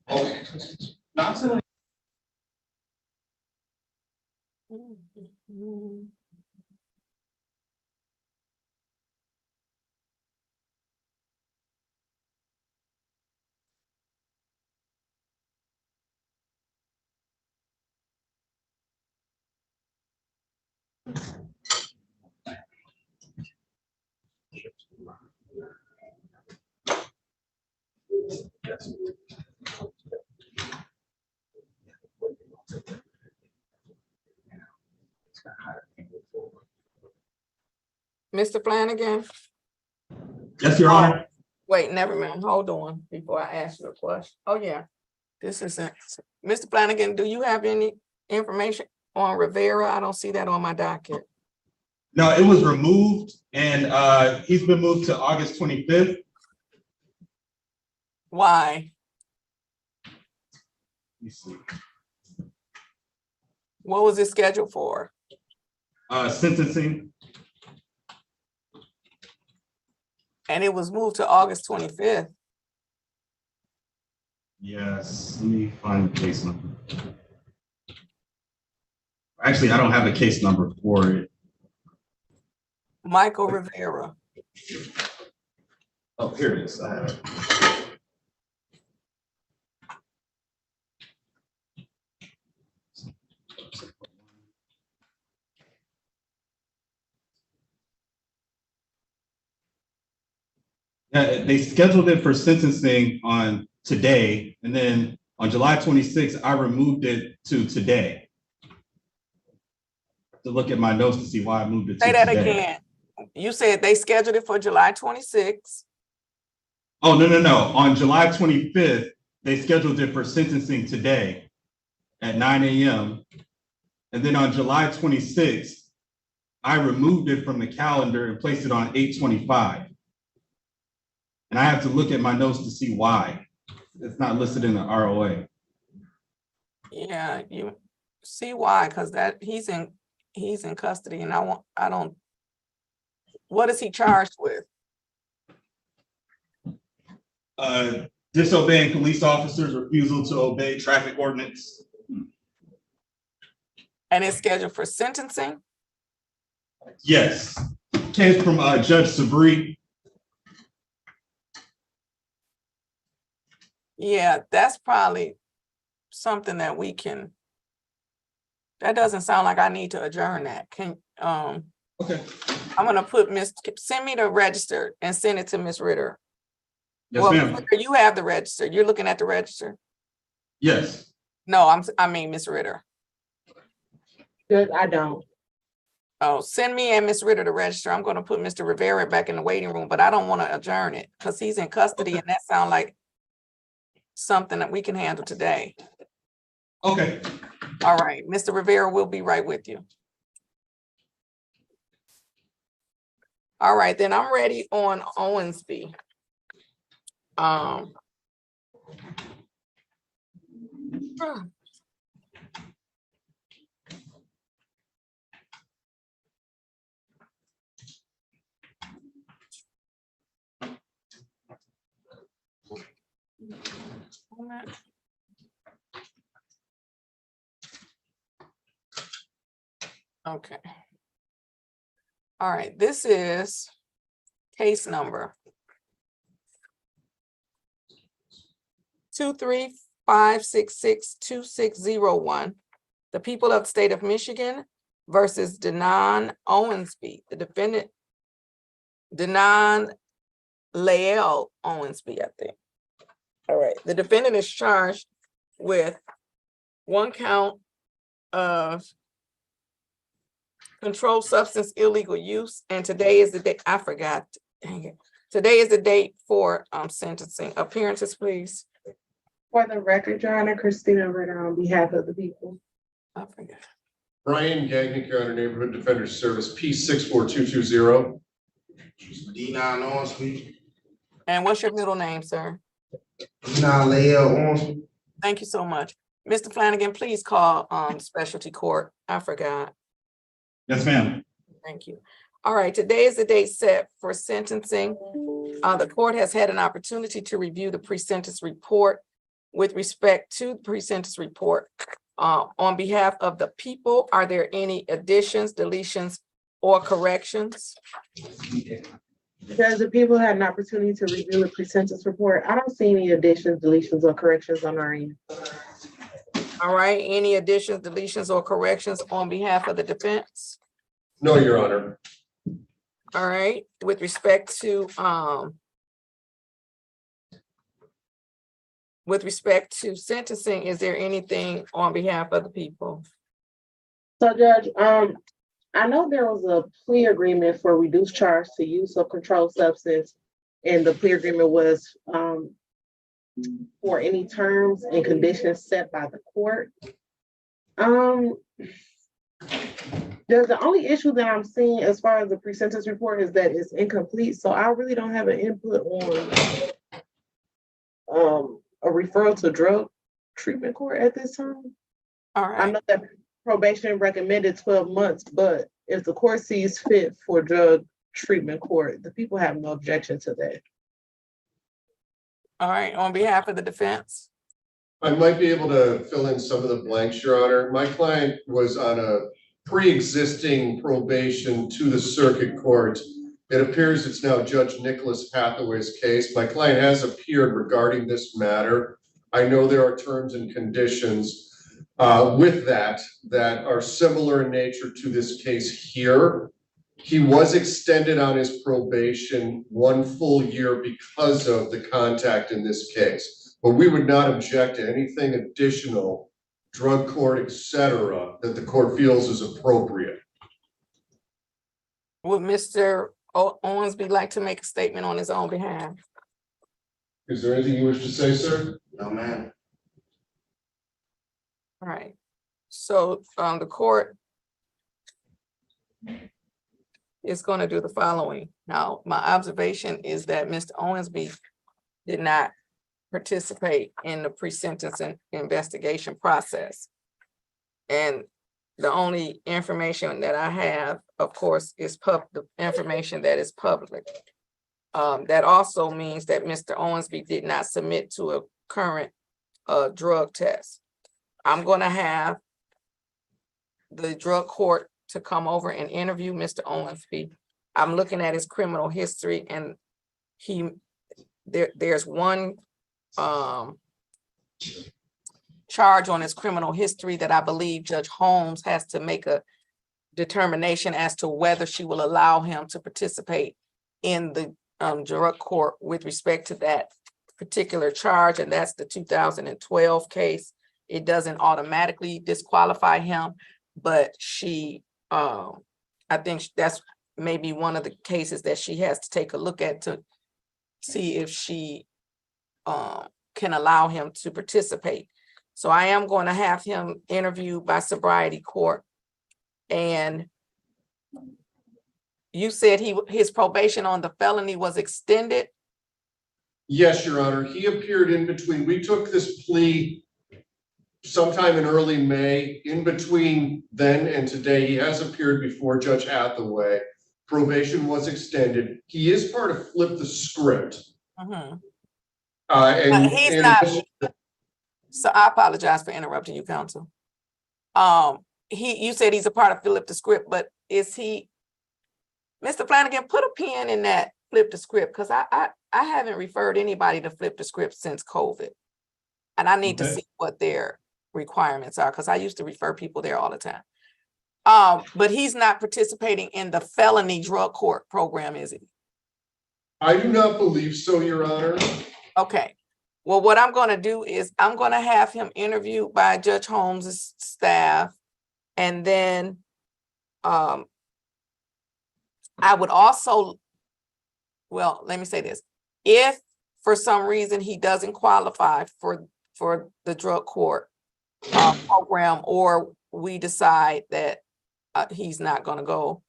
Okay. Not so. Mr. Flanagan? Yes, Your Honor. Wait, never mind. Hold on before I ask you a question. Oh, yeah. This is it. Mr. Flanagan, do you have any information on Rivera? I don't see that on my docket. No, it was removed, and he's been moved to August 25th. Why? Let me see. What was it scheduled for? Sentencing. And it was moved to August 25th. Yes, let me find the case number. Actually, I don't have a case number for it. Michael Rivera. Oh, here it is. I have it. Yeah, they scheduled it for sentencing on today, and then on July 26th, I removed it to today. To look at my notes to see why I moved it to Say that today. again. You said they scheduled it for July 26th. Oh, no. On July 25th, they scheduled it for sentencing today at 9 a.m. And then on July 26th, I removed it from the calendar and placed it on 8/25. And I have to look at my notes to see why. It's not listed in the ROA. Yeah, you see why? Because that he's in custody, and I don't. What is he charged with? Disobeying police officers, refusal to obey traffic ordinance. And it's scheduled for sentencing? Yes, came from Judge Sabri. Yeah, that's probably something that we can. That doesn't sound like I need to adjourn that. Can Okay. I'm gonna put send me the register and send it to Miss Ritter. Yes, Well, ma'am. Ritter, you have the register. You're looking at the register. Yes. No, I mean Miss Ritter. Good, I don't. Oh, send me and Miss Ritter to register. I'm gonna put Mr. Rivera back in the waiting room, but I don't want to adjourn it because he's in custody, and that sounds like something that we can handle today. Okay. All right, Mr. Rivera will be right with you. All right, then I'm ready on Owensby. Okay. All right, this is case number 235662601. The people of the state of Michigan versus Denon Owensby. The defendant, Denon Lael Owensby, I think. All right, the defendant is charged with one count of controlled substance illegal use, and today is the day. I forgot. Dang it. Today is the date for sentencing. Appearances, please. For the record, Your Honor, Christina Ritter on behalf of the people. I forgot. Brian Gagnick, Your Honor, Neighborhood Defender Service, P64220. D9 Owensby. And what's your middle name, sir? D9 Lael Owensby. Thank you so much. Mr. Flanagan, please call specialty court. I forgot. Yes, ma'am. Thank you. All right, today is the date set for sentencing. The court has had an opportunity to review the pre-sentence report, with respect to the pre-sentence report, on behalf of the people, are there any additions, deletions, or corrections? Because the people had an opportunity to review the pre-sentence report, I don't see any additions, deletions, or corrections on our end. All right, any additions, deletions, or corrections on behalf of the defense? No, Your Honor. All right, with respect to sentencing, is there anything on behalf of the people? So Judge, I know there was a plea agreement for reduced charge to use of controlled substance. And the plea agreement was for any terms and conditions set by the court. The only issue that I'm seeing as far as the pre-sentence report is that it's incomplete. So I really don't have an input on a referral to drug treatment court at this time. All I right, know that probation recommended 12 months, but if the court sees fit for drug treatment court, the people have no objection to that. all right, on behalf of the defense? I might be able to fill in some of the blanks, Your Honor. My client was on a pre-existing probation to the circuit court. It appears it's now Judge Nicholas Hathaway's case. My client has appeared regarding this matter. I know there are terms and conditions with that are similar in nature to this case here. He was extended on his probation 1 full year because of the contact in this case. But we would not object to anything additional, drug court, et cetera, that the court feels is appropriate. Would Mr. Owensby like to make a statement on his own behalf? Is there anything you wish to say, sir? No, ma'am. All right, so the court is going to do the following. Now, my observation is that Mr. Owensby did not participate in the pre-sentence investigation process. And the only information that I have, of course, is the information that is public. That also means that Mr. Owensby did not submit to a current drug test. I'm going to have the drug court to come over and interview Mr. Owensby. I'm looking at his criminal history, and there's one charge on his criminal history that I believe Judge Holmes has to make a determination as to whether she will allow him to participate in the drug court with respect to that particular charge, and that's the 2012 case. It doesn't automatically disqualify him, but she, I think that's maybe one of the cases that she has to take a look at to see if she can allow him to participate. So I am going to have him interviewed by sobriety court. And you said his probation on the felony was extended? Yes, Your Honor. He appeared in between. We took this plea sometime in early May. In between then and today, he has appeared before Judge Hathaway. Probation was extended. He is part of Flip the Script. Mm-hmm. And not. So I apologize for interrupting you, counsel. You said he's a part of Flip the Script, but is he, Mr. Flanagan, put a pin in that Flip the Script, because I haven't referred anybody to Flip the Script since COVID. And I need to see what their requirements are, because I used to refer people there all the time. But he's not participating in the felony drug court program, is he? I do not believe so, Your Honor. Okay. Well, what I'm going to do is I'm going to have him interviewed by Judge Holmes' staff. And then I would also, well, let me say this. If for some reason he doesn't qualify for the drug court program, or we decide that he's not going to go,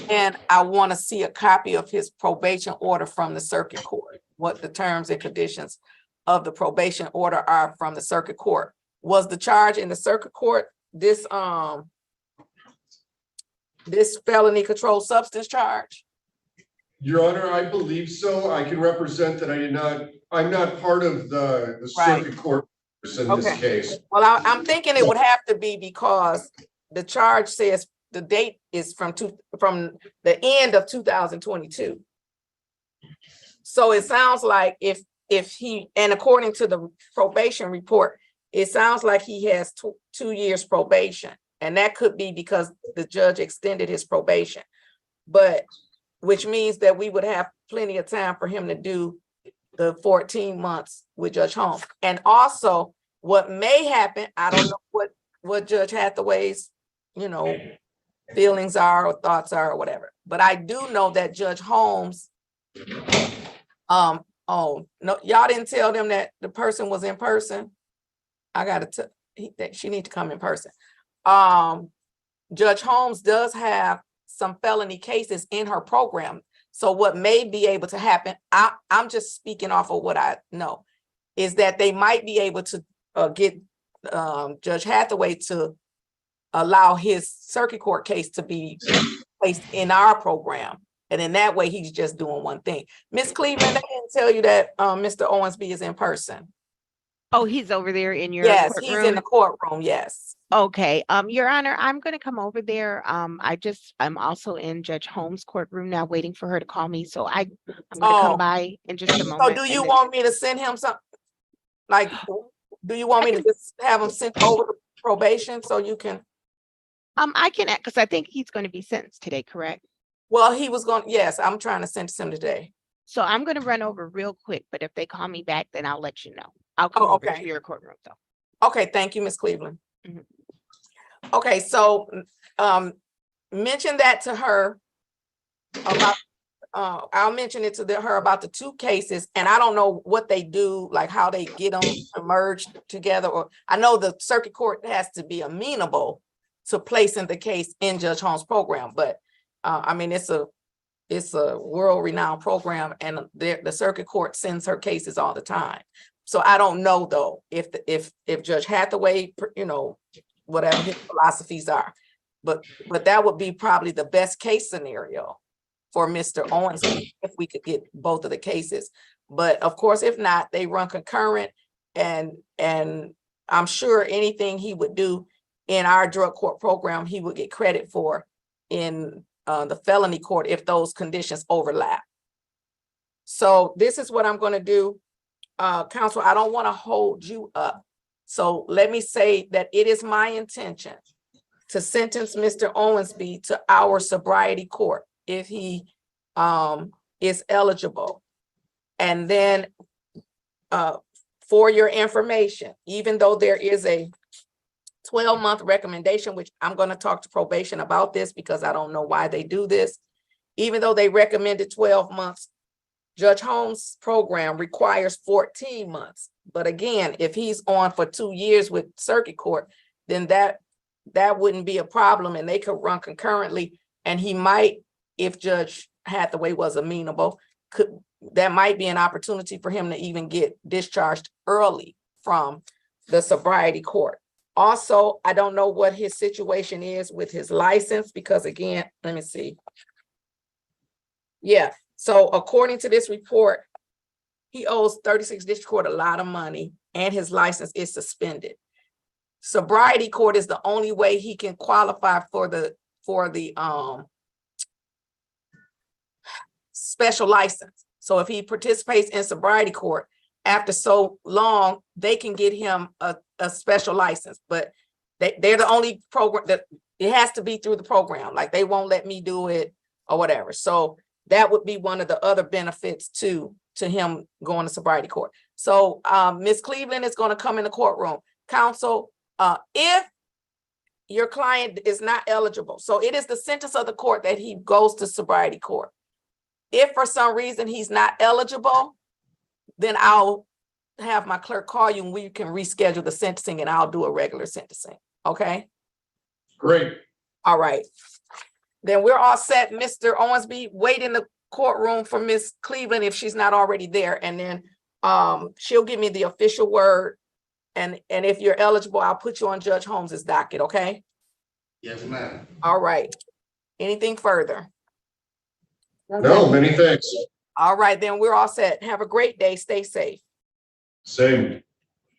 and I want to see a copy of his probation order from the circuit court, what the terms and conditions of the probation order are from the circuit court. Was the charge in the circuit court this felony controlled substance charge? Your Honor, I believe so. I can represent that I'm not part of the Right. circuit court in this Okay. case. Well, I'm thinking it would have to be because the charge says the date is from the end of 2022. So it sounds like if he, and according to the probation report, it sounds like he has 2 years probation. And that could be because the judge extended his probation. But which means that we would have plenty of time for him to do the 14 months with Judge Holmes. And also what may happen, I don't know what Judge Hathaway's, feelings are or thoughts are or whatever. But I do know that Judge Holmes, oh, no, y'all didn't tell them that the person was in person. I gotta she need to come in person. Judge Holmes does have some felony cases in her program. So what may be able to happen, I'm just speaking off of what I know, is that they might be able to get Judge Hathaway to allow his circuit court case to be placed in our program. And in that way, he's just doing one thing. Ms. Cleveland, they didn't tell you that Mr. Owensby is in person. Oh, he's over there in your Yes, courtroom? he's in the courtroom, yes. Okay, Your Honor, I'm gonna come over there. I'm also in Judge Holmes' courtroom now, waiting for her to call me. So I'm gonna come by in just a moment. So do you want me to send him something? Like, do you want me to just have him sent over to probation so you can? I can, because I think he's going to be sentenced today, correct? Well, he was going, yes, I'm trying to sentence him today. So I'm going to run over real quick, but if they call me back, then I'll let you know. I'll come over to your courtroom though. Okay, thank you, Ms. Cleveland. Mhm. Okay, so mention that to her about, I'll mention it to her about the 2 cases, and I don't know what they do, like how they get them merged together, or I know the circuit court has to be amenable to placing the case in Judge Holmes' program, but I mean, it's a world-renowned program, and the circuit court sends her cases all the time. So I don't know though if Judge Hathaway, whatever his philosophies are, but that would be probably the best case scenario for Mr. Owens if we could get both of the cases. But of course, if not, they run concurrent, and I'm sure anything he would do in our drug court program, he would get credit for in the felony court if those conditions overlap. So this is what I'm going to do. Counsel, I don't want to hold you up. So let me say that it is my intention to sentence Mr. Owensby to our sobriety court if he is eligible. And then for your information, even though there is a 12-month recommendation, which I'm going to talk to probation about this because I don't know why they do this, even though they recommended 12 months, Judge Holmes' program requires 14 months. But again, if he's on for 2 years with circuit court, then that wouldn't be a problem, and they could run concurrently. And he might, if Judge Hathaway was amenable, that might be an opportunity for him to even get discharged early from the sobriety court. Also, I don't know what his situation is with his license, because again, let me see. Yeah, so according to this report, he owes 36 District Court a lot of money, and his license is suspended. Sobriety court is the only way he can qualify for the special license. So if he participates in sobriety court, after so long, they can get him a special license, but they're the only program that it has to be through the program. Like, they won't let me do it or whatever. So that would be one of the other benefits to him going to sobriety court. So Ms. Cleveland is going to come in the courtroom. Counsel, if your client is not eligible, so it is the sentence of the court that he goes to sobriety court. If for some reason he's not eligible, then I'll have my clerk call you and we can reschedule the sentencing, and I'll do a regular sentencing. Okay? Great. All right. Then we're all set. Mr. Owensby, wait in the courtroom for Ms. Cleveland if she's not already there. And then she'll give me the official word. And if you're eligible, I'll put you on Judge Holmes's docket, okay? Yes, ma'am. All right. Anything further? No, many thanks. All right, then we're all set. Have a great day. Stay safe. Same.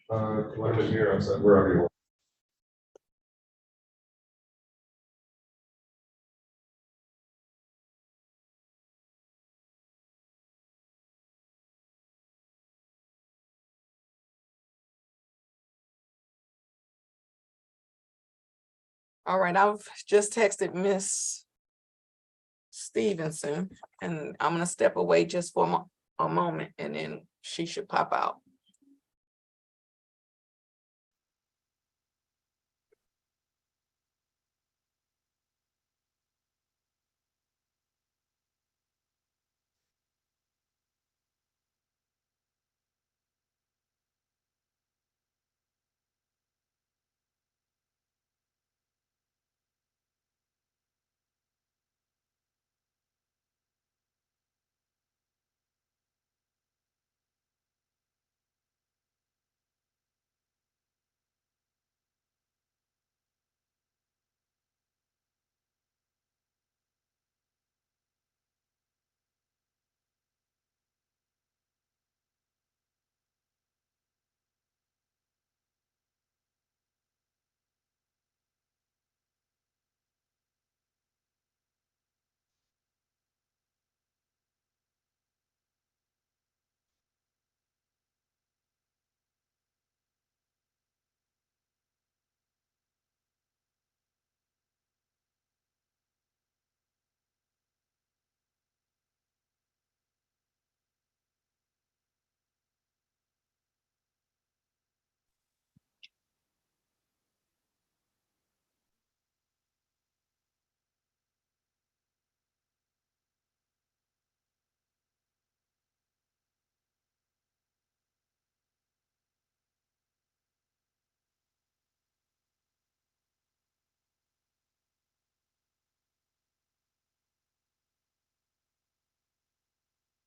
When I'm here, I said, wherever you are. All right, I've just texted Miss Stevenson, and I'm gonna step away just for a moment, and then she should pop out.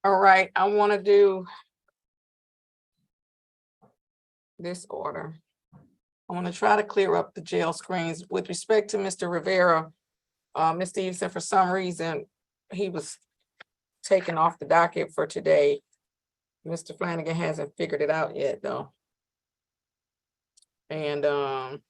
All right, I want to do this order. I want to try to clear up the jail screens with respect to Mr. Rivera. Ms. Stevenson, for some reason, he was taken off the docket for today. Mr. Flanagan hasn't figured it out yet, though. And um,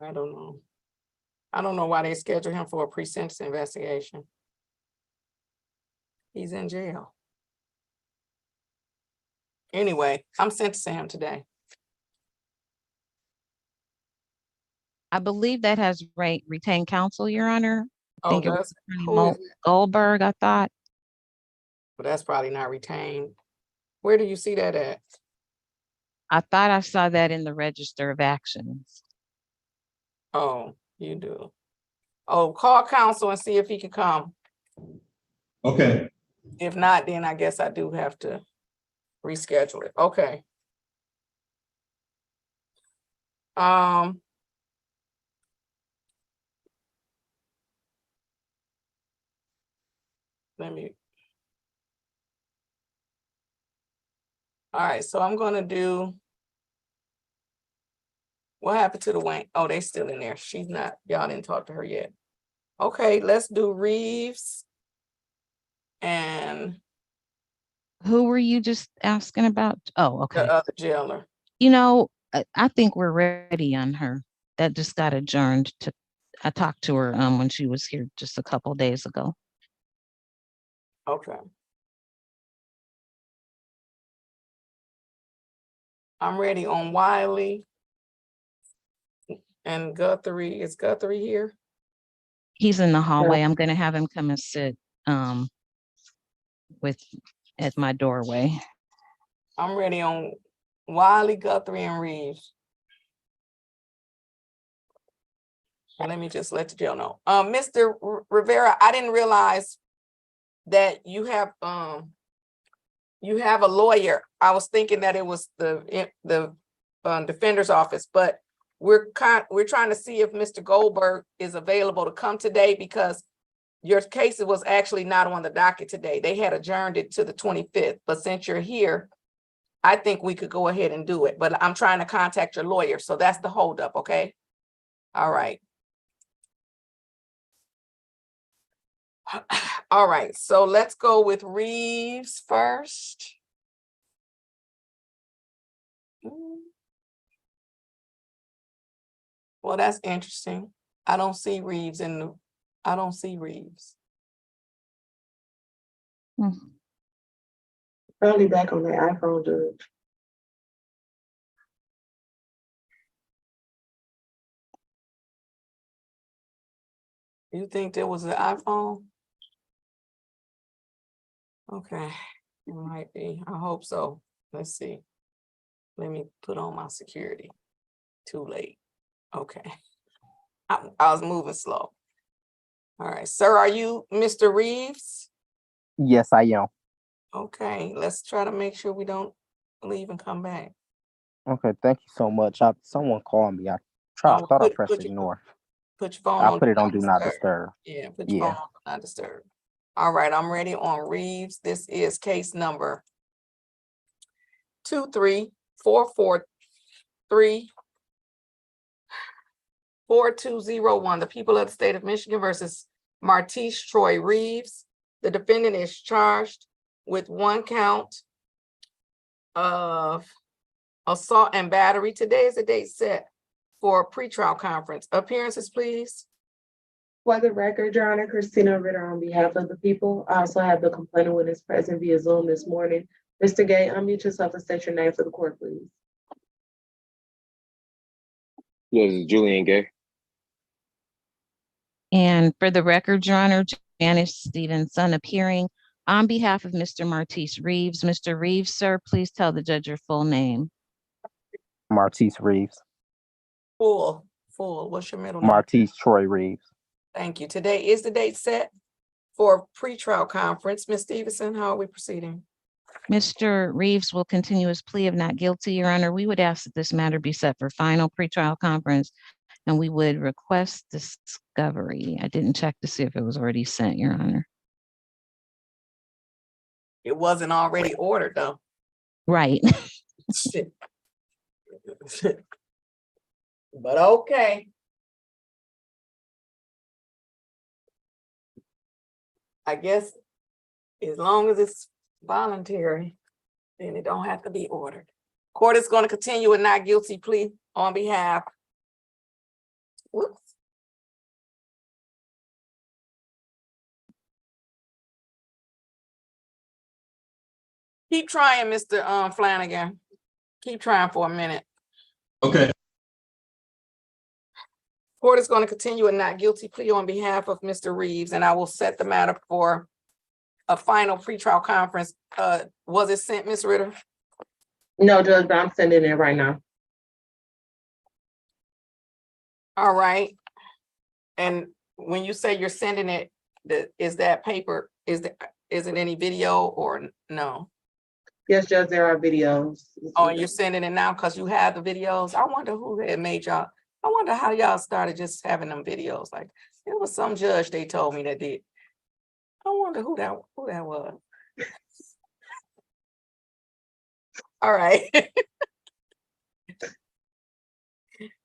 I don't know. I don't know why they scheduled him for a pre-sentence investigation. He's in jail. Anyway, I'm sentencing him today. I believe that has retained counsel, Your Honor. I Oh, think it was that's, Attorney who is it? Goldberg, I thought. But that's probably not retained. Where do you see that at? I thought I saw that in the Register of Actions. Oh, you do. Oh, call counsel and see if he can come. Okay, If not, then I guess I do have to reschedule it. Okay. Um. Let me. All right, so I'm gonna do. What happened to the Wayne? Oh, they still in there. She's not, y'all didn't talk to her yet. Okay, let's do Reeves. And Who were you just asking about? Oh, okay. the other jailer. You know, I think we're ready on her. That just got adjourned to, I talked to her when she was here just a couple days ago. Okay. I'm ready on Wiley. And Guthrie, is Guthrie here? He's in the hallway. I'm gonna have him come and sit with at my doorway. I'm ready on Wiley, Guthrie, and Reeves. And let me just let the jail know. Mr. Rivera, I didn't realize that you have a lawyer. I was thinking that it was the defender's office, but we're trying to see if Mr. Goldberg is available to come today, because your case was actually not on the docket today. They had adjourned it to the 25th, but since you're here, I think we could go ahead and do it, but I'm trying to contact your lawyer. So that's the holdup, okay? All right. All right, so let's go with Reeves first. Well, that's interesting. I don't see Reeves I don't see Reeves. Probably back on the iPhone, Judge. You think there was an iPhone? Okay, it might be. I hope so. Let's see. Let me put on my security. Too late. Okay. I was moving slow. All right, sir, are you Mr. Reeves? Yes, I am. Okay, let's try to make sure we don't leave and come back. Okay, thank you so much. Someone called me. I Oh, thought I put pressed your ignore. phone I on put do it on not do not disturb. disturb. Yeah, put your Yeah. phone on do not disturb. All right, I'm ready on Reeves. This is case number 234434201. The people of the state of Michigan versus Martise Troy Reeves. The defendant is charged with 1 count of assault and battery. Today is the date set for a pretrial conference. Appearances, please. For the record, Your Honor, Christina Ritter on behalf of the people. I also have the complainant witness present via Zoom this morning. Mr. Gay, unmute yourself and state your name for the court, please. Yes, it's Julian Gay. And for the record, Your Honor, Janice Stevenson appearing on behalf of Mr. Martise Reeves. Mr. Reeves, sir, please tell the judge your full name. Martise Reeves. Full. What's your middle name? Martise Troy Reeves. Thank you. Today is the date set for a pretrial conference. Ms. Stevenson, how are we proceeding? Mr. Reeves will continue his plea of not guilty, Your Honor. We would ask that this matter be set for final pretrial conference, and we would request discovery. I didn't check to see if it was already sent, Your Honor. It wasn't already ordered, though. Right. But okay. I guess as long as it's voluntary, then it don't have to be ordered. Court is going to continue with not guilty plea on behalf. Whoops. Keep trying, Mr. Flanagan. Keep trying for a minute. Okay. Court is going to continue a not guilty plea on behalf of Mr. Reeves, and I will set the matter for a final pretrial conference. Was it sent, Ms. Ritter? No, Judge, but I'm sending it right now. All right. And when you say you're sending it, is that paper, is it any video or no? Yes, Judge, there are videos. Oh, and you're sending it now because you have the videos? I wonder who had made y'all. I wonder how y'all started just having them videos. Like, it was some judge they told me that did. I wonder who that was. All right.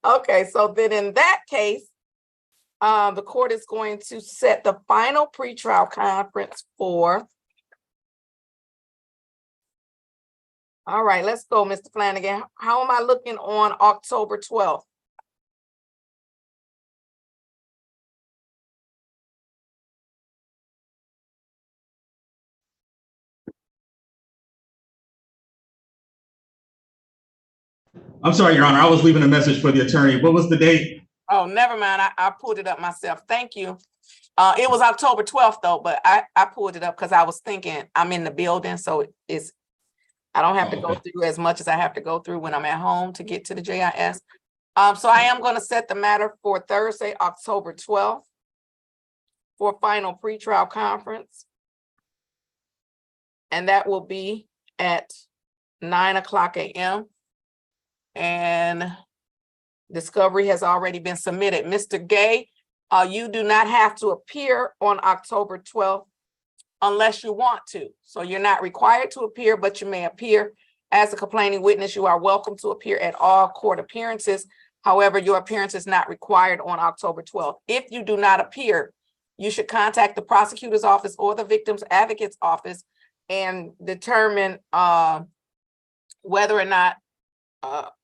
Okay, so then in that case, the court is going to set the final pretrial conference for. All right, let's go, Mr. Flanagan. How am I looking on October 12th? I'm sorry, Your Honor. I was leaving a message for the attorney. What was the date? Oh, never mind. I pulled it up myself. Thank you. It was October 12th though, but I pulled it up because I was thinking I'm in the building, so it's I don't have to Oh, go okay. through as much as I have to go through when I'm at home to get to the JIS. So I am gonna set the matter for Thursday, October 12th for final pretrial conference. And that will be at 9:00 a.m. And discovery has already been submitted. Mr. Gay, you do not have to appear on October 12th unless you want to. So you're not required to appear, but you may appear as a complaining witness. You are welcome to appear at all court appearances. However, your appearance is not required on October 12th. If you do not appear, you should contact the prosecutor's office or the victim's advocate's office and determine whether or not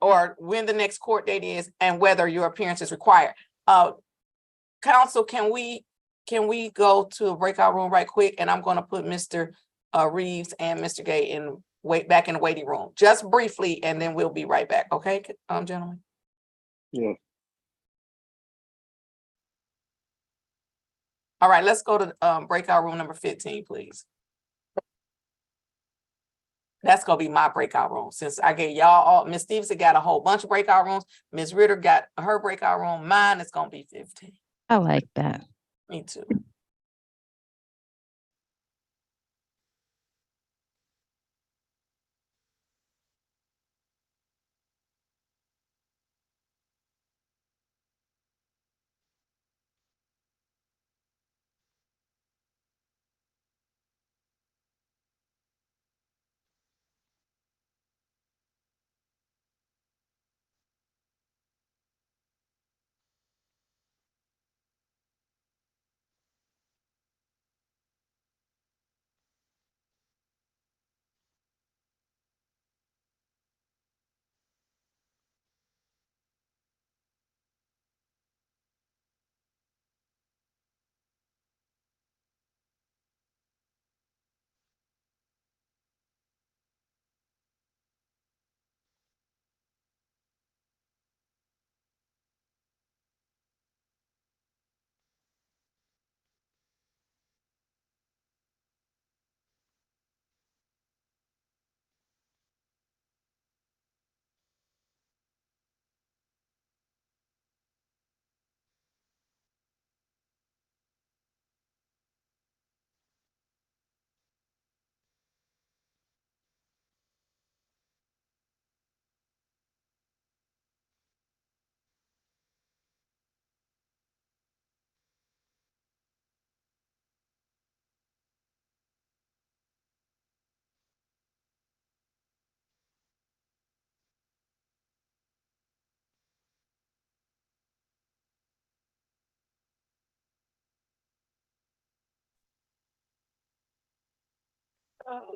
or when the next court date is and whether your appearance is required. Counsel, can we go to a breakout room right quick? And I'm gonna put Mr. Reeves and Mr. Gay back in the waiting room, just briefly, and then we'll be right back, okay, gentlemen? Yeah. All right, let's go to breakout room number 15, please. That's gonna be my breakout room, since I gave y'all all, Ms. Stevenson got a whole bunch of breakout rooms, Ms. Ritter got her breakout room, mine is gonna be 15. I like that. Me too.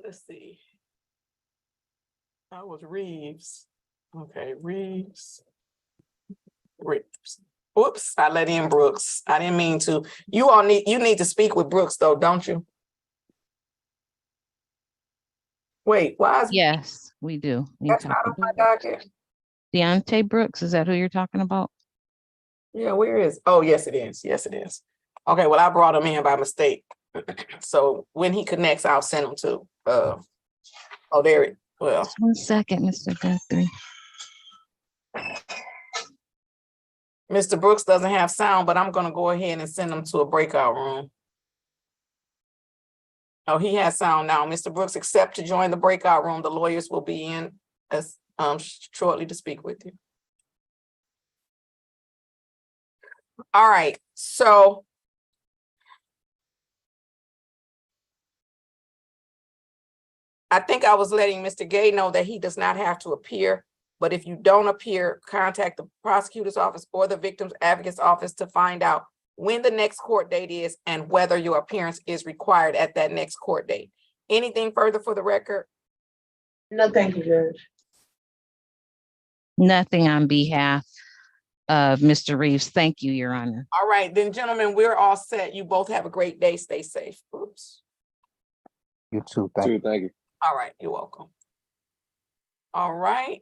Let's see. That was Reeves. Okay, Reeves. Whoops, I let in Brooks. I didn't mean to. You need to speak with Brooks though, don't you? Wait, why is Yes, we do. We that's talk not on my about docket? Deontay Brooks. Is that who you're talking about? Yeah, where is? Oh, yes, it is. Yes, it is. Okay, well, I brought him in by mistake. So when he connects, I'll send him to oh, there it. Well, Just 1 second, Mr. Guthrie. Mr. Brooks doesn't have sound, but I'm gonna go ahead and send him to a breakout room. Oh, he has sound now. Mr. Brooks, accept to join the breakout room. The lawyers will be in as shortly to speak with you. All right, so I think I was letting Mr. Gay know that he does not have to appear, but if you don't appear, contact the prosecutor's office or the victim's advocate's office to find out when the next court date is and whether your appearance is required at that next court date. Anything further for the record? No, thank you, Judge. Nothing on behalf of Mr. Reeves. Thank you, Your Honor. All right, then, gentlemen, we're all set. You both have a great day. Stay safe. Oops. You too. Thank you. Thank you. All right, you're welcome. All right,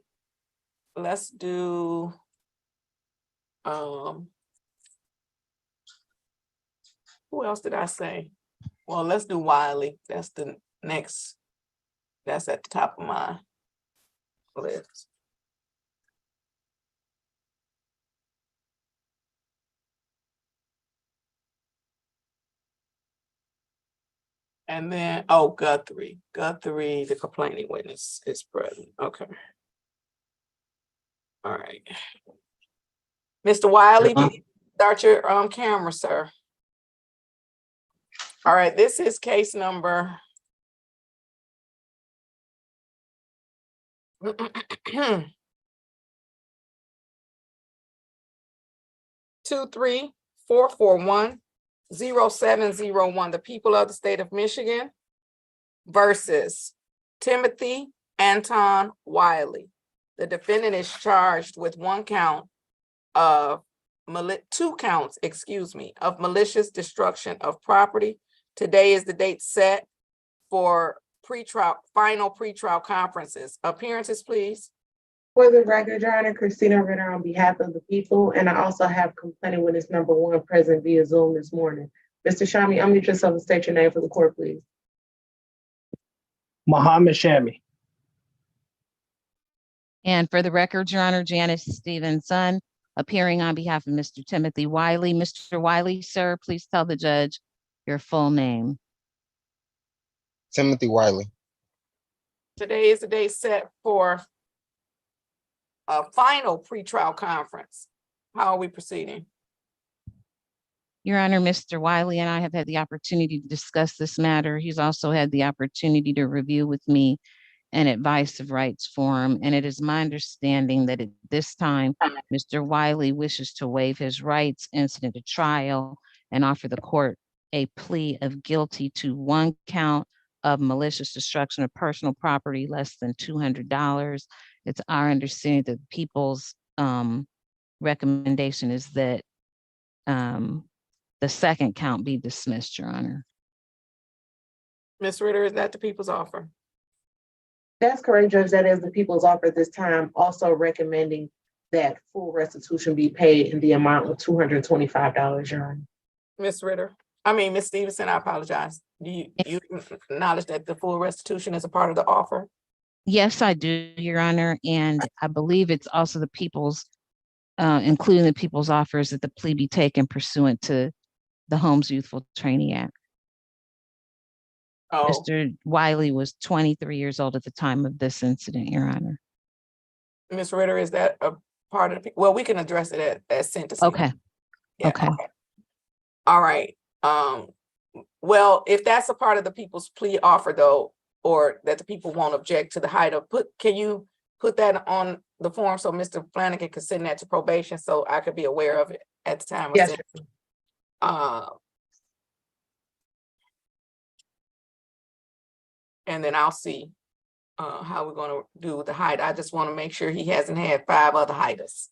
let's do who else did I say? Well, let's do Wiley. That's the next. That's at the top of my list. And then, oh, Guthrie, the complaining witness is present. Okay. All right. Mr. Wiley, please start your camera, sir. All right, this is case number 234410701, the people of the state of Michigan versus Timothy Anton Wiley. The defendant is charged with two counts, of malicious destruction of property. Today is the date set for final pretrial conferences. Appearances, please. For the record, Your Honor, Christina Ritter on behalf of the people, and I also have complaining witness number 1 present via Zoom this morning. Mr. Shami, unmute yourself and state your name for the court, please. Muhammad Shami. And for the record, Your Honor, Janice Stevenson, appearing on behalf of Mr. Timothy Wiley. Mr. Wiley, sir, please tell the judge your full name. Timothy Wiley. Today is the day set for a final pretrial conference. How are we proceeding? Your Honor, Mr. Wiley and I have had the opportunity to discuss this matter. He's also had the opportunity to review with me an advice of rights form, and it is my understanding that at this time, Mr. Wiley wishes to waive his rights incident to trial and offer the court a plea of guilty to 1 count of malicious destruction of personal property less than $200. It's our understanding that the people's recommendation is that the second count be dismissed, Your Honor. Ms. Ritter, is that the people's offer? That's correct, Judge. That is the people's offer at this time, also recommending that full restitution be paid in the amount of $225, Your Honor. Ms. Stevenson, I apologize. Do you acknowledge that the full restitution is a part of the offer? Yes, I do, Your Honor, and I believe it's also the people's, including the people's offers that the plea be taken pursuant to the Homes Youthful Training Act. Oh, Mr. Wiley was 23 years old at the time of this incident, Your Honor. Ms. Ritter, is that a part of the, well, we can address it at sentencing. Okay. Yeah, Okay. All right. Well, if that's a part of the people's plea offer though, or that the people won't object to the height of, can you put that on the form so Mr. Flanagan can send that to probation so I could be aware of it at the time of Yes. sentencing? And then I'll see how we're gonna do with the height. I just want to make sure he hasn't had 5 other heighters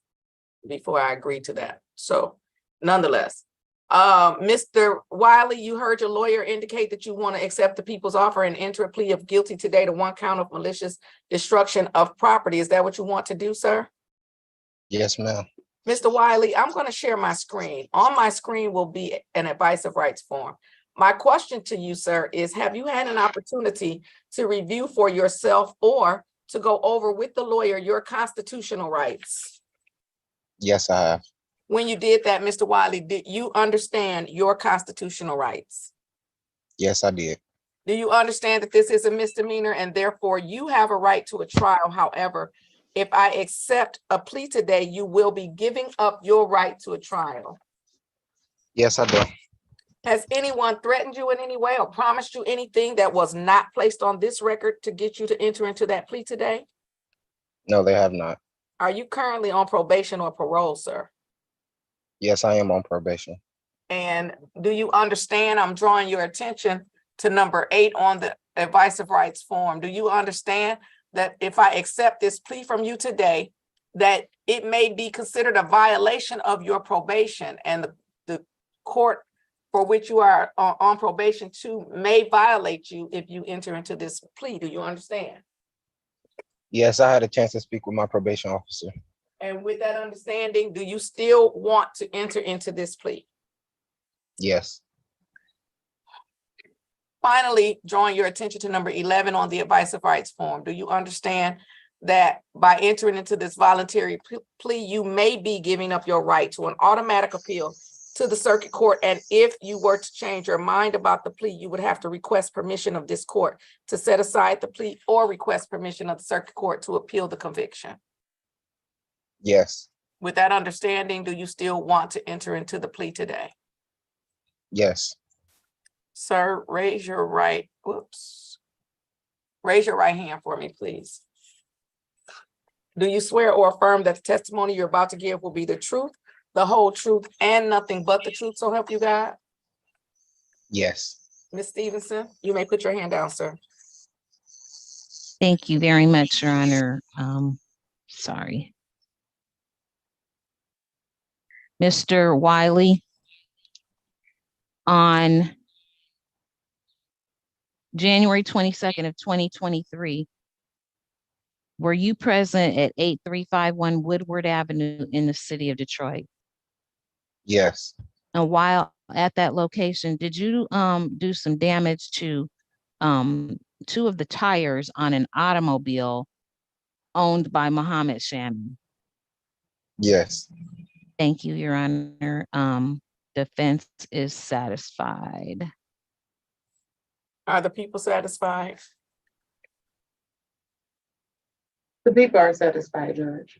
before I agree to that. So nonetheless, Mr. Wiley, you heard your lawyer indicate that you want to accept the people's offer and enter a plea of guilty today to 1 count of malicious destruction of property. Is that what you want to do, sir? Yes, ma'am. Mr. Wiley, I'm going to share my screen. On my screen will be an advice of rights form. My question to you, sir, is have you had an opportunity to review for yourself or to go over with the lawyer your constitutional rights? Yes, I have. When you did that, Mr. Wiley, did you understand your constitutional rights? Yes, I did. Do you understand that this is a misdemeanor and therefore you have a right to a trial? However, if I accept a plea today, you will be giving up your right to a trial. Yes, I do. Has anyone threatened you in any way or promised you anything that was not placed on this record to get you to enter into that plea today? No, they have not. Are you currently on probation or parole, sir? Yes, I am on probation. And do you understand, I'm drawing your attention to number 8 on the advice of rights form. Do you understand that if I accept this plea from you today, that it may be considered a violation of your probation and the court for which you are on probation to may violate you if you enter into this plea? Do you understand? Yes, I had a chance to speak with my probation officer. And with that understanding, do you still want to enter into this plea? Yes. Finally, drawing your attention to number 11 on the advice of rights form. Do you understand that by entering into this voluntary plea, you may be giving up your right to an automatic appeal to the circuit court? And if you were to change your mind about the plea, you would have to request permission of this court to set aside the plea or request permission of the circuit court to appeal the conviction. Yes. With that understanding, do you still want to enter into the plea today? Yes. Sir, raise your right hand for me, please. Do you swear or affirm that the testimony you're about to give will be the truth, the whole truth, and nothing but the truth, so help you God? Yes. Ms. Stevenson, you may put your hand down, sir. Thank you very much, Your Honor. Sorry. Mr. Wiley, on January 22nd of 2023, were you present at 8351 Woodward Avenue in the city of Detroit? Yes. And while at that location, did you do some damage to two of the tires on an automobile owned by Mohammed Shami? Yes. Thank you, Your Honor. Defense is satisfied. Are the people satisfied? The people are satisfied, Judge.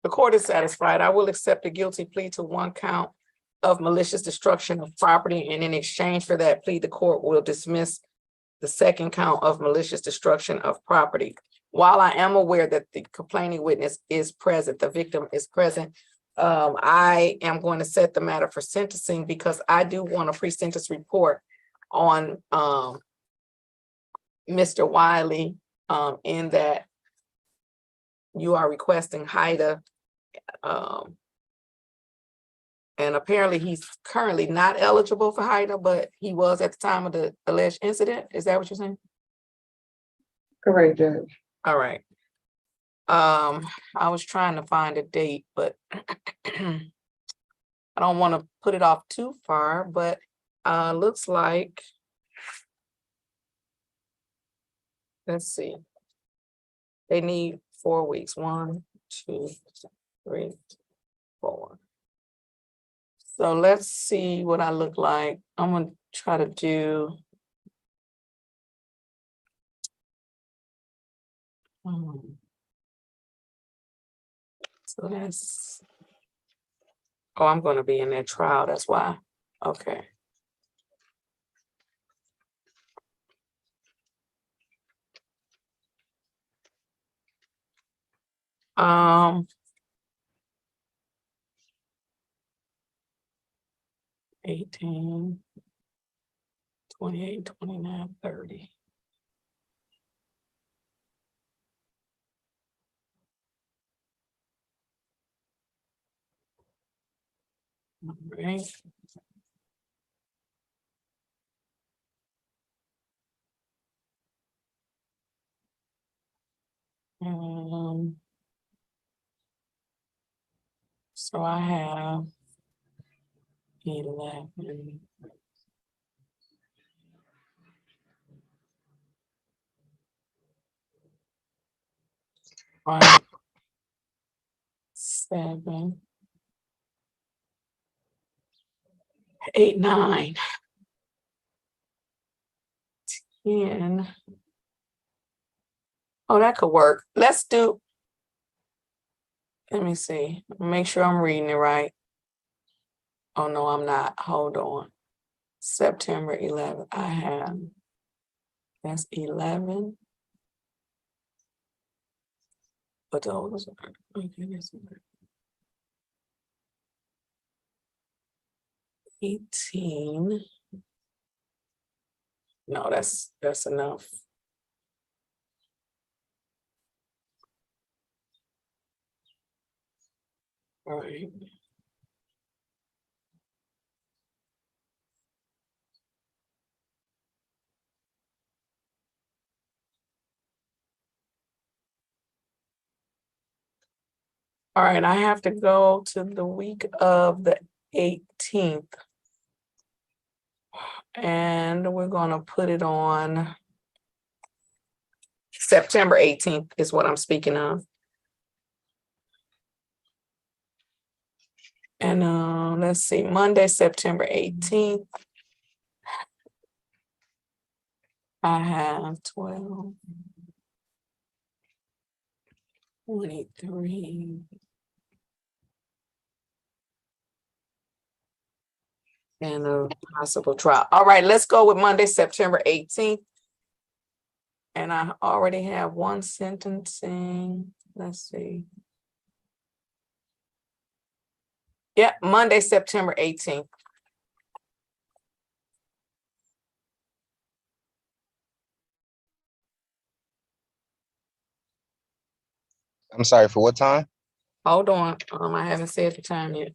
The court is satisfied. I will accept a guilty plea to one count of malicious destruction of property, and in exchange for that plea, the court will dismiss the second count of malicious destruction of property. While I am aware that the complaining witness is present, the victim is present, I am going to set the matter for sentencing because I do want a pre-sentence report on Mr. Wiley, in that you are requesting HIDA. And apparently he's currently not eligible for HIDA, but he was at the time of the alleged incident. Is that what you're saying? Correct, Judge. All right. I was trying to find a date, but I don't want to put it off too far, but looks like, let's see. They need 4 weeks. 1, 2, 3, 4. So let's see what I look like. I'm gonna try to do. So that's, oh, I'm gonna be in that trial, that's why. Okay. Um, 18, 28, 29, 30. All right. So I have 11. Right. 7, 8, 9, 10. Oh, that could work. Let's do, let me see, make sure I'm reading it right. Oh, no, I'm not. Hold on. September 11th, I have, that's 11. But those are, okay, that's 18. No, that's enough. All right. All right, I have to go to the week of the 18th. And we're gonna put it on September 18th is what I'm speaking of. And let's see, Monday, September 18th. I have 12, 23. And a possible trial. All right, let's go with Monday, September 18th. And I already have one sentencing. Let's see. Yeah, Monday, September 18th. I'm sorry, for what time? Hold on, I haven't said the time yet.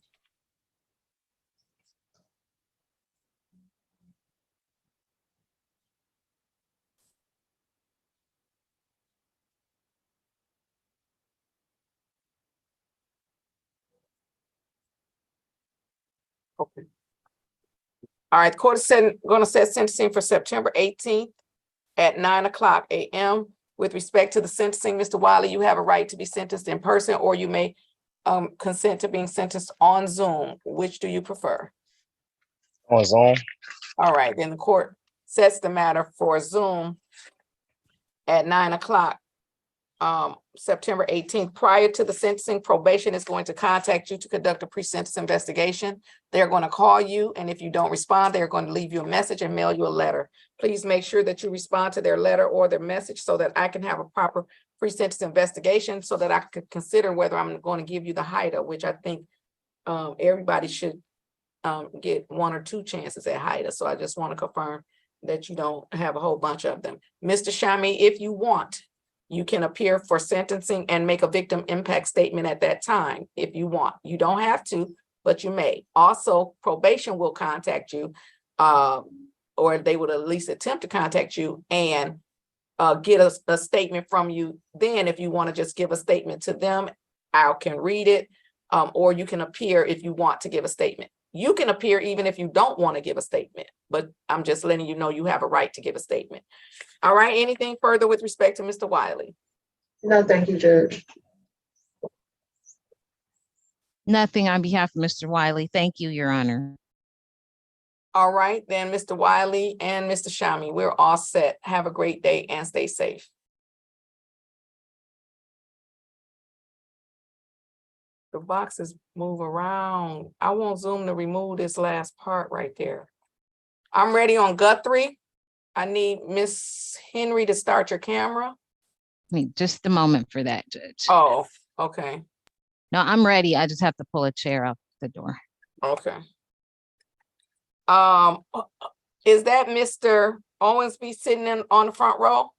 Okay. All right, the court is gonna set sentencing for September 18th at 9:00 a.m. With respect to the sentencing, Mr. Wiley, you have a right to be sentenced in person, or you may consent to being sentenced on Zoom. Which do you prefer? On Zoom? All right, then the court sets the matter for Zoom at 9:00, September 18th. Prior to the sentencing, probation is going to contact you to conduct a pre-sentence investigation. They're going to call you, and if you don't respond, they're going to leave you a message and mail you a letter. Please make sure that you respond to their letter or their message so that I can have a proper pre-sentence investigation so that I could consider whether I'm going to give you the HIDA, which I think everybody should get 1 or 2 chances at HIDA. So I just want to confirm that you don't have a whole bunch of them. Mr. Shami, if you want, you can appear for sentencing and make a victim impact statement at that time if you want. You don't have to, but you may. Also, probation will contact you, or they would at least attempt to contact you and get a statement from you. Then if you want to just give a statement to them, I can read it, or you can appear if you want to give a statement. You can appear even if you don't want to give a statement, but I'm just letting you know you have a right to give a statement. All right, anything further with respect to Mr. Wiley? No, thank you, Judge. Nothing on behalf of Mr. Wiley. Thank you, Your Honor. All right, then Mr. Wiley and Mr. Shami, we're all set. Have a great day and stay safe. The boxes move around. I want Zoom to remove this last part right there. I'm ready on Guthrie. I need Miss Henry to start your camera. I mean, just a moment for that, Judge. Oh, okay, No, I'm ready. I just have to pull a chair out the door. okay. Is that Mr. Owensby sitting in on the front row?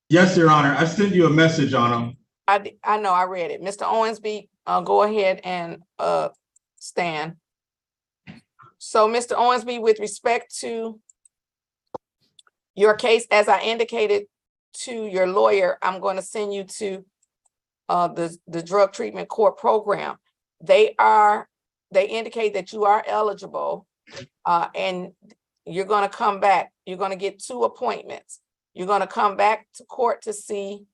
Yes, Your Honor. I sent you a message on him. I know, I read it. Mr. Owensby, go ahead and stand. So, Mr. Owensby, with respect to your case, as I indicated to your lawyer, I'm going to send you to the drug treatment court program. They indicate that you are eligible, and you're going to come back. You're going to get 2 appointments. You're going to come back to court to see.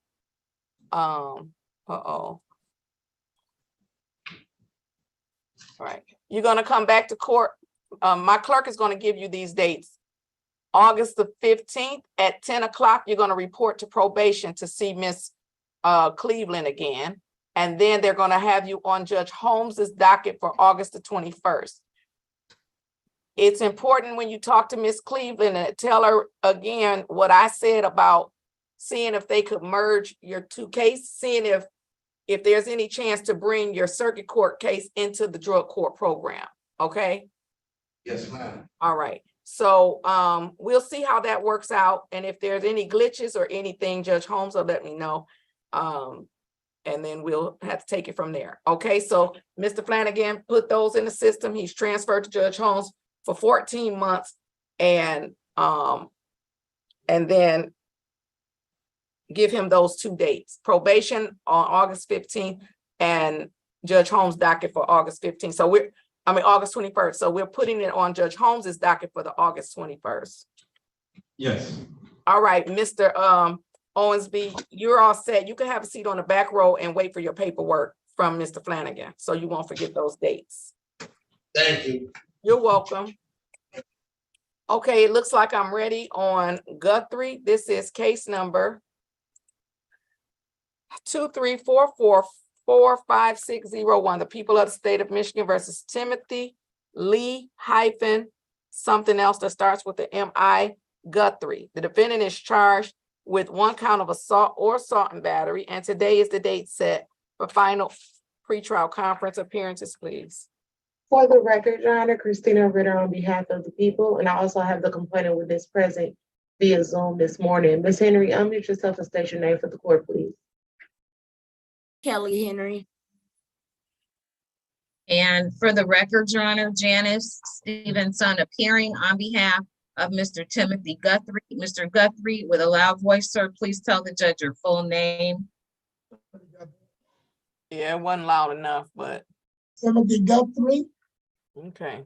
All right. You're going to come back to court. My clerk is going to give you these dates. August the 15th at 10 o'clock, you're going to report to probation to see Miss Cleveland again. And then they're going to have you on Judge Holmes's docket for August the 21st. It's important when you talk to Miss Cleveland and tell her again what I said about seeing if they could merge your 2 cases, seeing if there's any chance to bring your circuit court case into the drug court program. Okay? Yes, ma'am. All right. So we'll see how that works out. And if there's any glitches or anything, Judge Holmes will let me know. And then we'll have to take it from there. Okay, so Mr. Flanagan put those in the system. He's transferred to Judge Holmes for 14 months. And then give him those 2 dates. Probation on August 15th and Judge Holmes' docket for August 15th. So August 21st. So we're putting it on Judge Holmes's docket for the August 21st. Yes. All right, Mr. Owensby, you're all set. You can have a seat on the back row and wait for your paperwork from Mr. Flanagan, so you won't forget those dates. Thank you. You're welcome. Okay, it looks like I'm ready on Guthrie. This is case number 234445601. The people of the state of Michigan versus Timothy Lee hyphen something else that starts with the M.I. Guthrie. The defendant is charged with 1 count of assault or assault and battery, and today is the date set for final pretrial conference. Appearances, please. For the record, Your Honor, Christina Ritter on behalf of the people, and I also have the complainant witness present via Zoom this morning. Ms. Henry, unmute yourself and state your name for the court, please. Kelly Henry. And for the record, Your Honor, Janice Stevenson appearing on behalf of Mr. Timothy Guthrie. Mr. Guthrie, with a loud voice, sir, please tell the judge your full name. Yeah, it wasn't loud enough, but Timothy Guthrie. okay.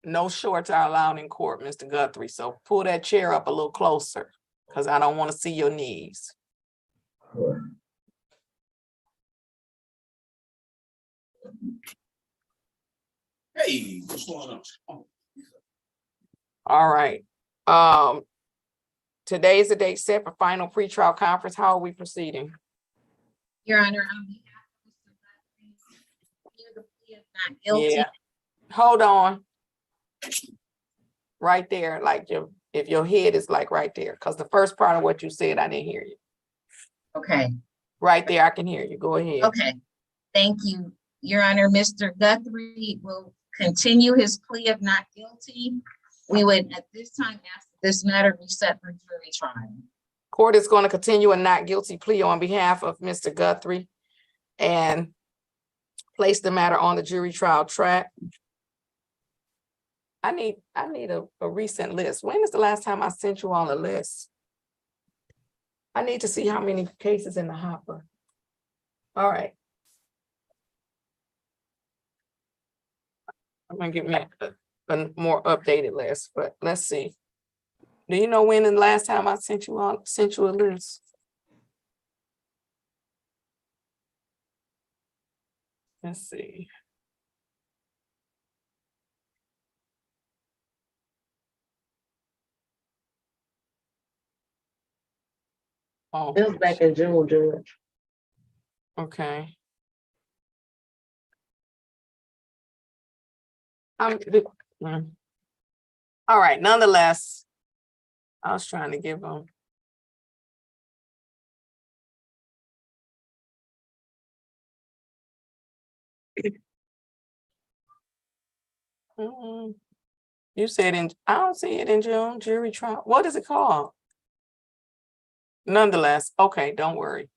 No shorts are allowed in court, Mr. Guthrie, so pull that chair up a little closer, because I don't want to see your knees. Hey, what's going on? All right. Today is the date set for final pretrial conference. How are we proceeding? Your Honor, on behalf of Mr. Guthrie, hear the plea of not guilty. Yeah. Hold on. Right there, like if your head is like right there, because the first part of what you said, I didn't hear you. Okay. Right there, I can hear you. Go ahead. Okay. Thank you, Your Honor. Mr. Guthrie will continue his plea of not guilty. We would at this time ask that this matter be set for jury trial. Court is going to continue a not guilty plea on behalf of Mr. Guthrie and place the matter on the jury trial track. I need a recent list. When is the last time I sent you all a list? I need to see how many cases in the hopper. All right. I'm gonna give me a more updated list, but let's see. Do you know when the last time I sent you a list? Let's see. Oh, It was back in June, George. okay. All right, nonetheless, I was trying to give them. You said I don't see it in June, jury trial. What is it called? Nonetheless, okay, don't worry.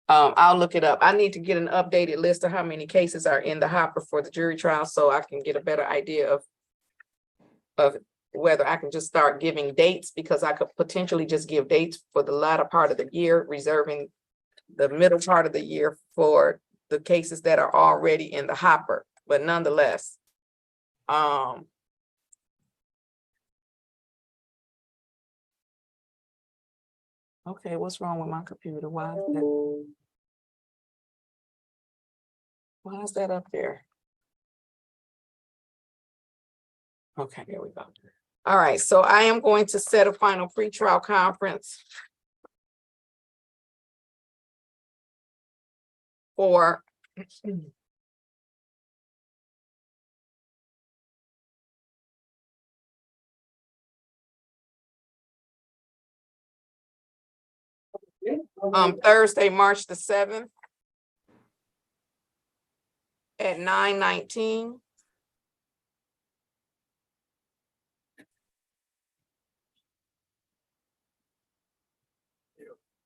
I'll look it up. I need to get an updated list of how many cases are in the hopper for the jury trial so I can get a better idea of whether I can just start giving dates, because I could potentially just give dates for the latter part of the year, reserving the middle part of the year for the cases that are already in the hopper. But nonetheless, okay, what's wrong with my computer? Why is that up there? Okay, here we go. All right, so I am going to set a final pretrial conference for Thursday, March the 7th at 9:19.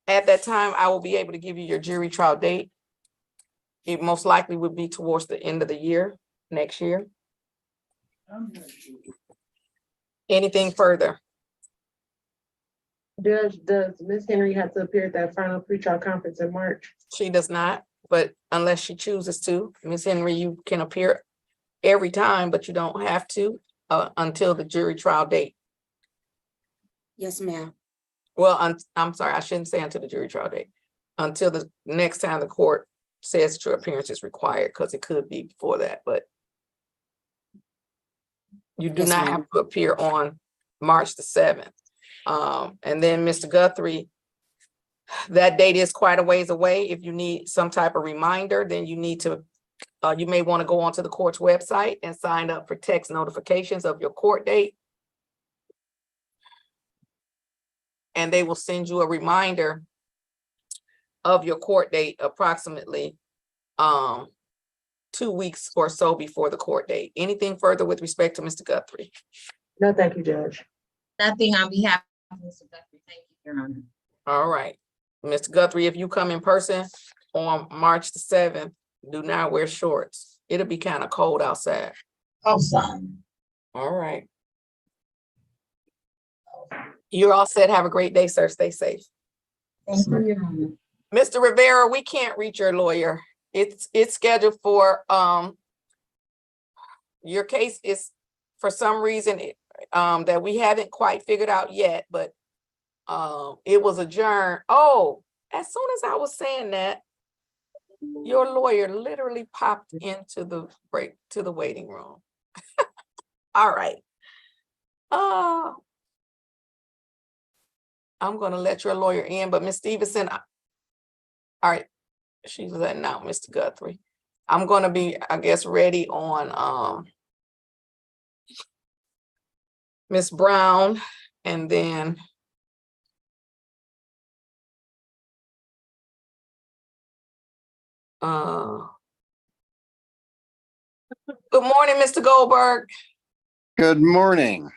At that time, I will be able to give you your jury trial date. It most likely would be towards the end of the year, next year. Anything further? Judge, does Ms. Henry have to appear at that final pretrial conference in March? She does not, but unless she chooses to, Ms. Henry, you can appear every time, but you don't have to until the jury trial date. Yes, ma'am. Well, I'm sorry, I shouldn't say until the jury trial date, until the next time the court says that your appearance is required, because it could be before that, but you do Yes, not ma'am. have to appear on March the 7th. And then Mr. Guthrie, that date is quite a ways away. If you need some type of reminder, then you need to, you may want to go onto the court's website and sign up for text notifications of your court date. And they will send you a reminder of your court date approximately 2 weeks or so before the court date. Anything further with respect to Mr. Guthrie? No, thank you, Judge. Nothing on behalf of Mr. Guthrie. Thank you, Your Honor. All right. Mr. Guthrie, if you come in person on March the 7th, do not wear shorts. It'll be kind of cold outside. I'm fine. All right. You're all set. Have a great day, sir. Stay safe. Thank you, Your Honor. Mr. Rivera, we can't reach your lawyer. It's scheduled for your case is for some reason that we haven't quite figured out yet, but it was adjourned. Oh, as soon as I was saying that, your lawyer literally popped into the waiting room. All right. I'm gonna let your lawyer in, but Ms. Stevenson, all right, she's letting out Mr. Guthrie. I'm gonna be, I guess, ready on Ms. Brown, and then good morning, Mr. Goldberg. Good morning.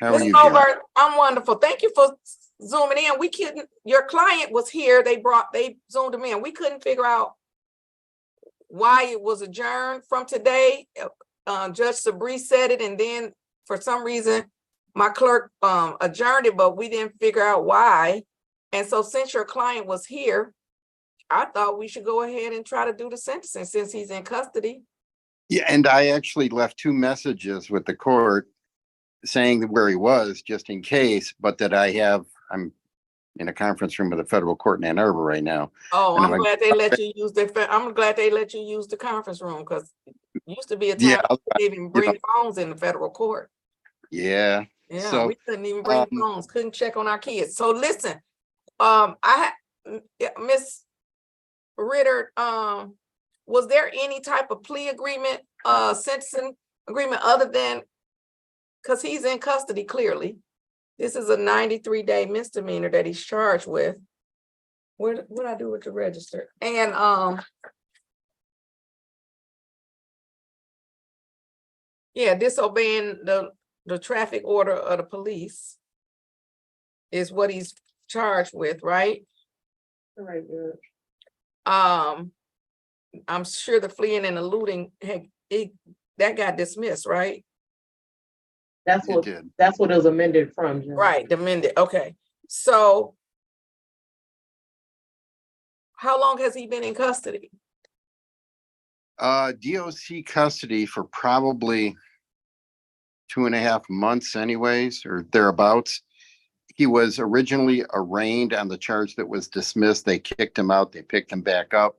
How are Mr. you doing? Goldberg, I'm wonderful. Thank you for zooming in. We couldn't, your client was here. They zoomed him in. We couldn't figure out why it was adjourned from today. Judge Sabri said it, and then for some reason, my clerk adjourned it, but we didn't figure out why. And so since your client was here, I thought we should go ahead and try to do the sentencing since he's in custody. Yeah, and I actually left 2 messages with the court saying where he was, just in case, but that I'm in a conference room with the federal court in Ann Arbor right now. Oh, And I'm glad they let you use I'm glad they let you use the conference room, because it used to be a time Yeah, we couldn't even bring phones in the federal court. yeah. Yeah, So, we couldn't even bring phones, couldn't check on our kids. So listen, Miss Ritter, was there any type of plea agreement, sentencing agreement other than, because he's in custody clearly. This is a 93-day misdemeanor that he's charged with. What I do with the register? And yeah, disobeying the traffic order of the police is what he's charged with, right? All right, Judge. I'm sure the fleeing and eluding that got dismissed, right? That's what it was amended from, Judge. Right, amended. Okay. So how long has he been in custody? DOC custody for probably 2.5 months anyways, or thereabouts. He was originally arraigned on the charge that was dismissed. They kicked him out. They picked him back up.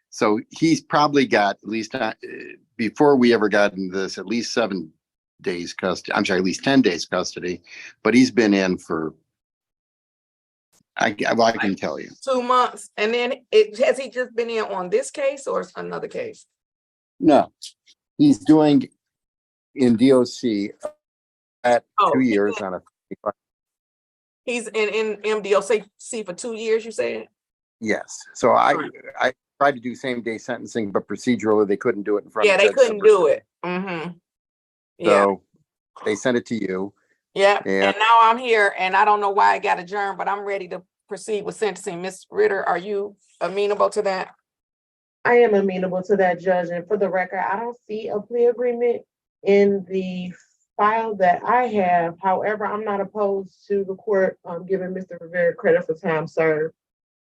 So he's probably got, at least before we ever got into this, at least 7 days custody. I'm sorry, at least 10 days custody, but he's been in for, I can tell you. 2 months. And then has he just been in on this case or another case? No, he's doing in DOC at 2 years on a. He's in MDOC for 2 years, you said? Yes. So I tried to do same day sentencing, but procedurally they couldn't do it in front of they Judge couldn't Sabri. do it. Mm-hmm. Yeah. So they sent it to you. Yeah. And now I'm here and I don't know why I got adjourned, but I'm ready to proceed with sentencing. Ms. Ritter, are you amenable to that? I am amenable to that, Judge. And for the record, I don't see a plea agreement in the file that I have. However, I'm not opposed to the court giving Mr. Rivera credit for time served.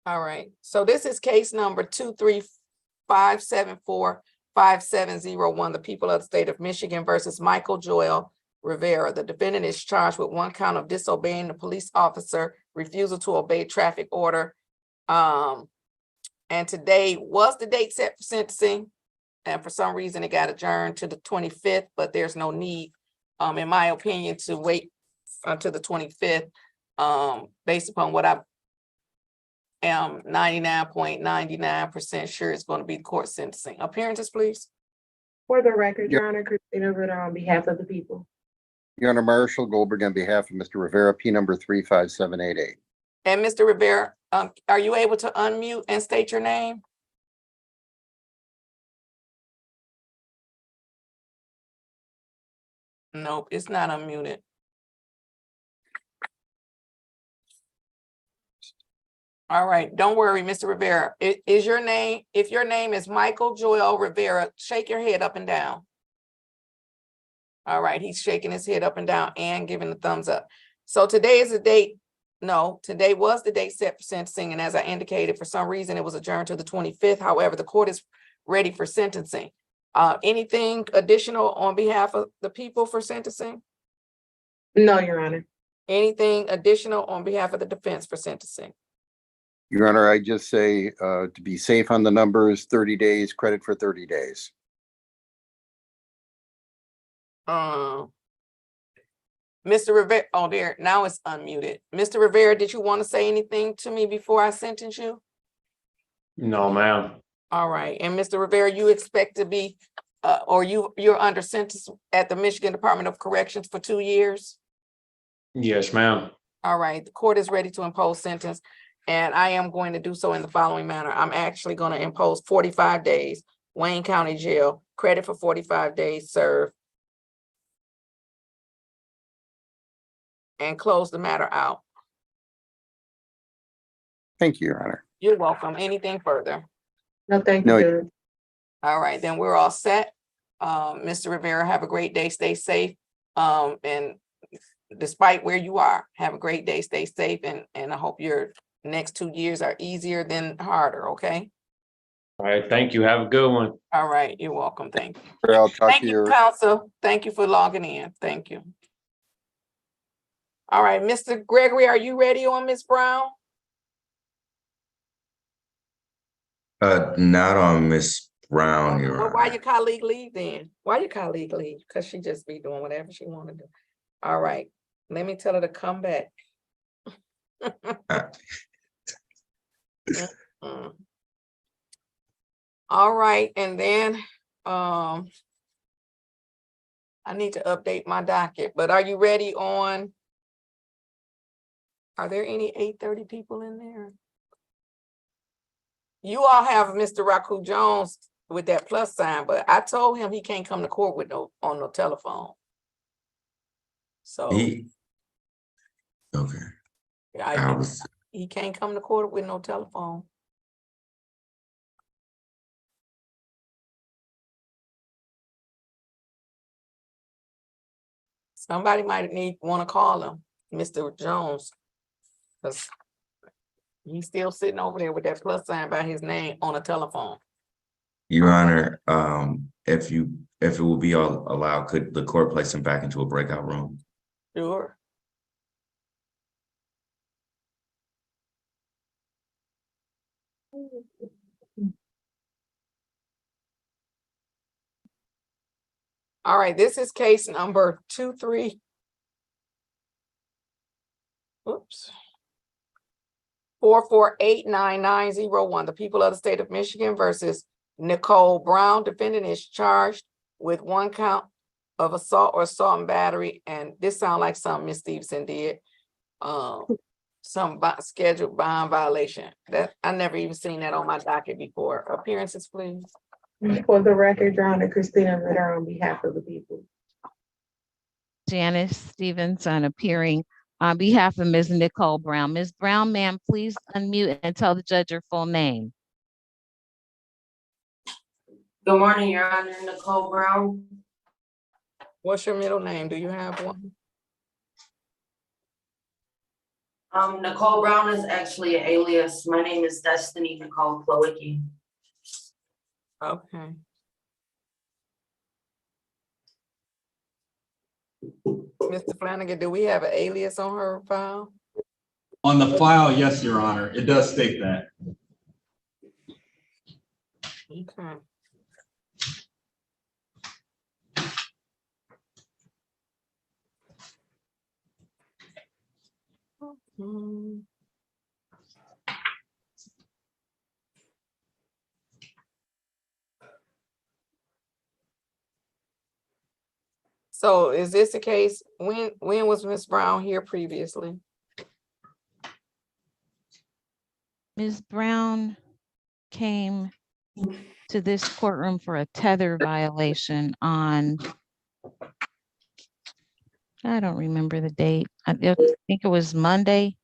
All right, so this is case number 235745701. The people of the state of Michigan versus Michael Joel Rivera. The defendant is charged with one count of disobeying the police officer, refusal to obey traffic order. And today was the date set for sentencing. And for some reason, it got adjourned to the 25th, but there's no need, in my opinion, to wait until the 25th, based upon what I am 99.99% sure it's going to be court sentencing. Appearances, please. For the record, Your Honor, Christina Ritter on behalf of the people. Your Honor, Marshall Goldberg on behalf of Mr. Rivera, P number 35788. And Mr. Rivera, are you able to unmute and state your name? Nope, it's not unmuted. All right, don't worry, Mr. Rivera. Is your name, if your name is Michael Joel Rivera, shake your head up and down. All right, he's shaking his head up and down and giving the thumbs up. So today is the date. No, today was the date set for sentencing. And as I indicated, for some reason, it was adjourned to the 25th. However, the court is ready for sentencing. Anything additional on behalf of the people for sentencing? No, Your Honor. Anything additional on behalf of the defense for sentencing? Your Honor, I just say to be safe on the numbers, 30 days, credit for 30 days. Mr. Rivera, oh, there, now it's unmuted. Mr. Rivera, did you want to say anything to me before I sentence you? No, ma'am. All right, and Mr. Rivera, you expect to be, or you're under sentence at the Michigan Department of Corrections for 2 years? Yes, ma'am. All right, the court is ready to impose sentence, and I am going to do so in the following manner. I'm actually going to impose 45 days, Wayne County Jail, credit for 45 days served, and close the matter out. Thank you, Your Honor. You're welcome. Anything further? No, thank you, No. Judge. All right, then we're all set. Mr. Rivera, have a great day, stay safe. And despite where you are, have a great day, stay safe, and I hope your next 2 years are easier than harder, okay? All right, thank you. Have a good one. All right, you're welcome, thank you. I'll talk Thank to you, you. counsel. Thank you for logging in, thank you. All right, Mr. Gregory, are you ready on Ms. Brown? Not on Miss Brown, Your Well, Honor. why your colleague leave then? Why your colleague leave? Because she just be doing whatever she want to do. All right, let me tell her to come back. Mm. All right, and then I need to update my docket, but are you ready on? Are there any 8:30 people in there? You all have Mr. Raku Jones with that plus sign, but I told him he can't come to court with no telephone. So Okay. he can't come to court with no telephone. Somebody might want to call him, Mr. Jones, because he's still sitting over there with that plus sign by his name on a telephone. Your Honor, if it will be all allowed, could the court place him back into a breakout room? Sure. All right, this is case number 4489901. The people of the state of Michigan versus Nicole Brown. Defendant is charged with one count of assault or assault and battery. And this sounds like something Ms. Stevenson did. Some scheduled bond violation. That I never even seen that on my docket before. Appearances, please. For the record, Your Honor, Christina Ritter on behalf of the people. Janice Stevenson appearing on behalf of Ms. Nicole Brown. Ms. Brown, ma'am, please unmute and tell the judge your full name. Good morning, Your Honor, Nicole Brown. What's your middle name? Do you have one? Nicole Brown is actually an alias. My name is Destiny Nicole Plowicki. Okay. Mr. Flanagan, do we have an alias on her file? On the file, yes, Your Honor, it does state that. Okay. Hmm. So is this the case? When was Ms. Brown here previously? Ms. Brown came to this courtroom for a tether violation on, I don't remember the date. I think it was Monday.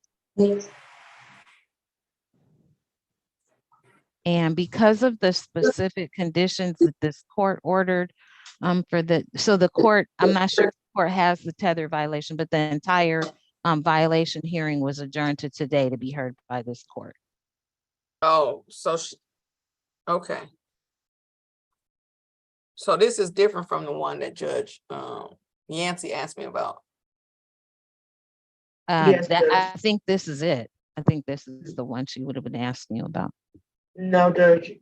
And because of the specific conditions that this court ordered so the court, I'm not sure if the court has the tether violation, but the entire violation hearing was adjourned to today to be heard by this court. Oh, so okay. So this is different from the one that Judge Yancey asked me about. Yes, Judge. I think this is it. I think this is the one she would have been asking you about. No, Judge.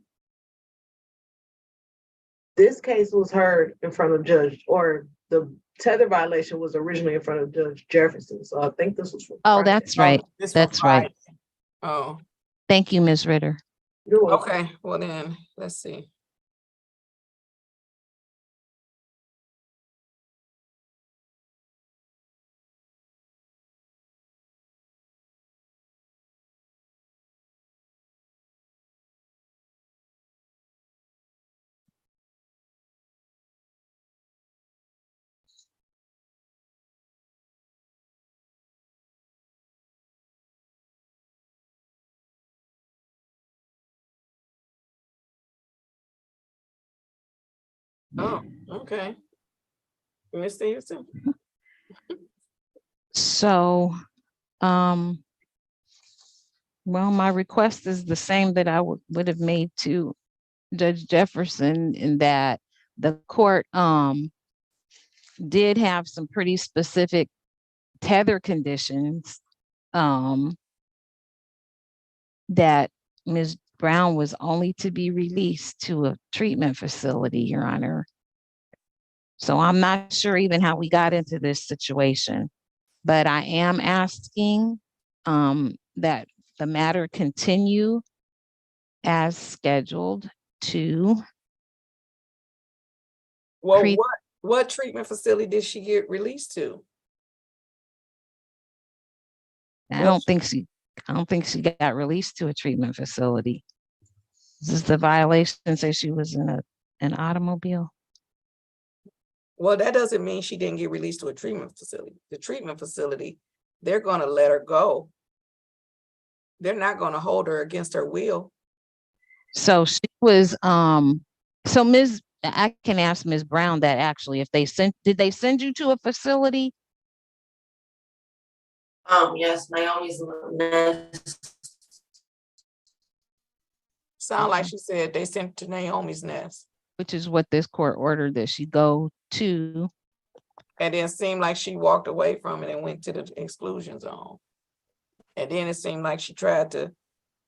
This case was heard in front of Judge, or the tether violation was originally in front of Judge Jefferson. So I think this was. Oh, that's right. This That's one right. Oh, Thank you, Ms. Ritter. You're welcome. okay. Well then, let's see. Oh, okay. Ms. Stevenson? So, well, my request is the same that I would have made to Judge Jefferson, in that the court did have some pretty specific tether conditions that Ms. Brown was only to be released to a treatment facility, Your Honor. So I'm not sure even how we got into this situation, but I am asking that the matter continue as scheduled to. Well, what treatment facility did she get released to? I don't think she got released to a treatment facility. This is the violation, say she was in an automobile. Well, that doesn't mean she didn't get released to a treatment facility. The treatment facility, they're gonna let her go. They're not gonna hold her against her will. So she was, I can ask Ms. Brown that actually, if did they send you to a facility? Yes, Naomi's. Sound like she said they sent to Naomi's Nest. Which is what this court ordered that she go to. And then it seemed like she walked away from it and went to the exclusion zone. And then it seemed like she tried to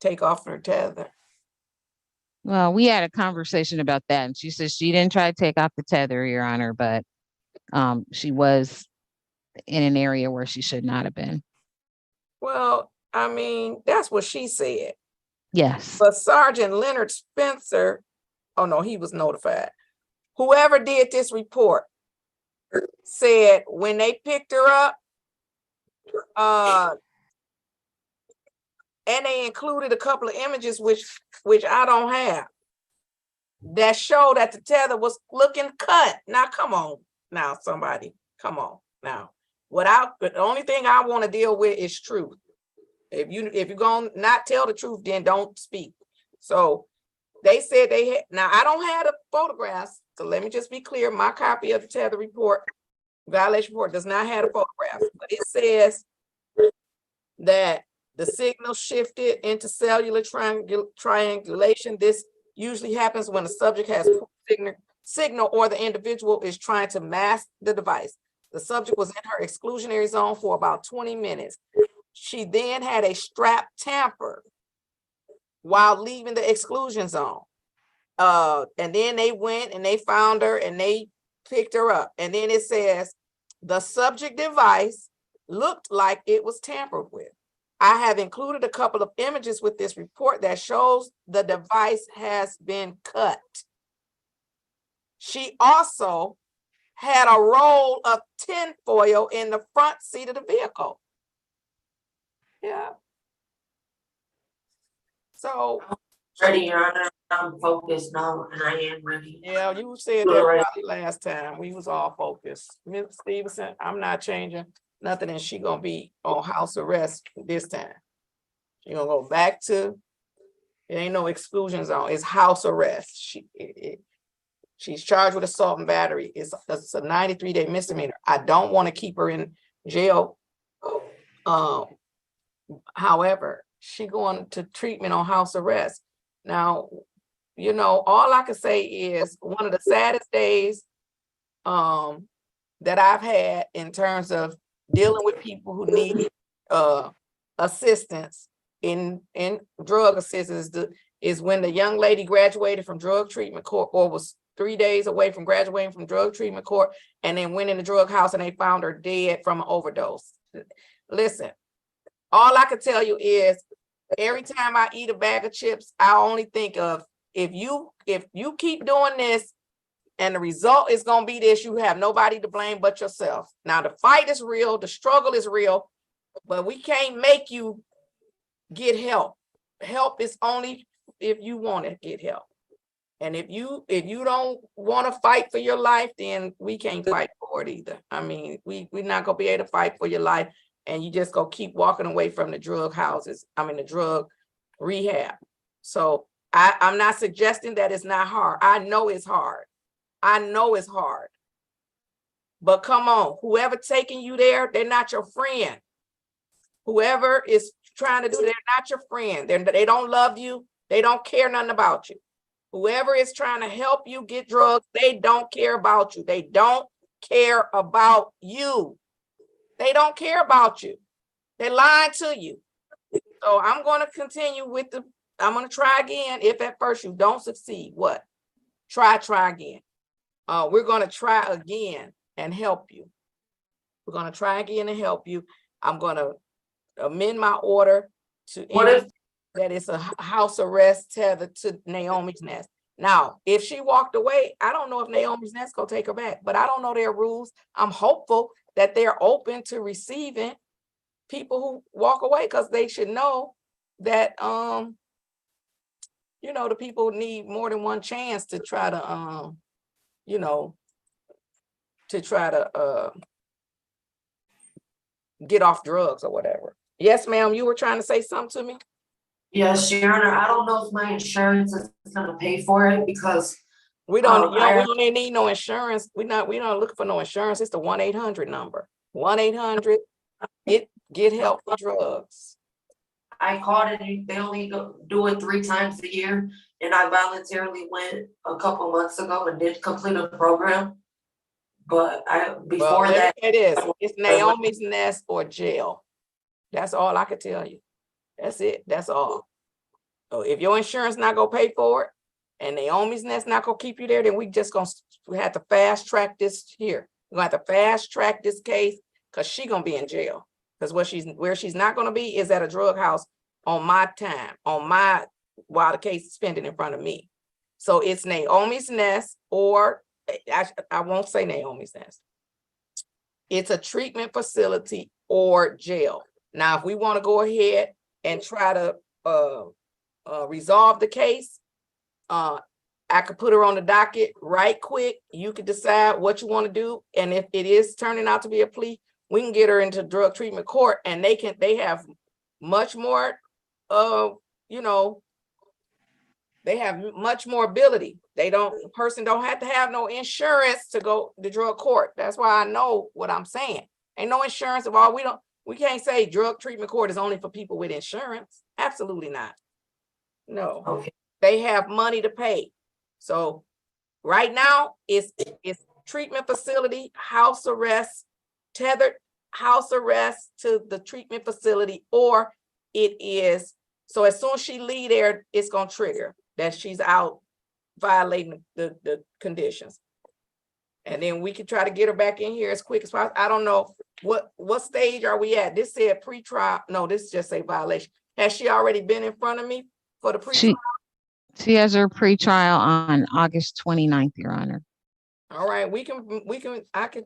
take off her tether. Well, we had a conversation about that, and she says she didn't try to take off the tether, Your Honor, but she was in an area where she should not have been. Well, I mean, that's what she said. Yes. But Sergeant Leonard Spencer, oh no, he was notified. Whoever did this report said when they picked her up, and they included a couple of images, which I don't have, that show that the tether was looking cut. Now, come on. Now, somebody, come on. Now, the only thing I want to deal with is truth. If you're gonna not tell the truth, then don't speak. So they said they had, now I don't have the photographs, so let me just be clear. My copy of the tether report violation report does not have a photograph, but it says that the signal shifted into cellular triangulation. This usually happens when the subject has poor signal or the individual is trying to mask the device. The subject was in her exclusionary zone for about 20 minutes. She then had a strap tampered while leaving the exclusion zone. And then they went and they found her and they picked her up. And then it says the subject device looked like it was tampered with. I have included a couple of images with this report that shows the device has been cut. She also had a roll of tinfoil in the front seat of the vehicle. Yeah. So. Ready, Your Honor. I'm focused now and I am ready. Yeah, you said that probably last time. We was all focused. Ms. Stevenson, I'm not changing nothing and she gonna be on house arrest this time. She gonna go back to, it ain't no exclusion zone, it's house arrest. She's charged with assault and battery. It's a 93-day misdemeanor. I don't want to keep her in jail. However, she going to treatment on house arrest. Now, you know, all I can say is one of the saddest days that I've had in terms of dealing with people who need assistance in drug assistance is when the young lady graduated from drug treatment court or was 3 days away from graduating from drug treatment court and then went in the drug house and they found her dead from an overdose. Listen, all I can tell you is every time I eat a bag of chips, I only think of if you keep doing this and the result is going to be this, you have nobody to blame but yourself. Now, the fight is real. The struggle is real, but we can't make you get help. Help is only if you want to get help. And if you don't want to fight for your life, then we can't fight for it either. I mean, we're not going to be able to fight for your life and you just go keep walking away from the drug houses. I mean, the drug rehab. So I'm not suggesting that it's not hard. I know it's hard. I know it's hard. But come on, whoever taking you there, they're not your friend. Whoever is trying to do, they're not your friend. They don't love you. They don't care nothing about you. Whoever is trying to help you get drugs, they don't care about you. They don't care about you. They don't care about you. They're lying to you. So I'm going to continue with I'm going to try again. If at first you don't succeed, what? Try again. We're going to try again and help you. We're going to try again and help you. I'm going to amend my order to that it's a house arrest tethered to Naomi's Nest. Now, if she walked away, I don't know if Naomi's Nest gonna take her back, but I don't know their rules. I'm hopeful that they're open to receiving people who walk away because they should know that, you know, the people need more than one chance to try to, you know, to try to get off drugs or whatever. Yes, ma'am, you were trying to say something to me? Yes, Your Honor, I don't know if my insurance is gonna pay for it because we don't, we don't even need no insurance. We not looking for no insurance. It's the 1-800 number. 1-800 get help for drugs. I called it, they only do it 3 times a year, and I voluntarily went a couple months ago and did complete a program. But before that, it's Naomi's Nest or jail. That's all I could tell you. That's it. That's all. So if your insurance not gonna pay for it and Naomi's Nest not gonna keep you there, then we have to fast track this here. We're gonna have to fast track this case because she's gonna be in jail. Because where she's not gonna be is at a drug house on my time, while the case is pending in front of me. So it's Naomi's Nest, or I won't say Naomi's Nest. It's a treatment facility or jail. Now, if we want to go ahead and try to resolve the case, I could put her on the docket right quick. You could decide what you want to do. And if it is turning out to be a plea, we can get her into drug treatment court and they have much more, you know, They have much more ability. The person don't have to have no insurance to go to drug court. That's why I know what I'm saying. Ain't no insurance of all. We can't say drug treatment court is only for people with insurance. Absolutely not. No. Okay. They have money to pay. So right now it's treatment facility, house arrest, tethered house arrest to the treatment facility, or it is, so as soon as she leave there, it's gonna trigger that she's out violating the conditions. And then we can try to get her back in here as quick as possible. I don't know, what stage are we at? This said pre-trial. No, this just say violation. Has she already been in front of me for the pre-trial? She has her pretrial on August 29th, Your Honor. All right, I could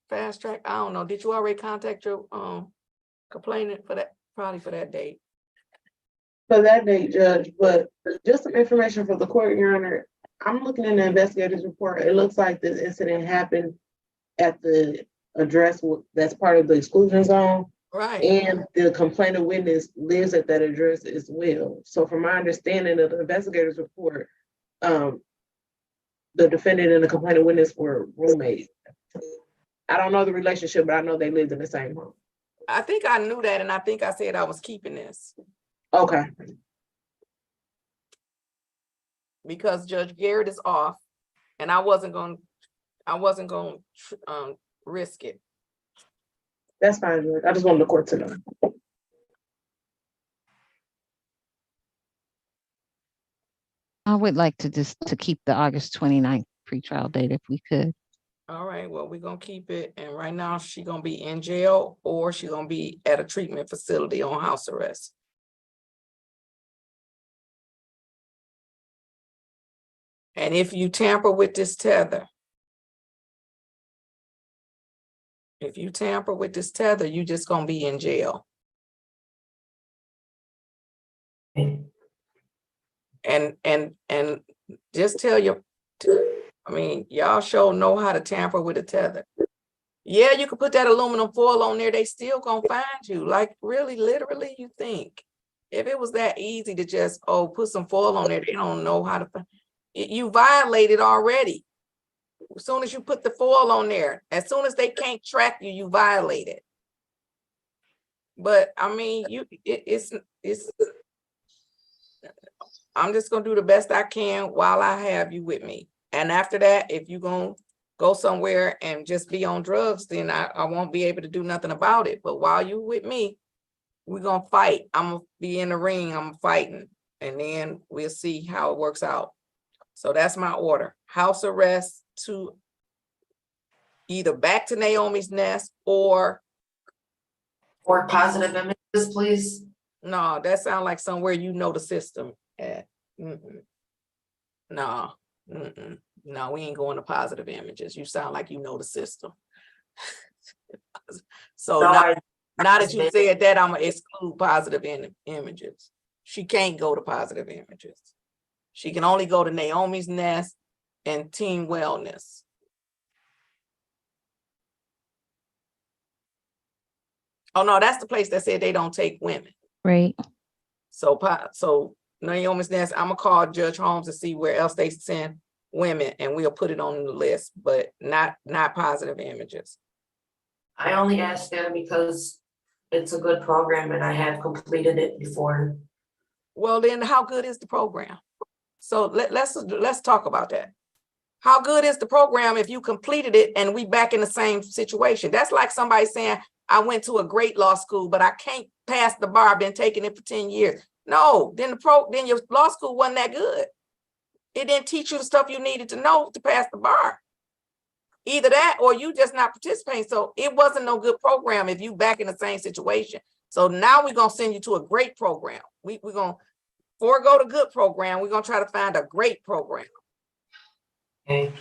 fast track. I don't know. Did you already contact your complainant for that, probably for that date? For that date, Judge, but just some information for the court, Your Honor. I'm looking in the investigator's report. It looks like this incident happened at the address that's part of the exclusion zone. Right. And the complainant witness lives at that address as well. So from my understanding of the investigator's report, the defendant and the complainant witness were roommates. I don't know the relationship, but I know they lived in the same home. I think I knew that, and I think I said I was keeping this. Okay. Because Judge Garrett is off, and I wasn't going to risk it. That's fine, Judge. I just wanted the court to know. I would like to keep the August 29th pretrial date if we could. All right, well, we're gonna keep it, and right now she's gonna be in jail or she's gonna be at a treatment facility on house arrest. And if you tamper with this tether, you just gonna be in jail. And just tell y'all sure know how to tamper with a tether. Yeah, you can put that aluminum foil on there, they still gonna find you. Like, really, literally, you think? If it was that easy to just, put some foil on there, they don't know how to find you. Violated already. As soon as you put the foil on there, as soon as they can't track you, you violated. But I mean, I'm just gonna do the best I can while I have you with me. And after that, if you're gonna go somewhere and just be on drugs, then I won't be able to do nothing about it. But while you with me, we're gonna fight. I'm gonna be in the ring, I'm fighting, and then we'll see how it works out. So that's my order. House arrest to either back to Naomi's Nest or positive images, please. No, that sounds like somewhere you know the system at. No, no, we ain't going to positive images. You sound like you know the system. So now that you said that, I'm gonna exclude positive images. She can't go to positive images. She can only go to Naomi's Nest and Team Wellness. Oh no, that's the place that said they don't take women. Right. So Naomi's Nest, I'm gonna call Judge Holmes to see where else they send women, and we'll put it on the list, but not positive images. I only asked there because it's a good program and I have completed it before. Well, then how good is the program? So let's talk about that. How good is the program if you completed it and we back in the same situation? That's like somebody saying, I went to a great law school, but I can't pass the bar. I've been taking it for 10 years. No, then your law school wasn't that good. It didn't teach you the stuff you needed to know to pass the bar. Either that or you just not participating. So it wasn't no good program if you back in the same situation. So now we're gonna send you to a great program. We're gonna forego the good program. We're gonna try to find a great program. Okay.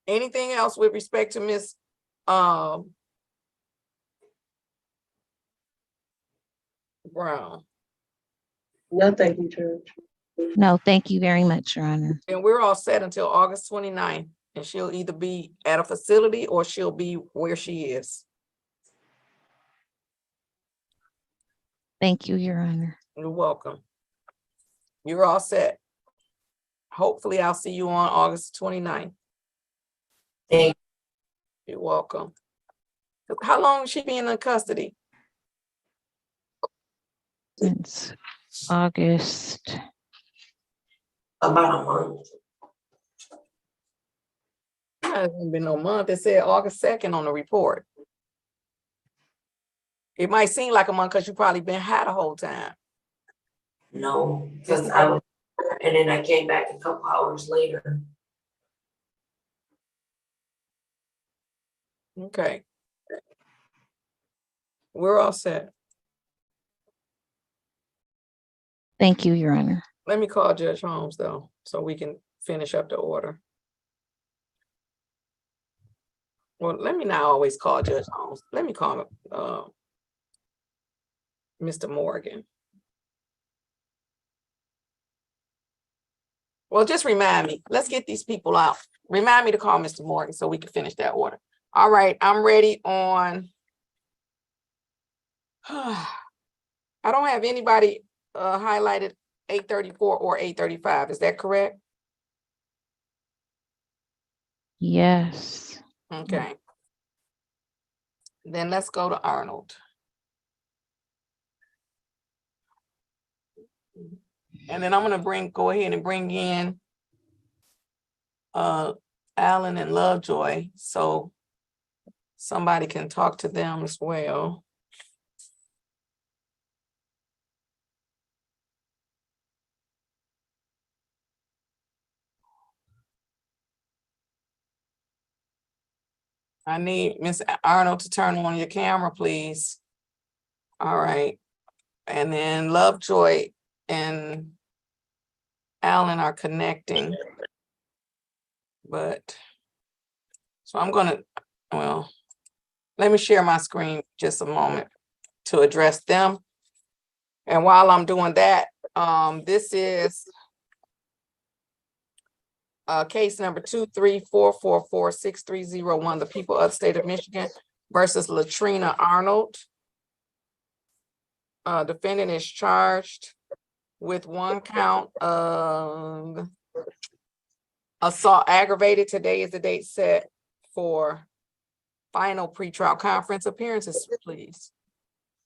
Anything else with respect to Miss Brown? No, thank you, Judge. No, thank you very much, Your Honor. And we're all set until August 29th, and she'll either be at a facility or she'll be where she is. Thank you, Your Honor. You're welcome. You're all set. Hopefully I'll see you on August 29th. Thank You're welcome. How long has she been in custody? Since August. about a month. It hasn't been no month. It said August 2nd on the report. It might seem like a month because you probably been high the whole time. No, because I was, and then I came back a couple hours later. Okay. We're all set. Thank you, Your Honor. Let me call Judge Holmes though, so we can finish up the order. Well, let me not always call Judge Holmes. Let me call Mr. Morgan. Well, just remind me. Let's get these people out. Remind me to call Mr. Morgan so we can finish that order. All right, I'm ready on. I don't have anybody highlighted 834 or 835. Is that correct? Yes. Okay. Then let's go to Arnold. And then I'm gonna go ahead and bring in Alan and Lovejoy so somebody can talk to them as well. I need Miss Arnold to turn on your camera, please. All right. And then Lovejoy and Alan are connecting. But, so I'm gonna, well, let me share my screen just a moment to address them. And while I'm doing that, this is case number 234446301, the people of the state of Michigan versus Latrina Arnold. Defendant is charged with one count of assault aggravated. Today is the date set for final pretrial conference appearances, please.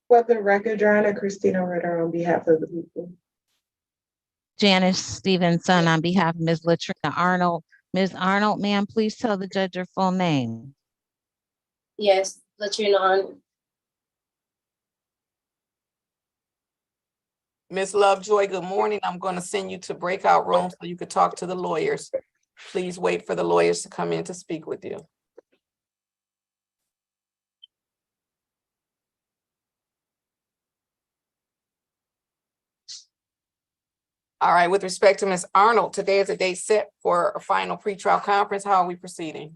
For the record, Your Honor, Christina Ritter on behalf of the people. Janice Stevenson on behalf of Ms. Latrina Arnold. Ms. Arnold, ma'am, please tell the judge your full name. Yes, Latrina Arnold. Ms. Lovejoy, good morning. I'm going to send you to breakout rooms so you could talk to the lawyers. Please wait for the lawyers to come in to speak with you. All right, with respect to Ms. Arnold, today is a date set for a final pretrial conference. How are we proceeding?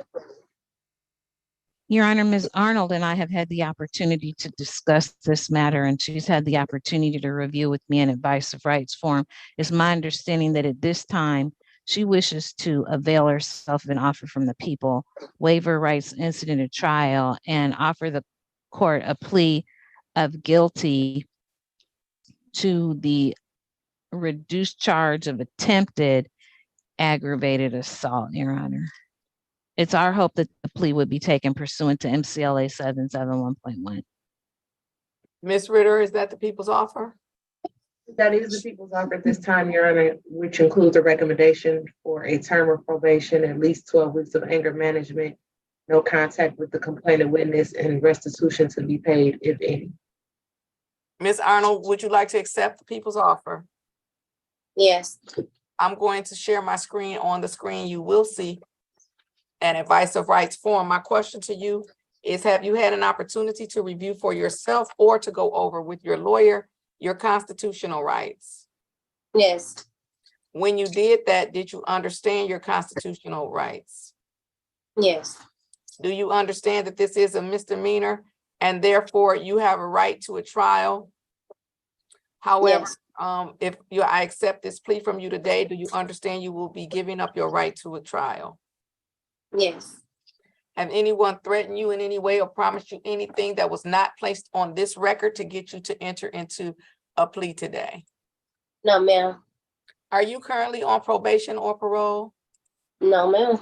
Your Honor, Ms. Arnold and I have had the opportunity to discuss this matter, and she's had the opportunity to review with me in advice of rights form. It's my understanding that at this time, she wishes to avail herself of an offer from the people, waive her rights incident at trial, and offer the court a plea of guilty to the reduced charge of attempted aggravated assault, Your Honor. It's our hope that the plea would be taken pursuant to MCLA 771.1. Ms. Ritter, is that the people's offer? That is the people's offer at this time, Your Honor, which includes a recommendation for a term of probation, at least 12 weeks of anger management, no contact with the complainant witness, and restitution to be paid, if any. Ms. Arnold, would you like to accept the people's offer? Yes. I'm going to share my screen. On the screen, you will see an advice of rights form. My question to you is, have you had an opportunity to review for yourself or to go over with your lawyer your constitutional rights? Yes. When you did that, did you understand your constitutional rights? Yes. Do you understand that this is a misdemeanor and therefore you have a right to a trial? However, if I accept this plea from you today, do you understand you will be giving up your right to a trial? Yes. Have anyone threatened you in any way or promised you anything that was not placed on this record to get you to enter into a plea today? No, ma'am. Are you currently on probation or parole? No, ma'am.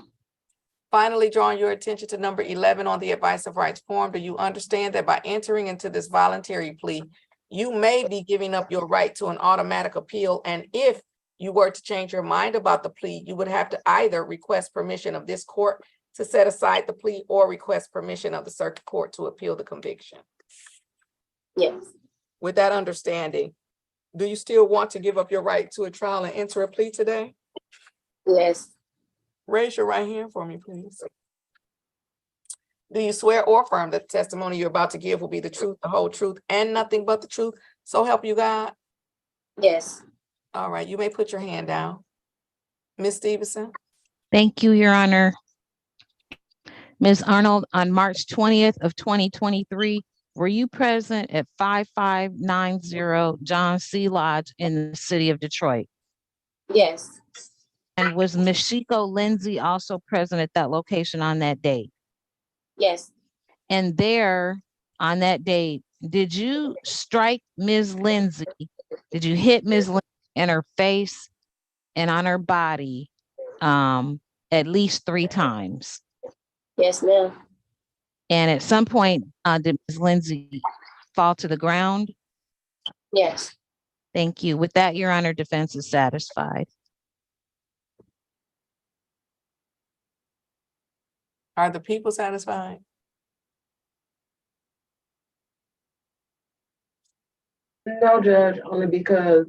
Finally, drawing your attention to number 11 on the advice of rights form, do you understand that by entering into this voluntary plea, you may be giving up your right to an automatic appeal? And if you were to change your mind about the plea, you would have to either request permission of this court to set aside the plea or request permission of the circuit court to appeal the conviction. Yes. With that understanding, do you still want to give up your right to a trial and enter a plea today? Yes. Raise your right hand for me, please. Do you swear or affirm that the testimony you're about to give will be the truth, the whole truth, and nothing but the truth? So help you God? Yes. All right, you may put your hand down. Ms. Stevenson? Thank you, Your Honor. Ms. Arnold, on March 20th of 2023, were you present at 5590 John C. Lodge in the city of Detroit? Yes. And was Mashiko Lindsay also present at that location on that date? Yes. And there, on that date, did you strike Ms. Lindsay? Did you hit Ms. Lindsay in her face and on her body at least 3 times? Yes, ma'am. And at some point, did Ms. Lindsay fall to the ground? Yes. Thank you. With that, Your Honor, defense is satisfied. Are the people satisfied? No, Judge, only because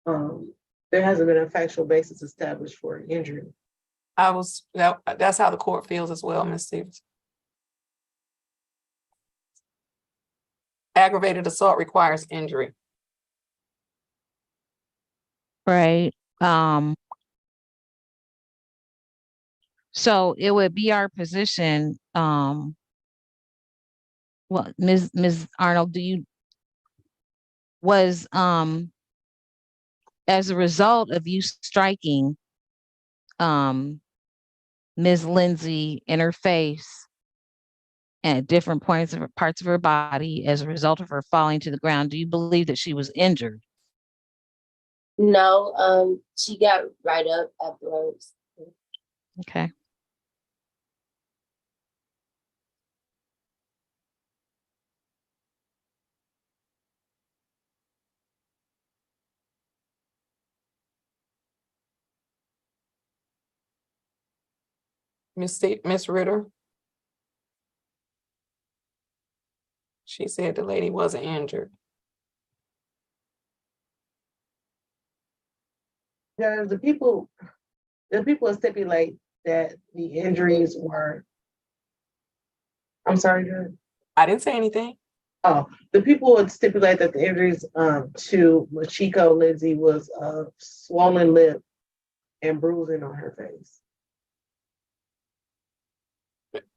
there hasn't been a factual basis established for an injury. That's how the court feels as well, Ms. Stevens. Aggravated assault requires injury. Right. So it would be our position, well, Ms. Arnold, was as a result of you striking Ms. Lindsay in her face at different parts of her body as a result of her falling to the ground, do you believe that she was injured? No, she got right up afterwards. Okay. Miss Ritter? She said the lady wasn't injured. Judge, the people stipulate that the injuries were, I'm sorry, Judge. I didn't say anything. Oh, the people would stipulate that the injuries to Mashiko Lindsay was swollen lip and bruising on her face.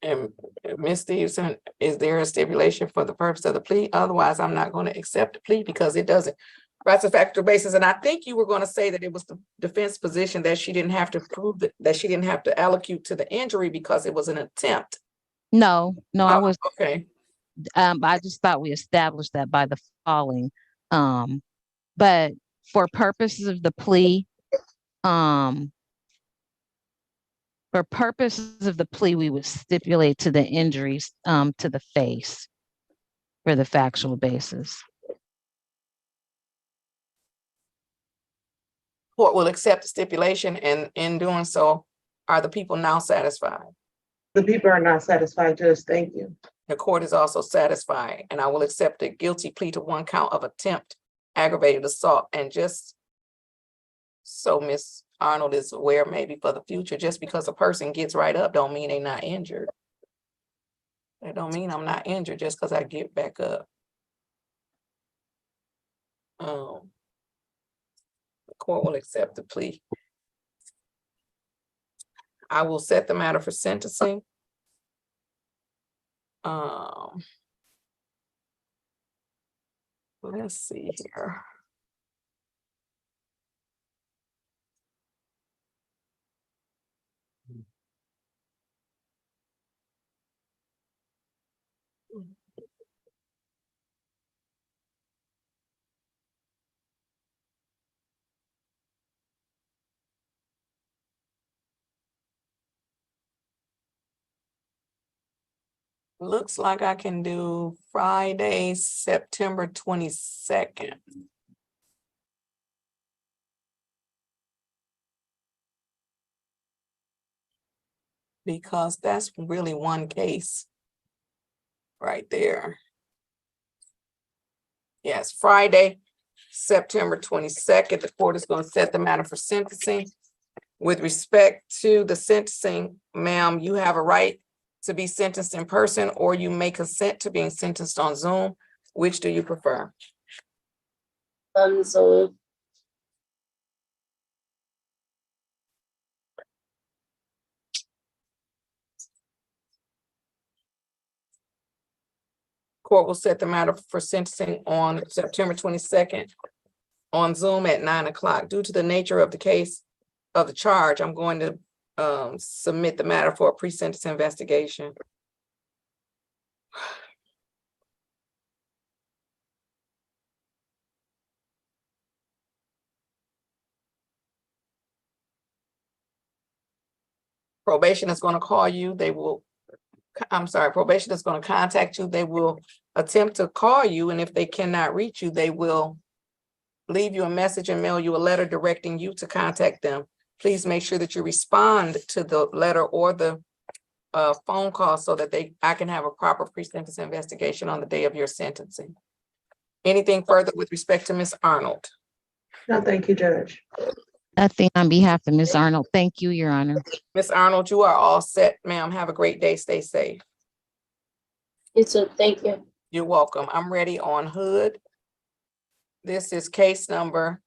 And Ms. Stevenson, is there a stipulation for the purpose of the plea? Otherwise, I'm not going to accept the plea because it doesn't rise a factual basis. And I think you were going to say that it was the defense position that she didn't have to prove that she didn't have to allocute to the injury because it was an attempt. No, I was okay. I just thought we established that by the falling. But for purposes of the plea, we would stipulate to the injuries to the face for the factual basis. Court will accept the stipulation, and in doing so, are the people now satisfied? The people are not satisfied, Judge. Thank you. The court is also satisfied, and I will accept a guilty plea to 1 count of attempt aggravated assault. And just so Ms. Arnold is aware, maybe for the future, just because a person gets right up don't mean they're not injured. That don't mean I'm not injured just because I get back up. The court will accept the plea. I will set the matter for sentencing. Let's see here. Looks like I can do Friday, September 22nd. Because that's really one case right there. Yes, Friday, September 22nd, the court is going to set the matter for sentencing. With respect to the sentencing, ma'am, you have a right to be sentenced in person, or you may consent to being sentenced on Zoom. Which do you prefer? So Court will set the matter for sentencing on September 22nd on Zoom at 9 o'clock. Due to the nature of the case of the charge, I'm going to submit the matter for a pre-sentence investigation. Probation is going to call you. Probation is going to contact you. They will attempt to call you, and if they cannot reach you, they will leave you a message and mail you a letter directing you to contact them. Please make sure that you respond to the letter or the phone call so that I can have a proper pre-sentence investigation on the day of your sentencing. Anything further with respect to Ms. Arnold? No, thank you, Judge. Nothing on behalf of Ms. Arnold. Thank you, Your Honor. Ms. Arnold, you are all set, ma'am. Have a great day. Stay safe. it's a thank you. You're welcome. I'm ready on Hood. This is case number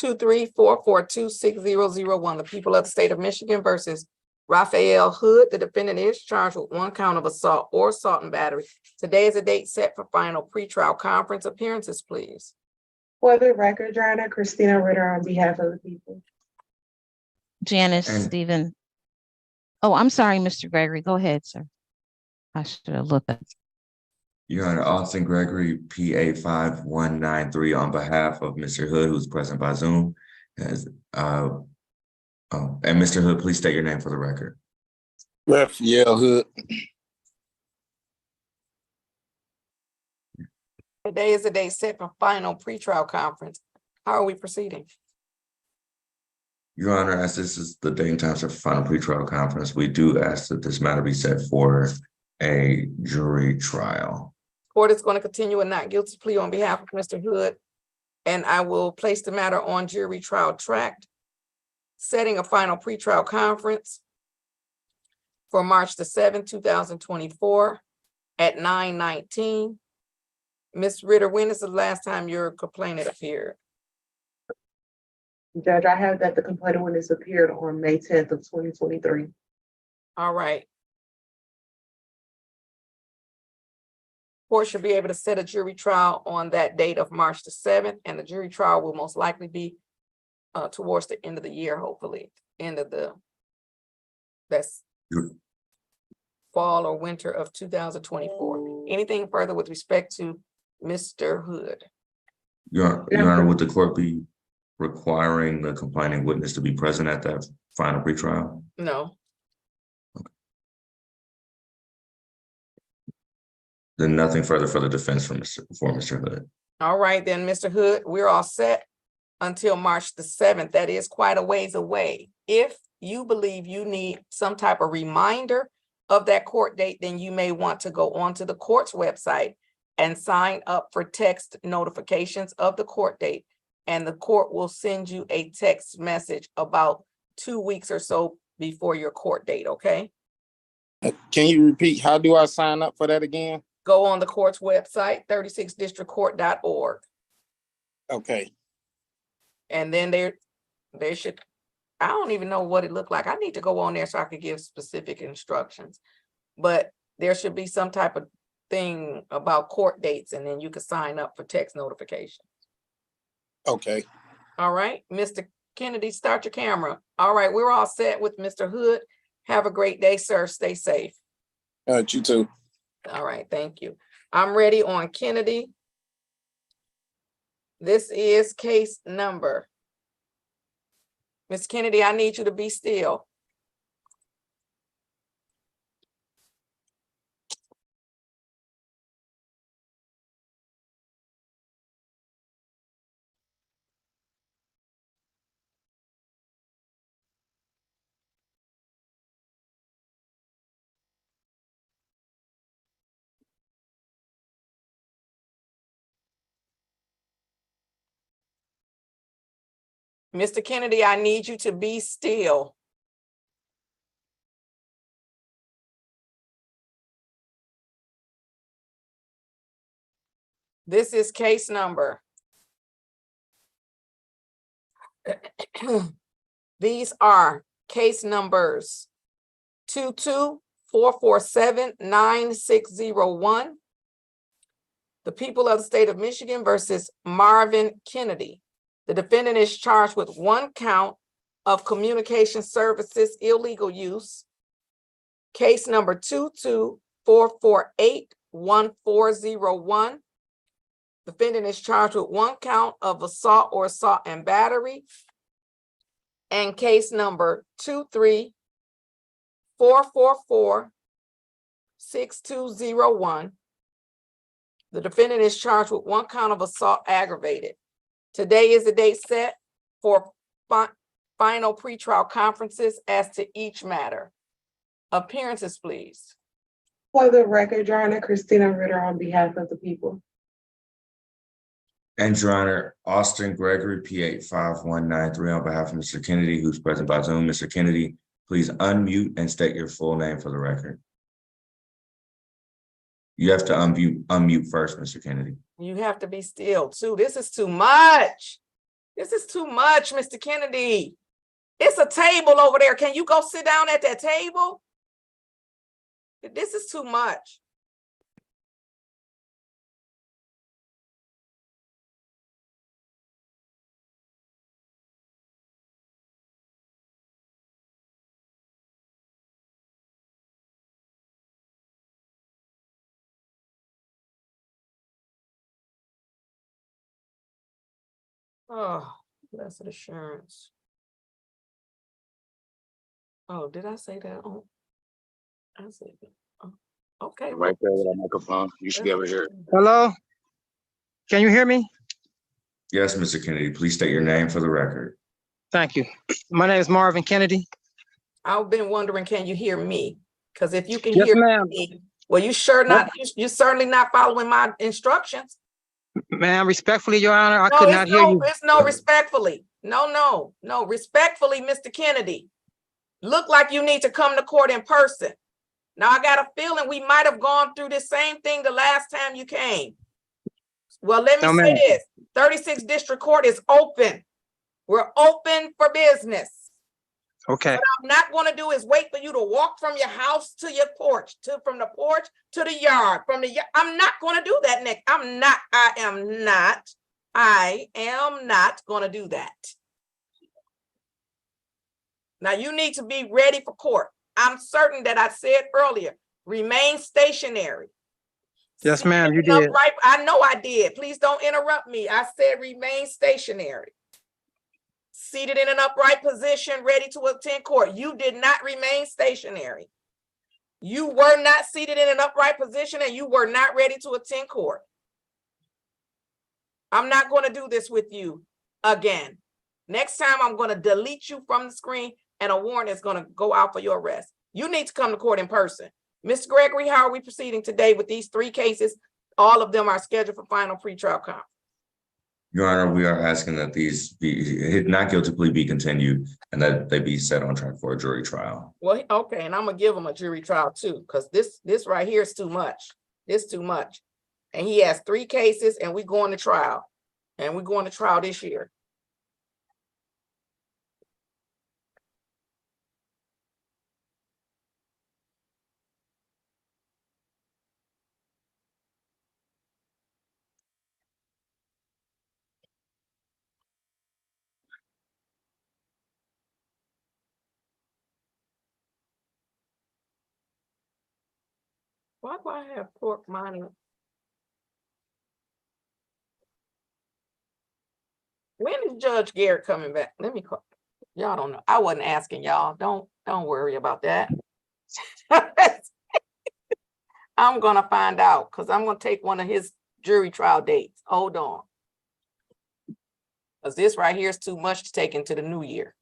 234426001. The people of the state of Michigan versus Raphael Hood. The defendant is charged with 1 count of assault or assault and battery. Today is a date set for final pretrial conference. Appearances, please. For the record, Your Honor, Christina Ritter on behalf of the people. Janice, And- Stephen. Oh, I'm sorry, Mr. Gregory. Go ahead, sir. I should have looked at. Your Honor, Austin Gregory, PA 5193, on behalf of Mr. Hood, who's present by Zoom. And Mr. Hood, please state your name for the record. Raphael Hood. Today is the date set for final pretrial conference. How are we proceeding? Your Honor, as this is the date and time for final pretrial conference, we do ask that this matter be set for a jury trial. Court is going to continue a not guilty plea on behalf of Mr. Hood, and I will place the matter on jury trial track, setting a final pretrial conference for March the 7th, 2024 at 9:19. Ms. Ritter, when is the last time your complainant appeared? Judge, I have that the complainant witness appeared on May 10th of 2023. All right. Court should be able to set a jury trial on that date of March the 7th, and the jury trial will most likely be towards the end of the year, hopefully, that's fall or winter of 2024. Anything further with respect to Mr. Hood? Your Honor, would the court be requiring the complaining witness to be present at that final pretrial? No. Then nothing further for the defense for Mr. Hood. All right, then, Mr. Hood, we're all set until March the 7th. That is quite a ways away. If you believe you need some type of reminder of that court date, then you may want to go onto the court's website and sign up for text notifications of the court date. And the court will send you a text message about 2 weeks or so before your court date, okay? Can you repeat? How do I sign up for that again? Go on the court's website, 36districtcourt.org. Okay. And then they should, I don't even know what it looked like. I need to go on there so I could give specific instructions. But there should be some type of thing about court dates, and then you can sign up for text notifications. Okay. All right, Mr. Kennedy, start your camera. All right, we're all set with Mr. Hood. Have a great day, sir. Stay safe. You too. All right, thank you. I'm ready on Kennedy. This is case number Ms. Kennedy, I need you to be still. Mr. Kennedy, I need you to be still. This is case number. These are case numbers 22-447-9601. The people of the state of Michigan versus Marvin Kennedy. The defendant is charged with 1 count of communication services illegal use. Case number 22-448-1401. Defendant is charged with 1 count of assault or assault and battery. And case number 23-444-6201. The defendant is charged with 1 count of assault aggravated. Today is the date set for final pretrial conferences as to each matter. Appearances, please. For the record, Your Honor, Christina Ritter on behalf of the people. And Your Honor, Austin Gregory, P85193 on behalf of Mr. Kennedy, who's present by Zoom. Mr. Kennedy, please unmute and state your full name for the record. You have to unmute first, Mr. Kennedy. You have to be still too. This is too much. This is too much, Mr. Kennedy. It's a table over there. Can you go sit down at that table? This is too much. Oh, blessed assurance. Oh, did I say that? Oh, I said that. Oh, okay. Right there with that microphone. You should be able to hear it. Hello? Can you hear me? Yes, Mr. Kennedy, please state your name for the record. Thank you. My name is Marvin Kennedy. I've been wondering, can you hear me? Because if you can Yes, hear ma'am. me, well, you're certainly not following my instructions. Ma'am, respectfully, Your Honor, I No, could it's not hear you. It's no respectfully. No, respectfully, Mr. Kennedy. Look like you need to come to court in person. Now, I got a feeling we might have gone through the same thing the last time you came. Well, let me No, say ma'am. this. 36th District Court is open. We're open for business. Okay. What I'm not going to do is wait for you to walk from your house to your porch, from the porch to the yard, I'm not going to do that, Nick. I am not going to do that. Now you need to be ready for court. I'm certain that I said earlier, remain stationary. Yes, ma'am, you did. Upright. I know I did. Please don't interrupt me. I said remain stationary. Seated in an upright position, ready to attend court. You did not remain stationary. You were not seated in an upright position and you were not ready to attend court. I'm not going to do this with you again. Next time I'm going to delete you from the screen and a warrant is going to go out for your arrest. You need to come to court in person. Mr. Gregory, how are we proceeding today with these 3 cases? All of them are scheduled for final pretrial conference. Your Honor, we are asking that these not guilty plea be continued and that they be set on track for a jury trial. Well, okay, and I'm gonna give him a jury trial too, because this right here is too much. It's too much. And he has 3 cases and we're going to trial. And we're going to trial this year. Why do I have pork mining? When is Judge Garrett coming back? Let me call. Y'all don't know. I wasn't asking y'all. Don't worry about that. I'm gonna find out because I'm gonna take one of his jury trial dates. Hold on. Because this right here is too much to take into the new year.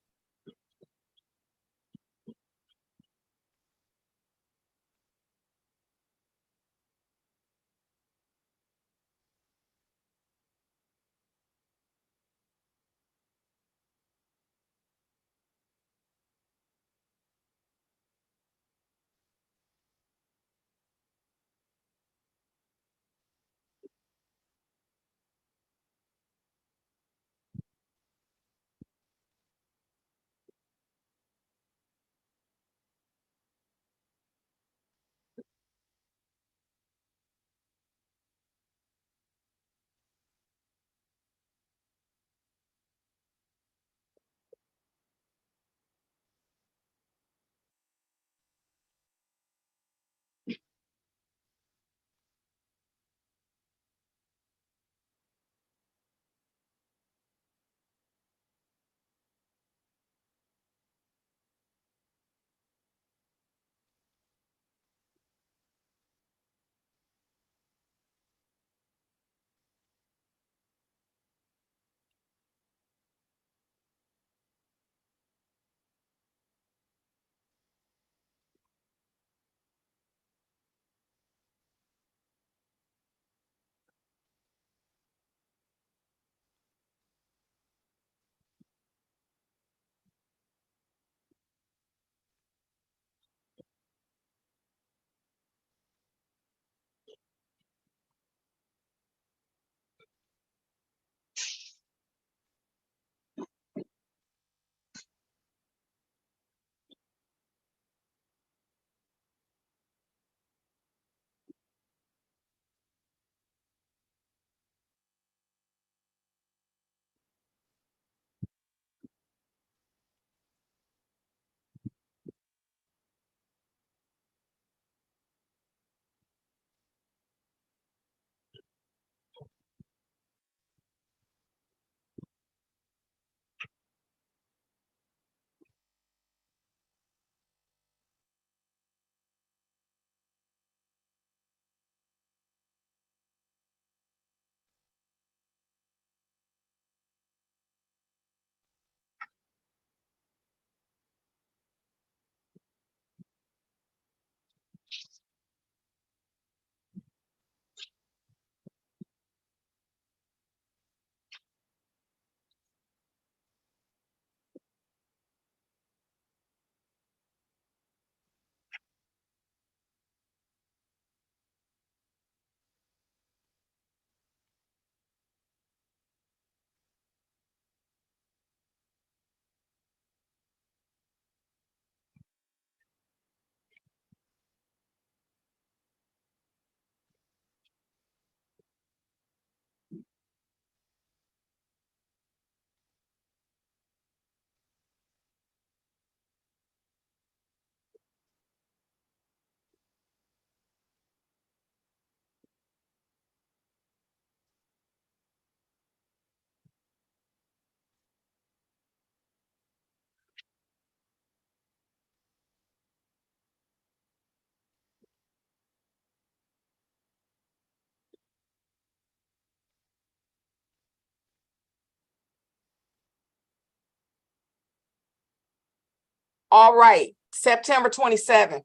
All right, September 27th.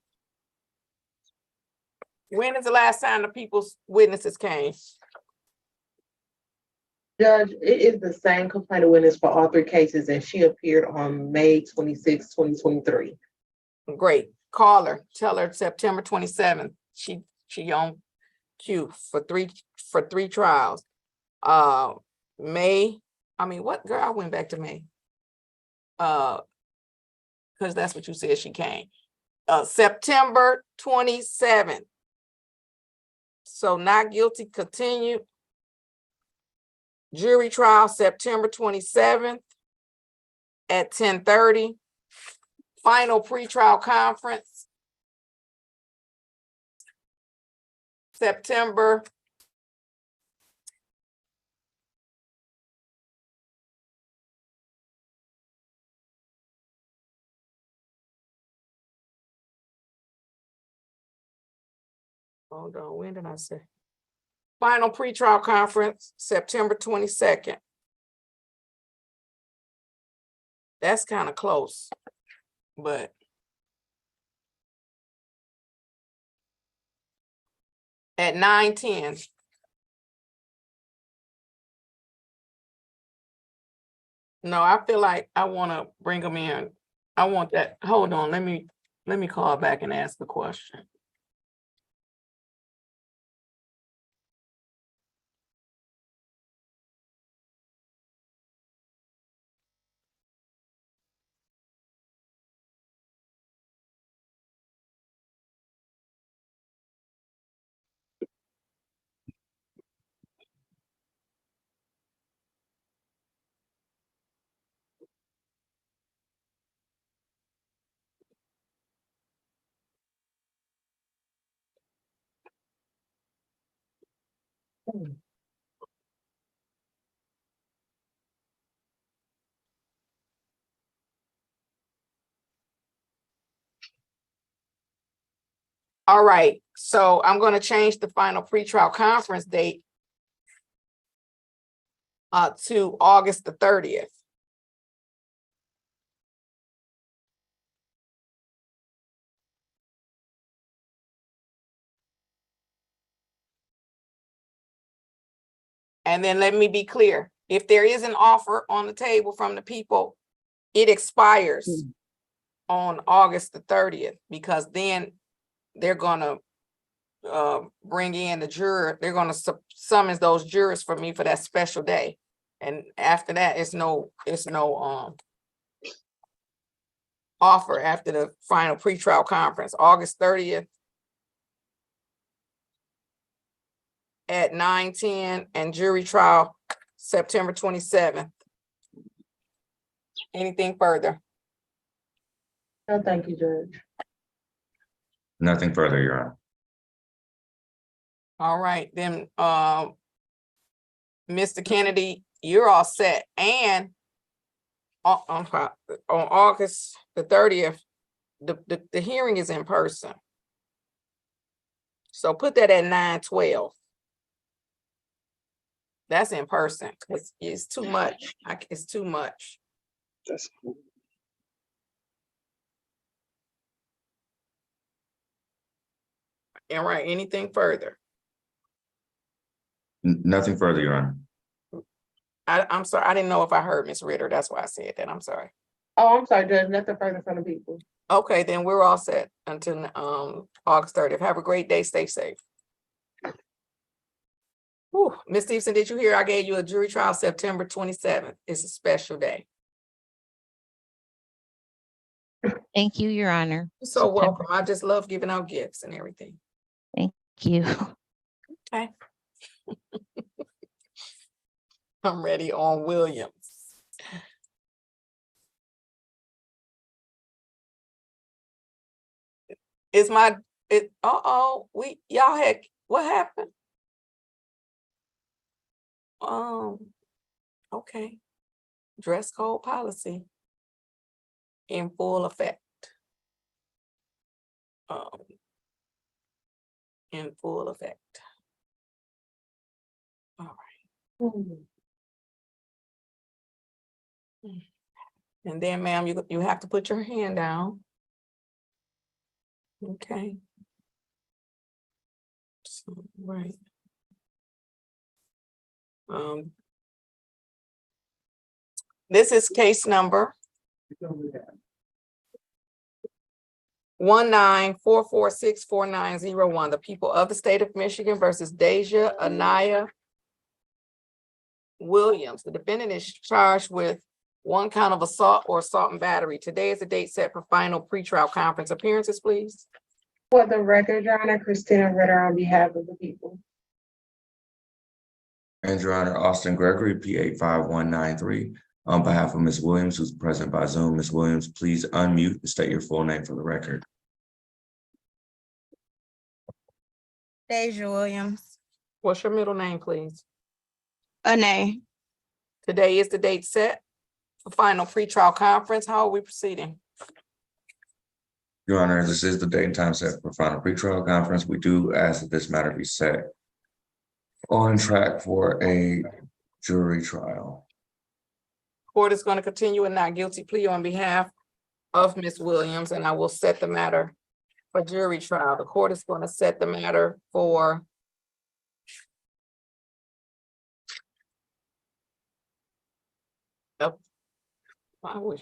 When is the last time the people's witnesses came? Judge, it is the same complaint witness for all three cases, and she appeared on May 26, 2023. Great. Call her. Tell her September 27th. She on queue for three trials. May. I mean, what girl? I went back to May. Because that's what you said she came. September 27th. So not guilty, continued. Jury trial September 27th at 10:30. Final pretrial conference September Hold on, when did I say? Final pretrial conference, September 22nd. That's kind of close, but. At 9:10. No, I feel like I want to bring them in. I want that. Hold on, let me call back and ask the question. All right, so I'm going to change the final pretrial conference date to August the 30th. And then let me be clear, if there is an offer on the table from the people, it expires on August the 30th, because then they're gonna bring in the juror, they're gonna summons those jurors for me for that special day. And after that, it's no offer after the final pretrial conference, August 30th at 9:10, and jury trial September 27th. Anything further? No, thank you, Judge. Nothing further, Your Honor. All right, then, Mr. Kennedy, you're all set. And on August the 30th, the hearing is in person. So put that at 9:12. That's in person. It's too much. It's too much. And right, anything further? Nothing further, Your Honor. I'm sorry, I didn't know if I heard Ms. Ritter. That's why I said that. I'm sorry. Oh, I'm sorry, Judge, nothing further from the people. Okay, then we're all set until August 30th. Have a great day. Stay safe. Whew. Ms. Stevenson, did you hear I gave you a jury trial September 27th? It's a special day. Thank you, Your Honor. You're so welcome. I just love giving out gifts and everything. Thank you. Okay. I'm ready on Williams. Is my, y'all had, what happened? Okay. Dress code policy in full effect. In full effect. All right. And then, ma'am, you have to put your hand down. Okay. So, right. This is case number 194464901. The people of the state of Michigan versus Deja Anaya Williams. The defendant is charged with 1 count of assault or assault and battery. Today is the date set for final pretrial conference. Appearances, please. For the record, Your Honor, Christina Ritter on behalf of the people. And Your Honor, Austin Gregory, P85193, on behalf of Ms. Williams, who's present by Zoom. Ms. Williams, please unmute and state your full name for the record. Deja Williams. What's your middle name, please? Ane. Today is the date set for final pretrial conference. How are we proceeding? Your Honor, this is the date and time set for final pretrial conference. We do ask that this matter be set on track for a jury trial. Court is going to continue a not guilty plea on behalf of Ms. Williams, and I will set the matter for jury trial. The court is going to set the matter for I wish.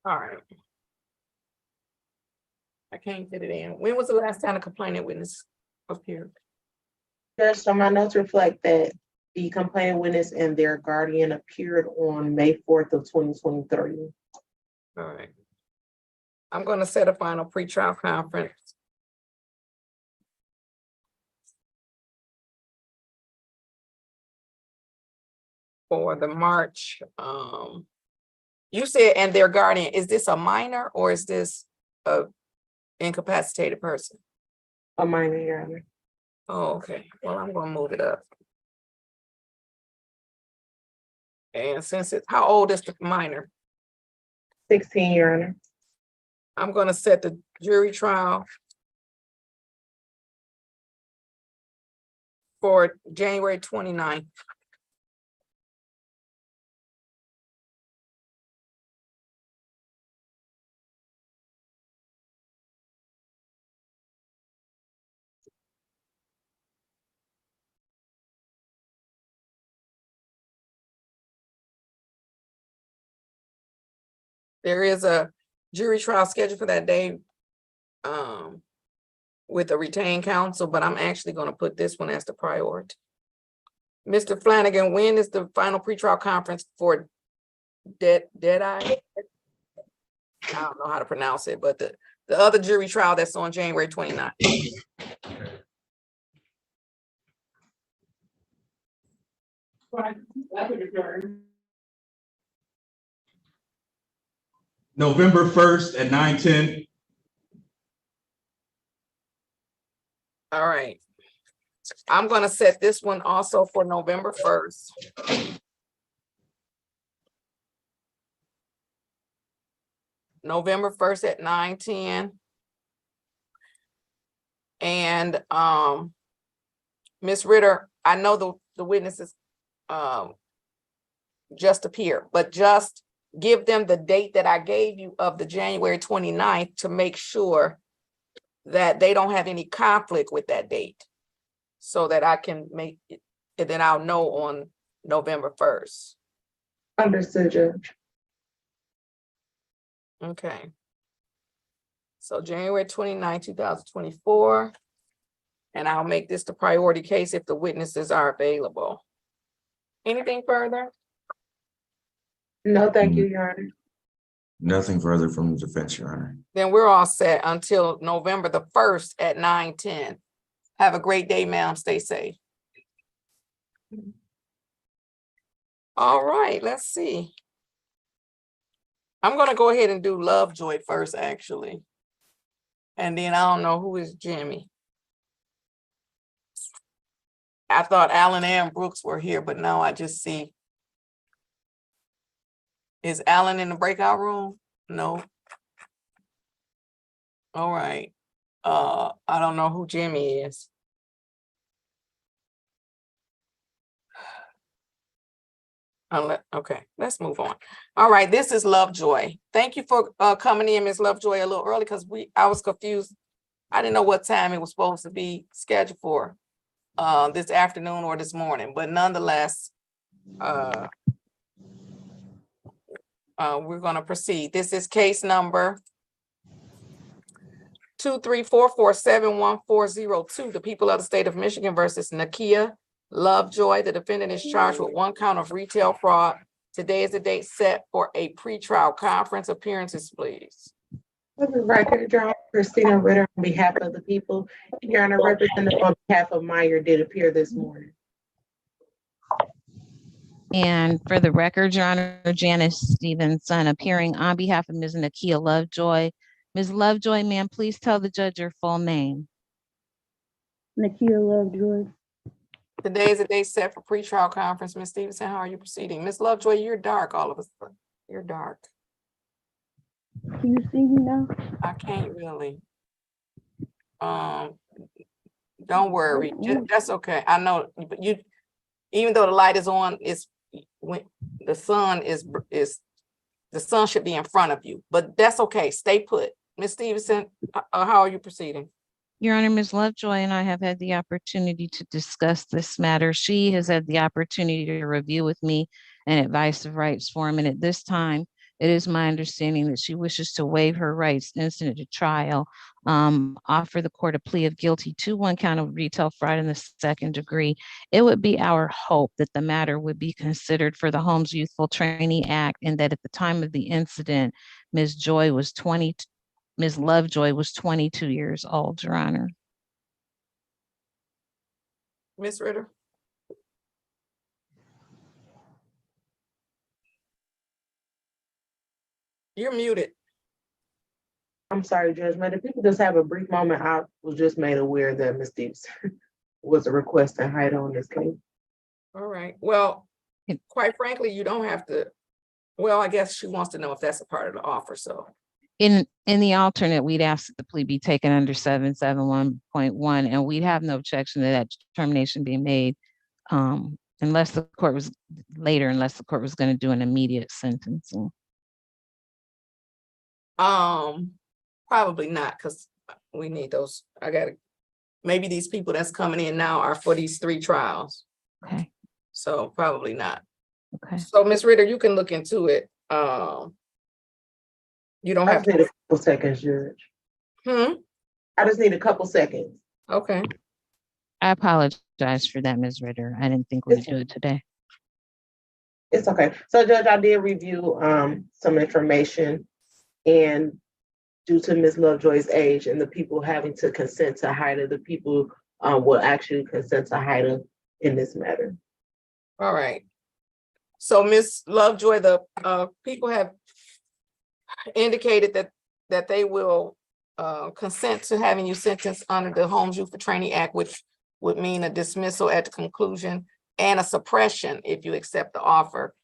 All right. I can't get it in. When was the last time a complaining witness appeared? Judge, so my notes reflect that the complaining witness and their guardian appeared on May 4th of 2023. All right. I'm going to set a final pretrial conference for the March. You said, and their guardian, is this a minor or is this a incapacitated person? A minor, Your Honor. Oh, okay. Well, I'm gonna move it up. And since it's, how old is the minor? 16, Your Honor. I'm gonna set the jury trial for January 29th. There is a jury trial scheduled for that day with a retained counsel, but I'm actually going to put this one as the priority. Mr. Flanagan, when is the final pretrial conference for Deadeye? I don't know how to pronounce it, but the other jury trial that's on January 29th. November 1st at 9:10. All right. I'm going to set this one also for November 1st. November 1st at 9:10. And Ms. Ritter, I know the witnesses just appeared, but just give them the date that I gave you of the January 29th to make sure that they don't have any conflict with that date, so that I can make it, and then I'll know on November 1st. Understood, Judge. Okay. So January 29th, 2024, and I'll make this the priority case if the witnesses are available. Anything further? No, thank you, Your Honor. Nothing further from the defense, Your Honor. Then we're all set until November the 1st at 9:10. Have a great day, ma'am. Stay safe. All right, let's see. I'm gonna go ahead and do Lovejoy first, actually. And then I don't know who is Jimmy. I thought Alan and Brooks were here, but no, I just see. Is Alan in the breakout room? No. All right. I don't know who Jimmy is. Okay, let's move on. All right, this is Lovejoy. Thank you for coming in, Ms. Lovejoy, a little early because I was confused. I didn't know what time it was supposed to be scheduled for this afternoon or this morning, but nonetheless, we're going to proceed. This is case number 234471402, the people of the state of Michigan versus Nakia Lovejoy. The defendant is charged with 1 count of retail fraud. Today is the date set for a pretrial conference. Appearances, please. For the record, Your Honor, Christina Ritter on behalf of the people. Your Honor, representative on behalf of Meyer did appear this morning. And for the record, Your Honor, Janice Stevenson appearing on behalf of Ms. Nakia Lovejoy. Ms. Lovejoy, ma'am, please tell the judge your full name. Nakia Lovejoy. Today is the date set for pretrial conference. Ms. Stevenson, how are you proceeding? Ms. Lovejoy, you're dark all of a sudden. You're dark. Can you see me now? I can't really. Don't worry. That's okay. I know, but you, even though the light is on, it's when the sun the sun should be in front of you, but that's okay. Stay put. Ms. Stevenson, how are you proceeding? Your Honor, Ms. Lovejoy and I have had the opportunity to discuss this matter. She has had the opportunity to review with me an advice of rights form, and at this time, it is my understanding that she wishes to waive her rights incident to trial, offer the court a plea of guilty to 1 count of retail fraud in the 2nd degree. It would be our hope that the matter would be considered for the Homes Youthful Trainee Act, and that at the time of the incident, Ms. Lovejoy was 22 years old, Your Honor. Ms. Ritter? You're muted. I'm sorry, Judge. May the people just have a brief moment. I was just made aware that Ms. Stevenson was a request to hide on this case. All right. Well, quite frankly, you don't have to. Well, I guess she wants to know if that's a part of the offer, so. In the alternate, we'd ask that the plea be taken under 771.1, and we'd have no objection to that determination being made unless the court was going to do an immediate sentencing. Probably not, because we need those. Maybe these people that's coming in now are for these 3 trials. Okay. So probably not. Okay. So Ms. Ritter, you can look into it. You don't have I just need a couple seconds, Judge. I just need a couple seconds. Okay. I apologize for that, Ms. Ritter. I didn't think we would do it today. It's okay. So, Judge, I did review some information, and due to Ms. Lovejoy's age and the people having to consent to HIDA, the people will actually consent to HIDA in this matter. All right. So Ms. Lovejoy, the people have indicated that they will consent to having you sentenced under the Homes Youthful Trainee Act, which would mean a dismissal at the conclusion and a suppression if you accept the offer.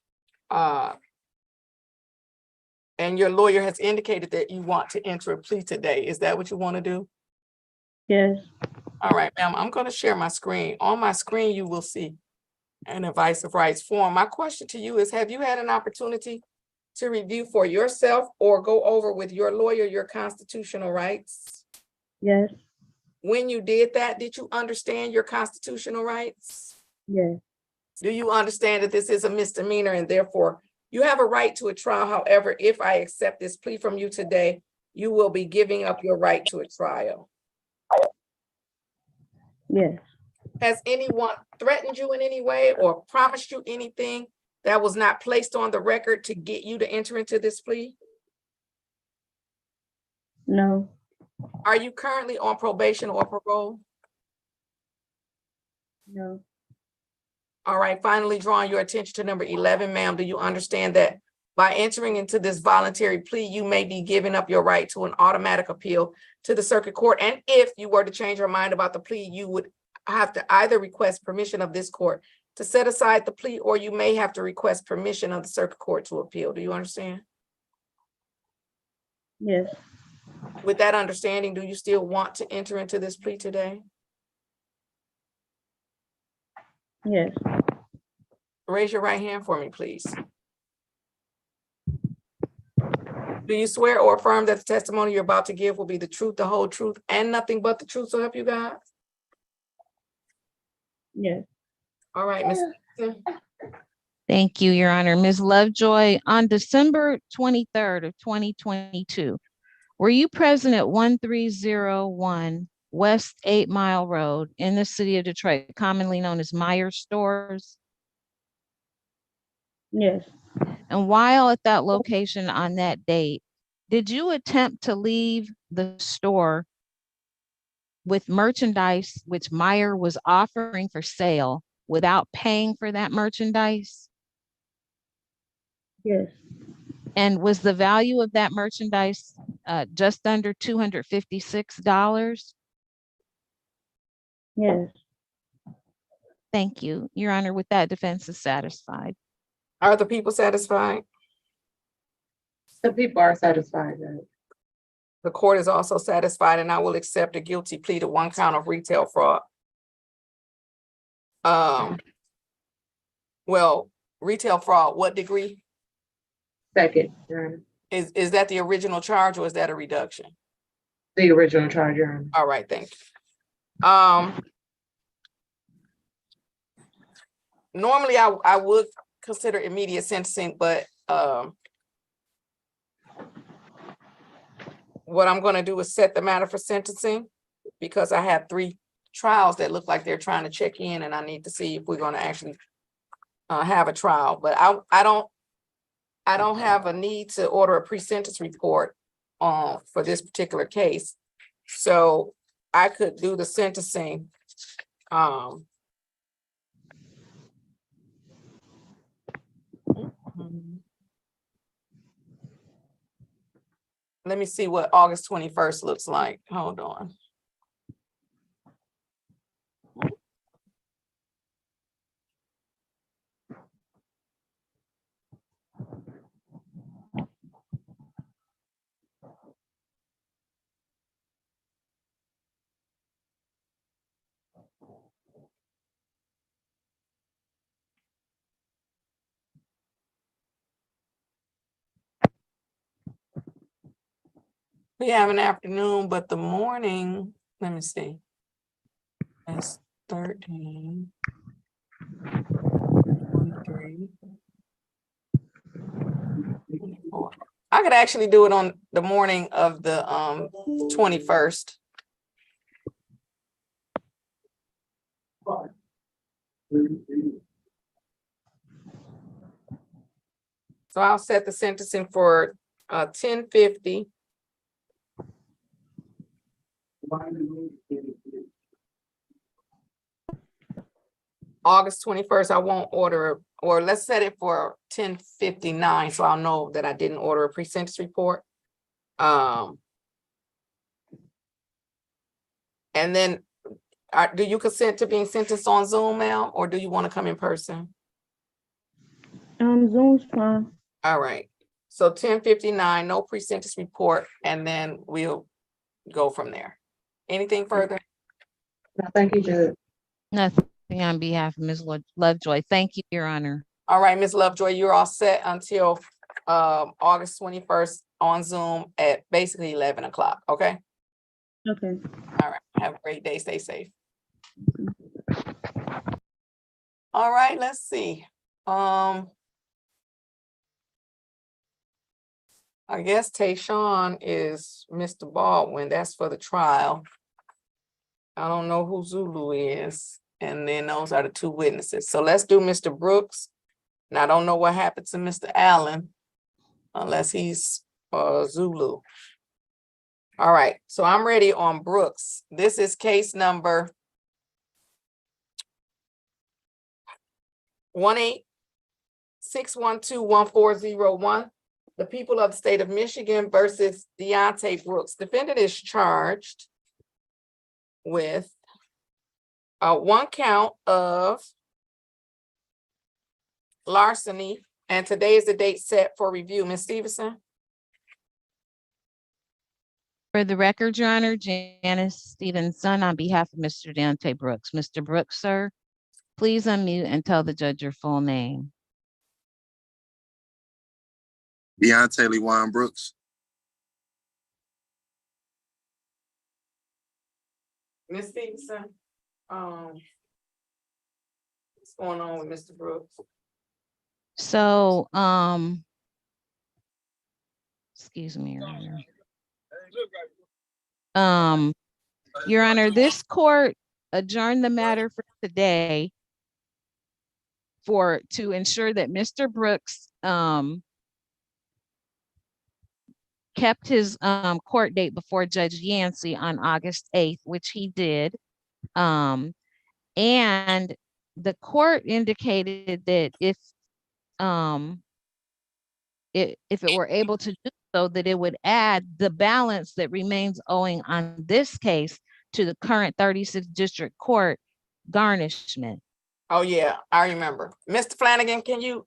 And your lawyer has indicated that you want to enter a plea today. Is that what you want to do? Yes. All right, ma'am, I'm going to share my screen. On my screen, you will see an advice of rights form. My question to you is, have you had an opportunity to review for yourself or go over with your lawyer your constitutional rights? Yes. When you did that, did you understand your constitutional rights? Yes. Do you understand that this is a misdemeanor and therefore you have a right to a trial? However, if I accept this plea from you today, you will be giving up your right to a trial. Yes. Has anyone threatened you in any way or promised you anything that was not placed on the record to get you to enter into this plea? No. Are you currently on probation or parole? No. All right, finally drawing your attention to number 11, ma'am, do you understand that by entering into this voluntary plea, you may be giving up your right to an automatic appeal to the circuit court? And if you were to change your mind about the plea, you would have to either request permission of this court to set aside the plea, or you may have to request permission of the circuit court to appeal. Do you understand? Yes. With that understanding, do you still want to enter into this plea today? Yes. Raise your right hand for me, please. Do you swear or affirm that the testimony you're about to give will be the truth, the whole truth, and nothing but the truth, so help you God? Yes. All right, Ms. Stevenson. Thank you, Your Honor. Ms. Lovejoy, on December 23rd of 2022, Were you present at 1301 West 8 Mile Road in the city of Detroit, commonly known as Myers Stores? Yes. And while at that location on that date, did you attempt to leave the store with merchandise which Meyer was offering for sale without paying for that merchandise? Yes. And was the value of that merchandise just under $256? Yes. Thank you, Your Honor. With that, defense is satisfied. Are the people satisfied? The people are satisfied, Judge. The court is also satisfied, and I will accept a guilty plea to 1 count of retail fraud. Well, retail fraud, what degree? Second, Your Honor. Is that the original charge or is that a reduction? The original charge, Your Honor. All right, thank you. Normally I would consider immediate sentencing, but what I'm gonna do is set the matter for sentencing because I have 3 trials that look like they're trying to check in, and I need to see if we're gonna actually have a trial. But I don't have a need to order a pre-sentence report for this particular case. So I could do the sentencing. Let me see what August 21st looks like. Hold on. We have an afternoon, but the morning, let me see. That's 13. 23. 24. I could actually do it on the morning of the 21st. So I'll set the sentencing for 10:50. August 21st, I won't order, or let's set it for 10:59, so I'll know that I didn't order a pre-sentence report. And then do you consent to being sentenced on Zoom, ma'am, or do you want to come in person? Zoom's fine. All right, so 10:59, no pre-sentence report, and then we'll go from there. Anything further? No, thank you, Judge. Nothing on behalf of Ms. Lovejoy. Thank you, Your Honor. All right, Ms. Lovejoy, you're all set until August 21st on Zoom at basically 11 o'clock, okay? Okay. All right, have a great day, stay safe. All right, let's see. I guess Tayshawn is Mr. Baldwin, that's for the trial. I don't know who Zulu is, and then those are the 2 witnesses. So let's do Mr. Brooks. And I don't know what happened to Mr. Allen unless he's Zulu. All right, so I'm ready on Brooks. This is case number 186121401. The people of the state of Michigan versus Deontay Brooks. Defendant is charged with 1 count of larceny, and today is the date set for review. Ms. Stevenson? For the record, Your Honor, Janice Stevenson on behalf of Mr. Deontay Brooks. Mr. Brooks, sir, please unmute and tell the judge your full name. Deontay Lewan Brooks. Ms. Stevenson, what's going on with Mr. Brooks? So, excuse me, Your Honor. Your Honor, this court adjourned the matter for today to ensure that Mr. Brooks kept his court date before Judge Yancey on August 8th, which he did. And the court indicated that if it were able to do so, that it would add the balance that remains owing on this case to the current 36th District Court garnishment. Oh, yeah, I remember. Mr. Flanagan, can you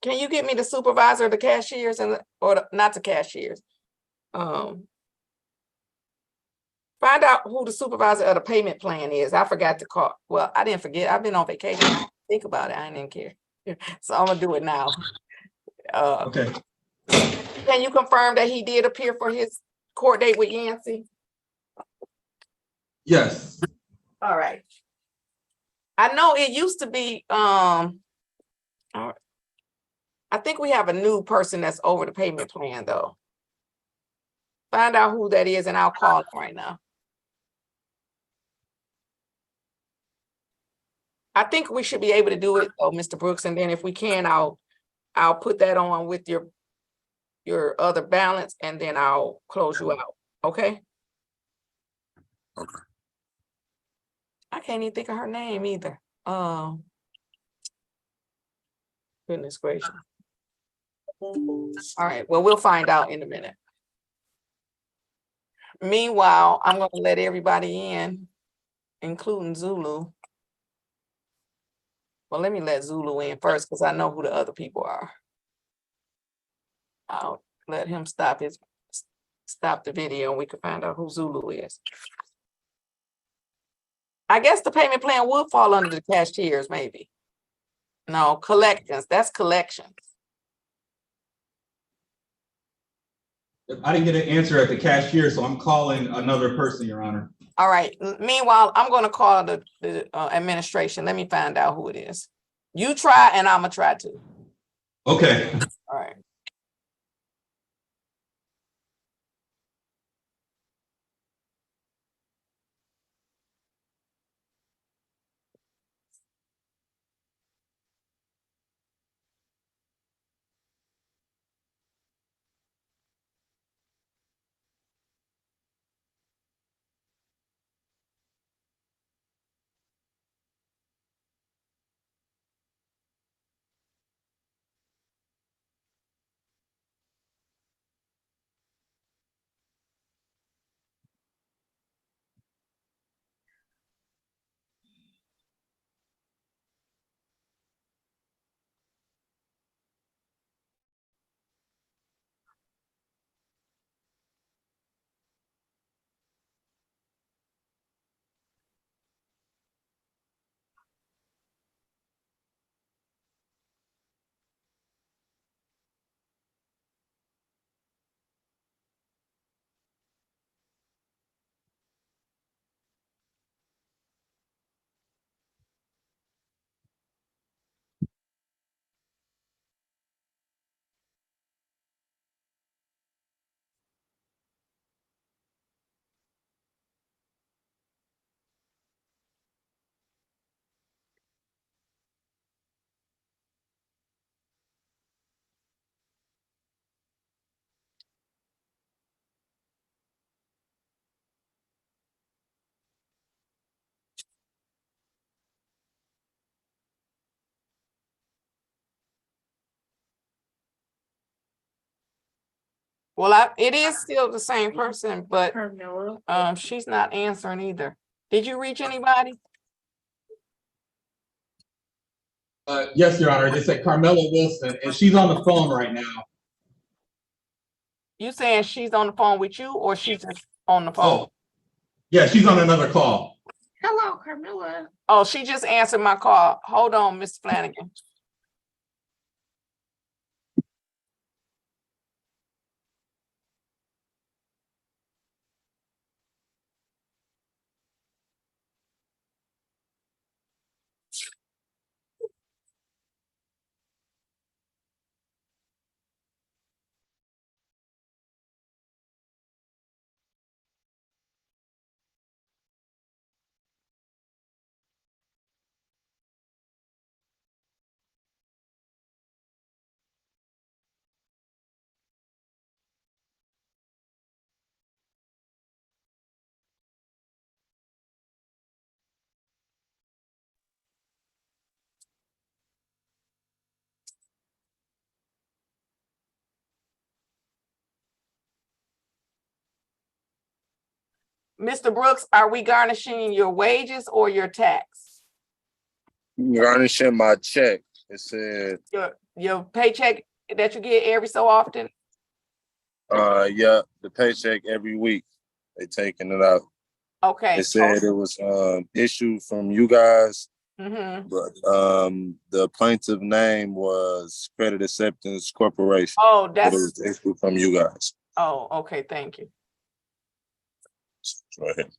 get me the supervisor of the cashiers not the cashiers? Find out who the supervisor of the payment plan is. I forgot to call. Well, I didn't forget. I've been on vacation. I didn't think about it. I didn't care. So I'm gonna do it now. Okay. Can you confirm that he did appear for his court date with Yancey? Yes. All right. I know it used to be, I think we have a new person that's over the payment plan though. Find out who that is and I'll call him right now. I think we should be able to do it though, Mr. Brooks, and then if we can, I'll put that on with your other balance and then I'll close you out, okay? Okay. I can't even think of her name either. Goodness gracious. All right, well, we'll find out in a minute. Meanwhile, I'm gonna let everybody in, including Zulu. Well, let me let Zulu in first because I know who the other people are. I'll let him stop the video and we can find out who Zulu is. I guess the payment plan would fall under the cashiers, maybe. No, collections, that's collections. I didn't get an answer at the cashier, so I'm calling another person, Your Honor. All right, meanwhile, I'm gonna call the administration. Let me find out who it is. You try and I'm gonna try to. Okay. All right. Well, it is still the same person, but she's not answering either. Did you reach anybody? Yes, Your Honor. They said Carmela Wilson, and she's on the phone right now. You saying she's on the phone with you or she's just on the phone? Oh, yeah, she's on another call. Hello, Carmilla. Oh, she just answered my call. Hold on, Mr. Flanagan. Mr. Brooks, are we garnishing your wages or your tax? Garnishing my check. It said, Your paycheck that you get every so often? yeah, the paycheck every week. They taking it out. Okay. It said it was issued from you guys, Mm-hmm. but the plaintiff name was Credit Acceptance Corporation. Oh, But it was issued from you guys. oh, okay, thank you. Go ahead.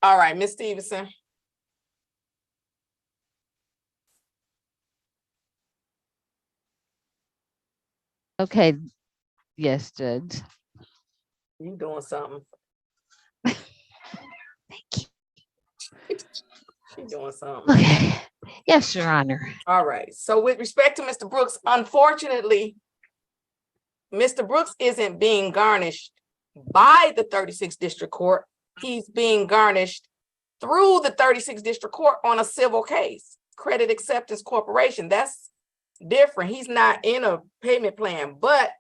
All right, Ms. Stevenson. Okay, yes, Judge. You doing something. She doing something. Okay, yes, Your Honor. All right, so with respect to Mr. Brooks, unfortunately, Mr. Brooks isn't being garnished by the 36th District Court. He's being garnished through the 36th District Court on a civil case, Credit Acceptance Corporation. That's different. He's not in a payment plan, but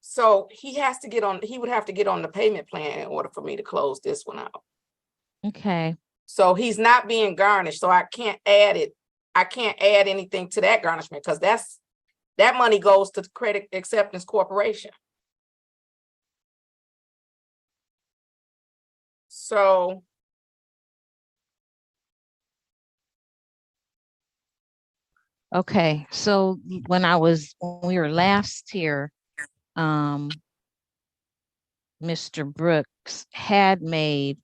so he would have to get on the payment plan in order for me to close this one out. Okay. So he's not being garnished, so I can't add it. I can't add anything to that garnishment because that money goes to the Credit Acceptance Corporation. So Okay, so when we were last here, Mr. Brooks had made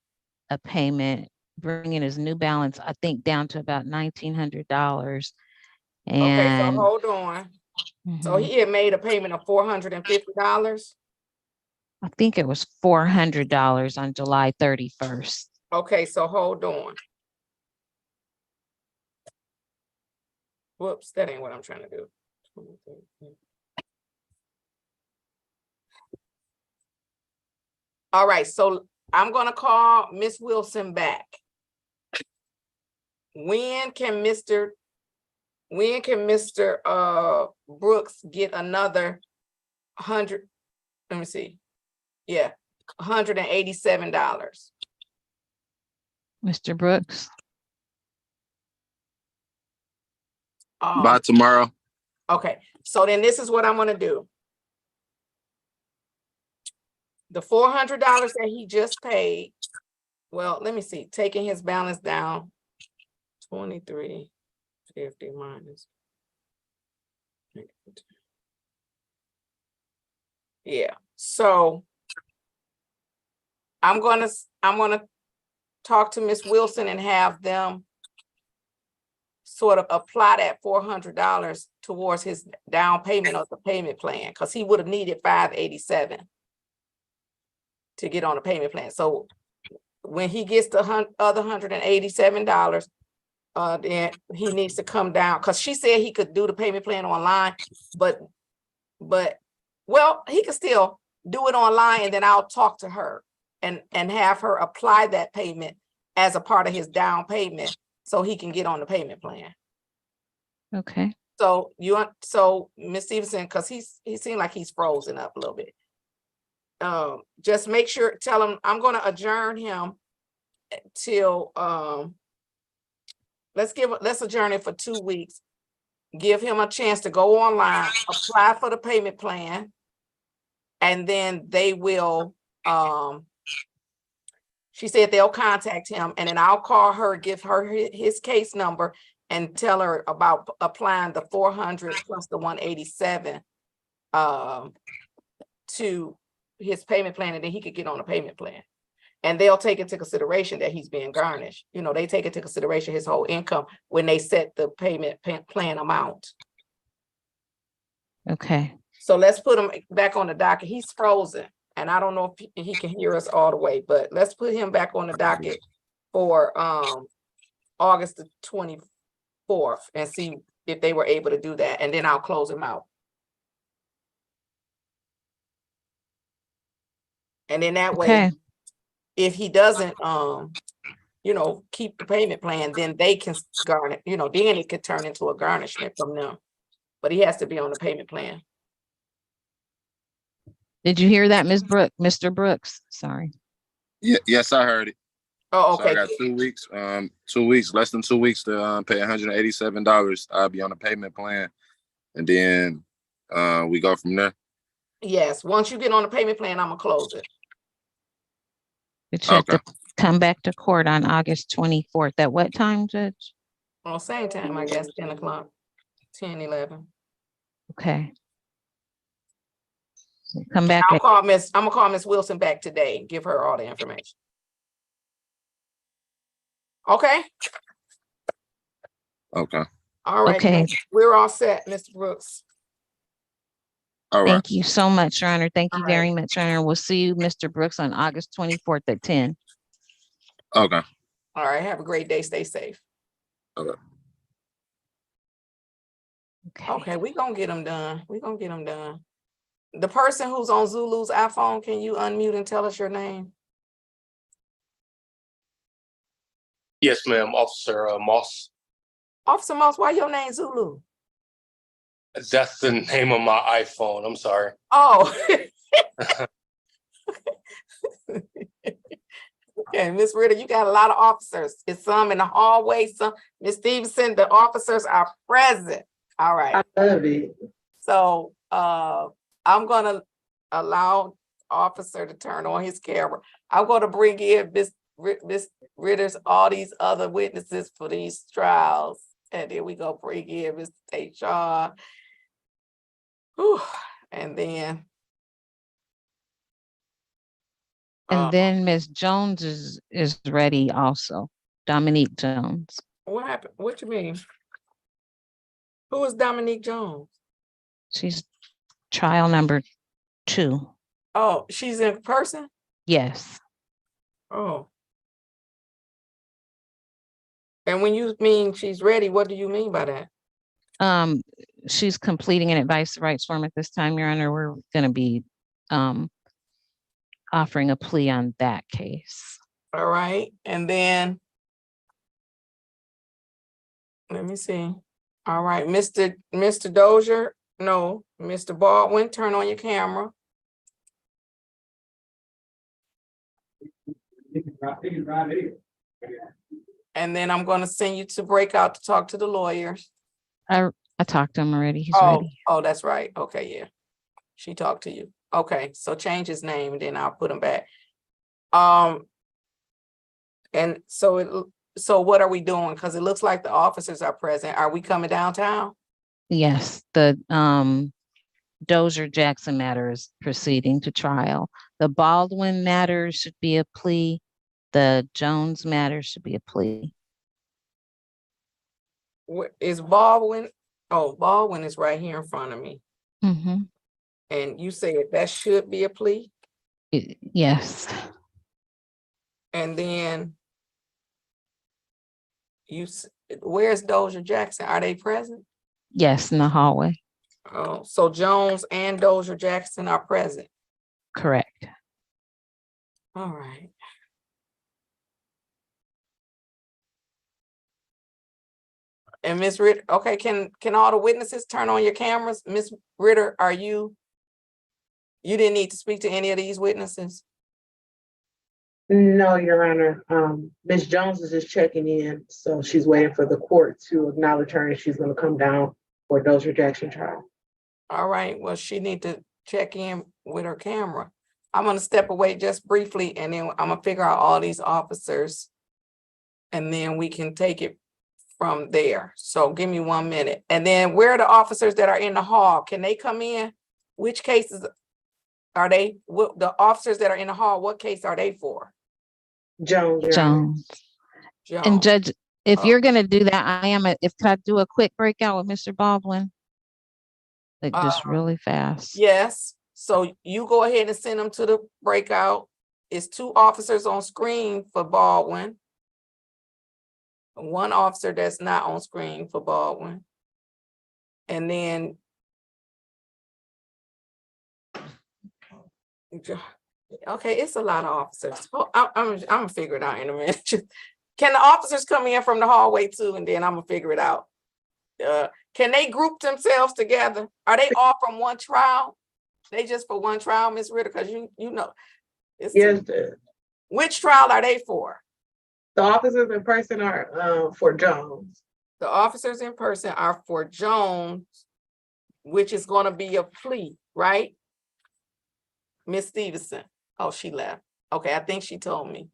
a payment, bringing his new balance, I think, down to about $1,900. okay, so And hold on. So he had made a payment of $450. I think it was $400 on July 31st. Okay, so hold on. Whoops, that ain't what I'm trying to do. All right, so I'm gonna call Miss Wilson back. When can Mr. Brooks get another 100? Let me see. Yeah, $187. Mr. Brooks? By tomorrow. Okay, so then this is what I'm gonna do. The $400 that he just paid, well, let me see, taking his balance down, 2350 minus. Yeah, so I'm gonna talk to Miss Wilson and have them sort of apply that $400 towards his down payment of the payment plan, because he would have needed $587 to get on the payment plan. So when he gets the other $187, then he needs to come down, because she said he could do the payment plan online, but well, he could still do it online, and then I'll talk to her and have her apply that payment as a part of his down payment so he can get on the payment plan. Okay. So Ms. Stevenson, because he seemed like he's frozen up a little bit. Just make sure, tell him I'm gonna adjourn him till let's adjourn it for 2 weeks. Give him a chance to go online, apply for the payment plan, and then they will She said they'll contact him, and then I'll call her, give her his case number, and tell her about applying the 400 plus the 187 to his payment plan, and then he could get on a payment plan. And they'll take into consideration that he's being garnished. You know, they take into consideration his whole income when they set the payment plan amount. Okay. So let's put him back on the docket. He's frozen, and I don't know if he can hear us all the way, but let's put him back on the docket for August the 24th and see if they were able to do that, and then I'll close him out. And then that way, Okay. if he doesn't, you know, keep the payment plan, then they can garnish, you know, then it could turn into a garnishment from them. But he has to be on the payment plan. Did you hear that, Ms. Brooks, Mr. Brooks? Sorry. Yeah, yes, I heard it. Oh, So I okay. got 2 weeks, less than 2 weeks to pay $187. I'll be on the payment plan, and then we go from there. Yes, once you get on the payment plan, I'm gonna close it. But you have to come back to court on August 24th. At what time, Judge? Well, same time, I guess, 10 o'clock, 10, 11. Okay. Come back. I'm gonna call Miss Wilson back today and give her all the information. Okay. Okay. All right. Okay. We're all set, Mr. Brooks. All right. Thank you so much, Your Honor. Thank you All very much, Your Honor. We'll see you, Mr. Brooks, on August 24th at 10. Okay. All right. Have a great day. Stay safe. Okay. Okay, we're gonna get them done. We're gonna get them done. The person who's on Zulu's iPhone, can you unmute and tell us your name? Yes, ma'am. Officer Moss. Officer Moss, why your name Zulu? That's the name of my iPhone. I'm sorry. Oh. Okay, Miss Ritter, you got a lot of officers. It's some in the hallway, some, Miss Stevenson, the officers are present. All right. I love it. So I'm gonna allow officer to turn on his camera. I'm gonna bring in Miss Ritter's, all these other witnesses for these trials. And then we gonna bring in Mr. Tayshawn. And then And then Ms. Jones is ready also. Dominique Jones. what happened? What you mean? Who is Dominique Jones? She's trial number 2. Oh, she's in person? Yes. Oh. And when you mean she's ready, what do you mean by that? She's completing an advice rights form at this time, Your Honor. We're going to be offering a plea on that case. All right. And then let me see. All right, Mr. Dozier, no, Mr. Baldwin, turn on your camera. And then I'm gonna send you to breakout to talk to the lawyers. I talked to him already. He's ready. Oh, that's right. Okay, yeah. She talked to you. Okay, so change his name, then I'll put him back. And so what are we doing? Because it looks like the officers are present. Are we coming downtown? Yes, the Dozier Jackson matter is proceeding to trial. The Baldwin matter should be a plea. The Jones matter should be a plea. Is Baldwin? Oh, Baldwin is right here in front of me. Mm-hmm. And you said that should be a plea? Yes. And then where's Dozier Jackson? Are they present? Yes, in the hallway. Oh, so Jones and Dozier Jackson are present. Correct. All right. And Ms. Ritter, okay, can all the witnesses turn on your cameras? Ms. Ritter, you didn't need to speak to any of these witnesses? No, Your Honor. Ms. Jones is just checking in, so she's waiting for the court to acknowledge her, and she's going to come down for Dozier Jackson trial. All right, well, she need to check in with her camera. I'm gonna step away just briefly and then I'm gonna figure out all these officers. And then we can take it from there. So give me 1 minute. And then where are the officers that are in the hall? Can they come in? Which cases are they? What the officers that are in the hall, what case are they for? Jones, Your Honor. Jones. And Jones. Judge, if Oh. you're gonna do that, can I do a quick breakout with Mr. Baldwin? Like just really fast. Yes, so you go ahead and send them to the breakout. It's 2 officers on screen for Baldwin. 1 officer that's not on screen for Baldwin. And then okay, it's a lot of officers. I'm gonna figure it out in a minute. Can the officers come in from the hallway too, and then I'm gonna figure it out? Can they group themselves together? Are they all from one trial? They just for one trial, Ms. Ritter? Because you know, it's Yes, which trial are they for? the officers in person are for Jones. The officers in person are for Jones, which is going to be a plea, right? Miss Stevenson. Oh, she left. Okay, I think she told me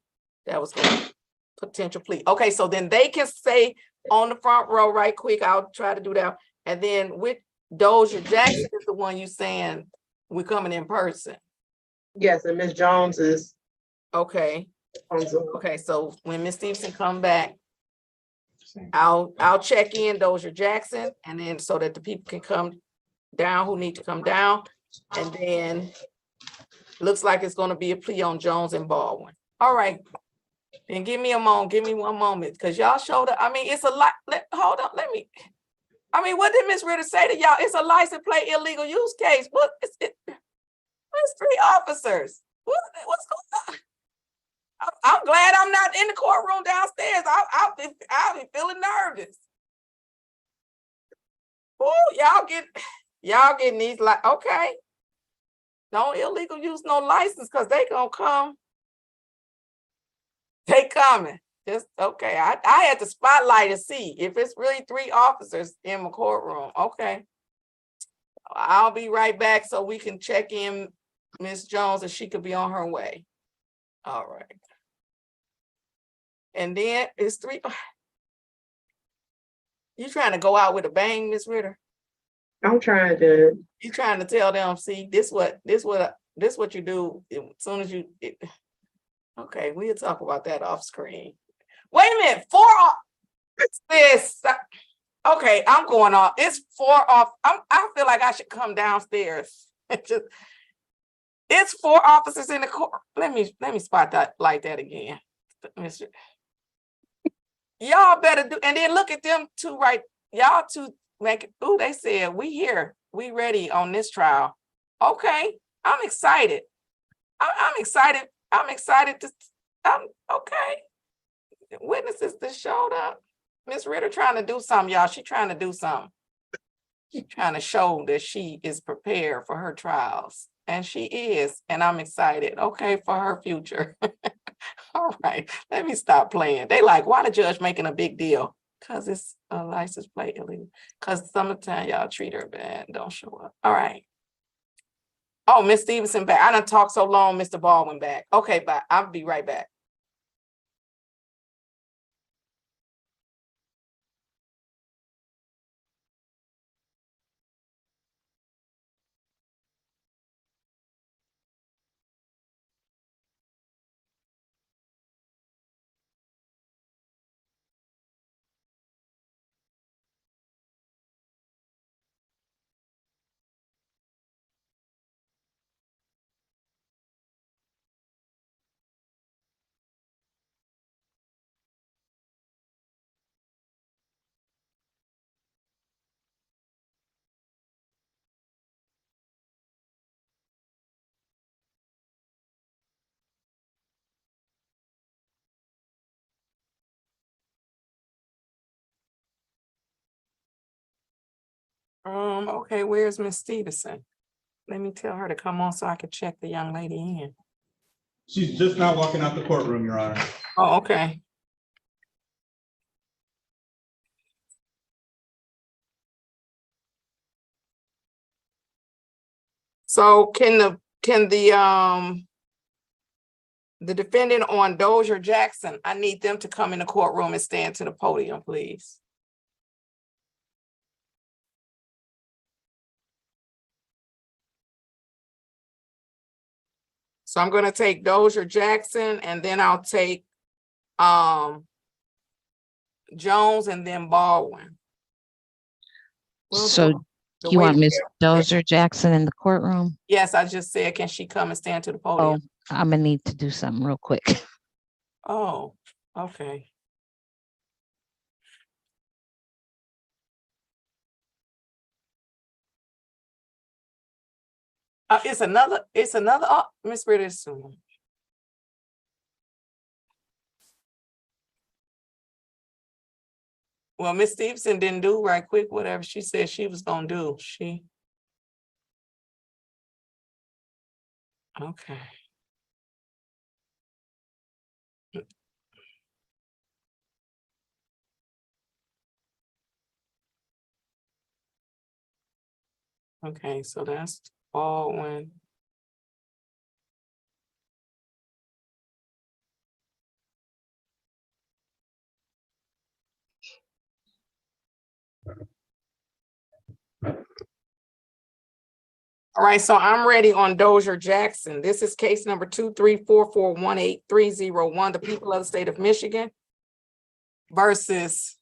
that was going to be potential plea. Okay, so then they can say on the front row right quick. I'll try to do that. And then with Dozier Jackson is the one you saying we're coming in person. Yes, and Miss Jones is okay. on Zoom. Okay, so when Miss Stevenson come back, I'll check in Dozier Jackson, and then so that the people can come down who need to come down, and then looks like it's going to be a plea on Jones and Baldwin. All right, then give me a moment, give me 1 moment, because y'all showed up. I mean, it's a lot. Hold on, let me. I mean, what did Miss Ritter say to y'all? It's a license plate illegal use case. What is it? It's 3 officers. What's going on? I'm glad I'm not in the courtroom downstairs. I'll be feeling nervous. Oh, y'all getting these like okay. Don't illegal use no license because they gonna come. They coming. Just okay. I had to spotlight and see if it's really 3 officers in my courtroom. Okay. I'll be right back so we can check in Miss Jones if she could be on her way. All right. And then it's 3. You trying to go out with a bang, Miss Ritter? I'm trying to. You trying to tell them, see, this what you do as soon as you. Okay, we'll talk about that off screen. Wait a minute, 4 off. This. Okay, I'm going off. It's 4 off. I feel like I should come downstairs. It's 4 officers in the court. Let me spot that like that again. Y'all better do, and then look at them 2 right. Y'all 2 make it. Ooh, they said we here. We ready on this trial. Okay, I'm excited. I'm excited. I'm excited to. Okay. Witnesses that showed up. Miss Ritter trying to do something, y'all. She trying to do something. She's trying to show that she is prepared for her trials. And she is. And I'm excited. Okay, for her future. All right. Let me stop playing. They like, why the judge making a big deal? Because it's a license plate illegal. Because sometimes y'all treat her bad and don't show up. All right. Oh, Miss Stevenson back. I done talked so long, Mr. Baldwin back. Okay, bye. I'll be right back. Okay, where's Miss Stevenson? Let me tell her to come on so I can check the young lady in. She's just not walking out the courtroom, Your Honor. Oh, okay. So can the The defendant on Dozier Jackson, I need them to come in the courtroom and stand to the podium, please. So I'm gonna take Dozier Jackson and then I'll take Jones and then Baldwin. So The you way want the Ms. chair- Dozier Jackson in the courtroom? Yes, I just said, can she come and stand to the Oh, podium? I'm gonna need to do something real quick. Oh, okay. It's another, Miss Britta. Well, Miss Stevenson didn't do right quick, whatever she said she was gonna do. Okay. Okay, so that's Baldwin. All right, so I'm ready on Dozier Jackson. This is case number 234418301, the people of the state of Michigan versus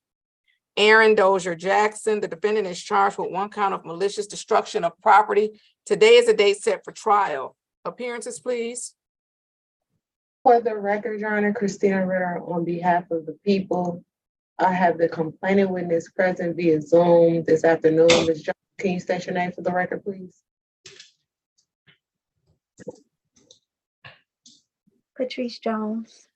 Aaron Dozier Jackson. The defendant is charged with 1 count of malicious destruction of property. Today is the date set for trial. Appearances, please. For the record, Your Honor, Christina Ritter, on behalf of the people, I have the complaining witness present via Zoom this afternoon. Ms. Jones, can you state your name for the record, please? Patrice Jones.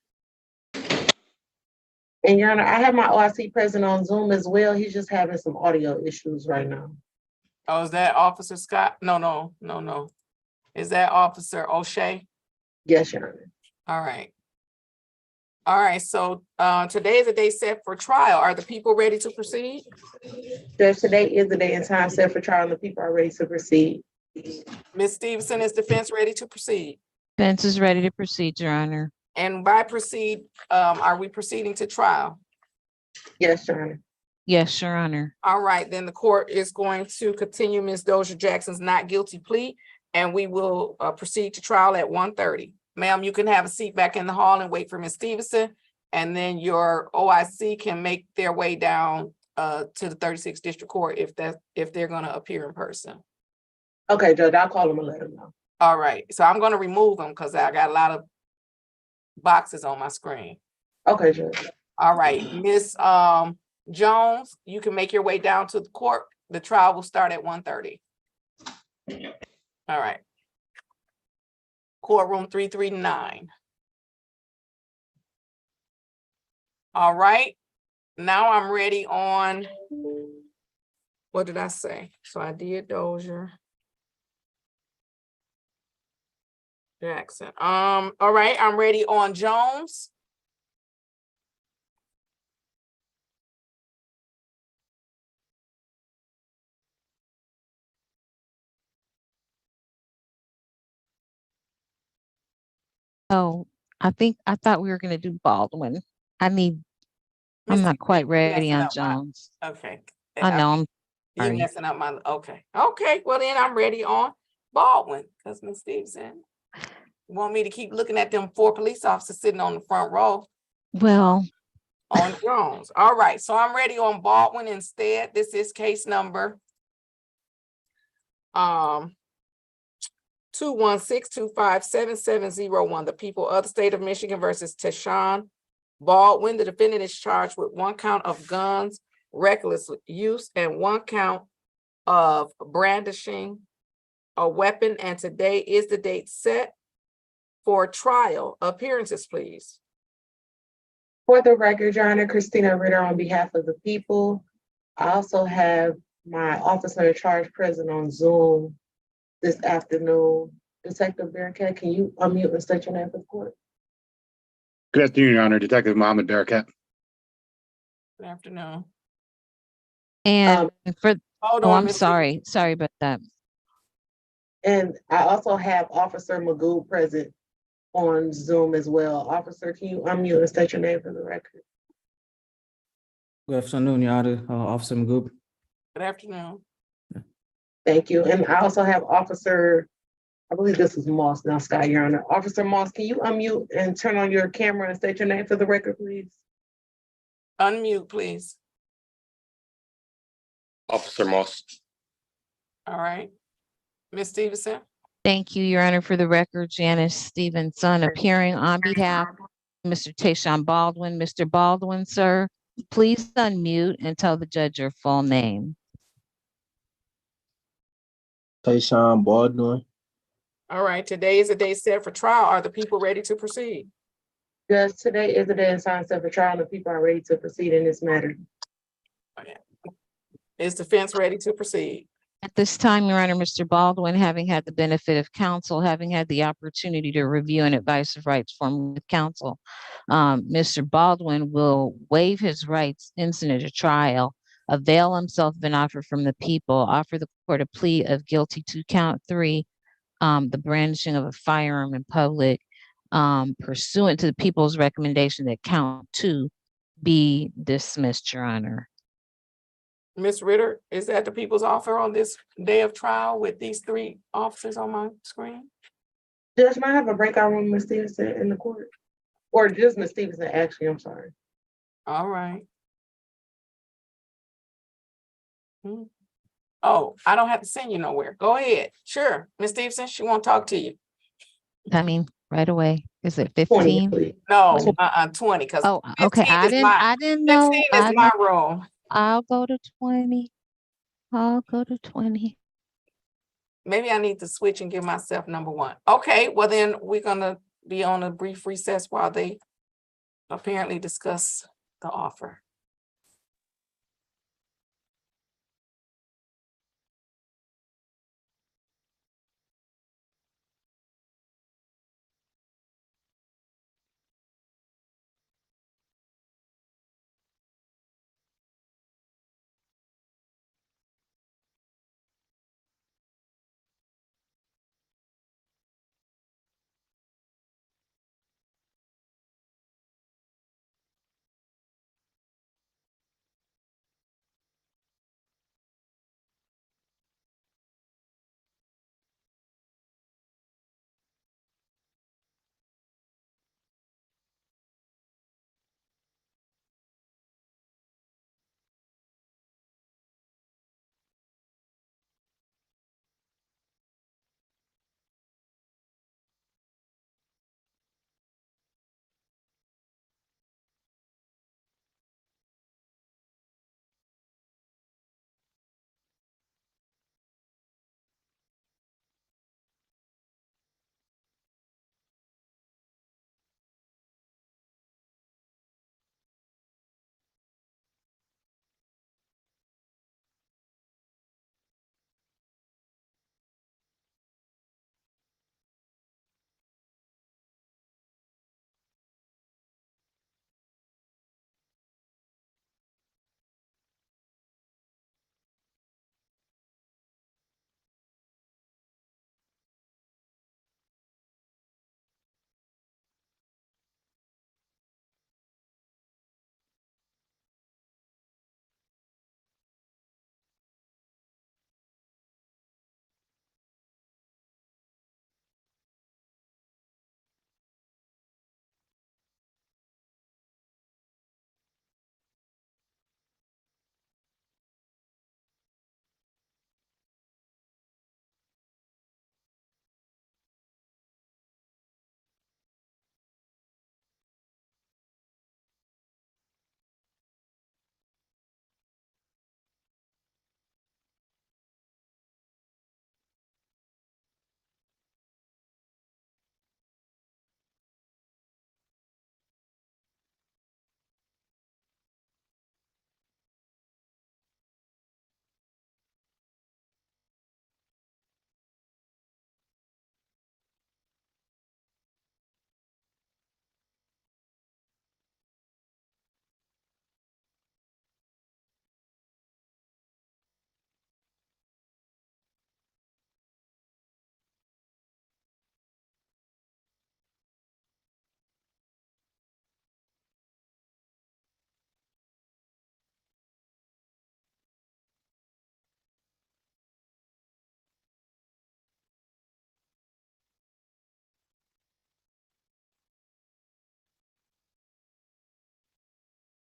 And Your Honor, I have my OIC present on Zoom as well. He's just having some audio issues right now. Oh, is that Officer Scott? No. Is that Officer O'Shea? Yes, Your Honor. All right. All right, so today is the day set for trial. Are the people ready to proceed? Judge, today is the day and time set for trial and the people are ready to proceed. Ms. Stevenson, is defense ready to proceed? Defense is ready to proceed, Your Honor. And by proceed, are we proceeding to trial? Yes, Your Honor. Yes, Your Honor. All right, then the court is going to continue Ms. Dozier Jackson's not guilty plea, and we will proceed to trial at 1:30. Ma'am, you can have a seat back in the hall and wait for Ms. Stevenson, and then your OIC can make their way down to the 36th District Court if they're gonna appear in person. Okay, Judge, I'll call him and let him know. All right, so I'm gonna remove them because I got a lot of boxes on my screen. Okay, Judge. All right, Ms. Jones, you can make your way down to the court. The trial will start at 1:30. All right. Courtroom 339. All right, now I'm ready on, what did I say? So I did Dozier Jackson. All right, I'm ready on Jones. Oh, I thought we were gonna do Baldwin. I'm not quite ready on Jones. Okay. I know, I'm You're sorry. messing up my, okay, well then I'm ready on Baldwin, because Ms. Stevenson want me to keep looking at them 4 police officers sitting on the front row Well, on Jones. All right, so I'm ready on Baldwin instead. This is case number 216-257-7701, the people of the state of Michigan versus Tashawn Baldwin. The defendant is charged with 1 count of guns, reckless use, and 1 count of brandishing a weapon. And today is the date set for trial. Appearances, please. For the record, Your Honor, Christina Ritter on behalf of the people. I also have my officer in charge present on Zoom this afternoon. Detective Bearcat, can you unmute and state your name for the court? Good afternoon, Your Honor. Detective Mohammed Bearcat. Good afternoon. and for, Hold oh, on, I'm Ms. sorry about that. And I also have Officer Magoo present on Zoom as well. Officer, can you unmute and state your name for the record? Good afternoon, Your Honor, Officer Magoo. Good afternoon. Thank you. And I also have Officer, I believe this is Moss now, Sky, Your Honor. Officer Moss, can you unmute and turn on your camera and state your name for the record, please? Unmute, please. Officer Moss. All right. Ms. Stevenson? Thank you, Your Honor. For the record, Janice Stevenson appearing on behalf of Mr. Tayshawn Baldwin. Mr. Baldwin, sir, please unmute and tell the judge your full name. Tayshawn Baldwin. All right, today is a day set for trial. Are the people ready to proceed? Yes, today is the day and time set for trial, and the people are ready to proceed in this matter. Is defense ready to proceed? At this time, Your Honor, Mr. Baldwin, having had the benefit of counsel, having had the opportunity to review an advice of rights form with counsel, Mr. Baldwin will waive his rights incident to trial, avail himself of an offer from the people, offer the court a plea of guilty to count 3, the brandishing of a firearm in public, pursuant to the people's recommendation that count 2 be dismissed, Your Honor. Ms. Ritter, is that the people's offer on this day of trial with these 3 officers on my screen? Judge, might I have a breakout room, Ms. Stevenson, in the court? Or just Ms. Stevenson, actually, I'm sorry. All right. Oh, I don't have to send you nowhere. Go ahead. Sure. Ms. Stevenson, she won't talk to you. Coming right away. Is it 20, 15? please. No, 20, because Oh, okay. 15 is I didn't know. 15 is my room. I'll go to 20. I'll go to 20. Maybe I need to switch and give myself number 1. Okay, well then we're gonna be on a brief recess while they apparently discuss the offer.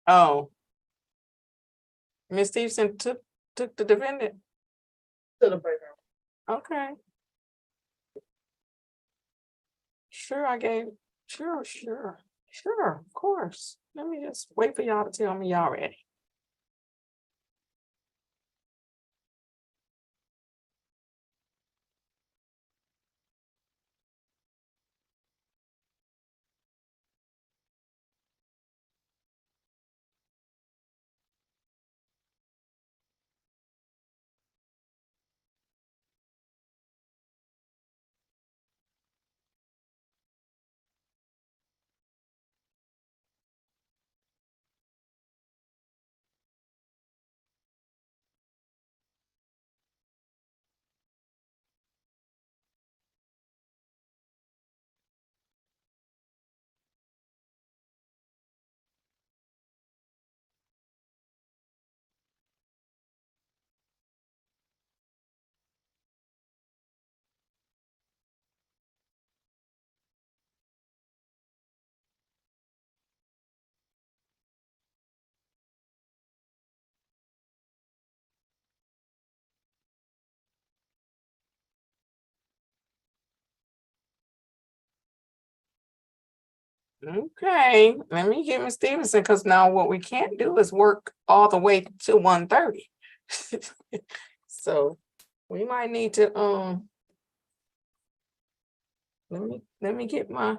Oh. Ms. Stevenson took the defendant. To the breakout. Okay. Sure, sure, of course. Let me just wait for y'all to tell me y'all ready. Okay, let me get Ms. Stevenson, because now what we can't do is work all the way to 1:30. So we might need to, let me get my.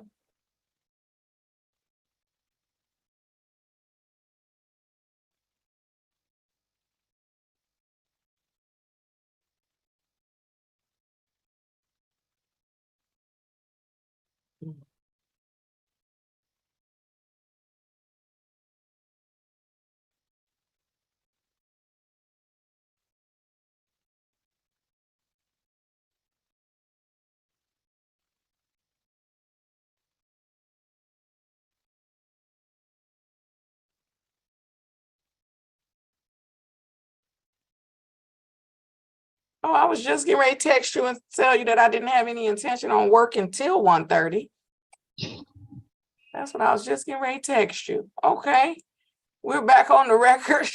Oh, I was just getting ready to text you and tell you that I didn't have any intention on working till 1:30. That's what I was just getting ready to text you. Okay, we're back on the record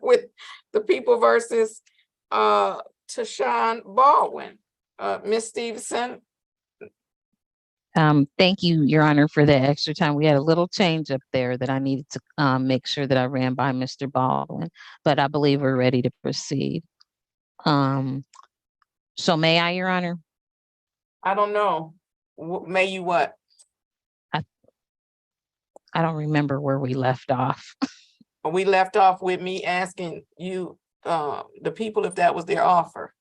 with the people versus Tashawn Baldwin. Ms. Stevenson. Thank you, Your Honor, for the extra time. We had a little change up there that I needed to make sure that I ran by Mr. Baldwin, but I believe we're ready to proceed. So may I, Your Honor? I don't know. May you what? I don't remember where we left off. We left off with me asking you, the people, if that was their offer.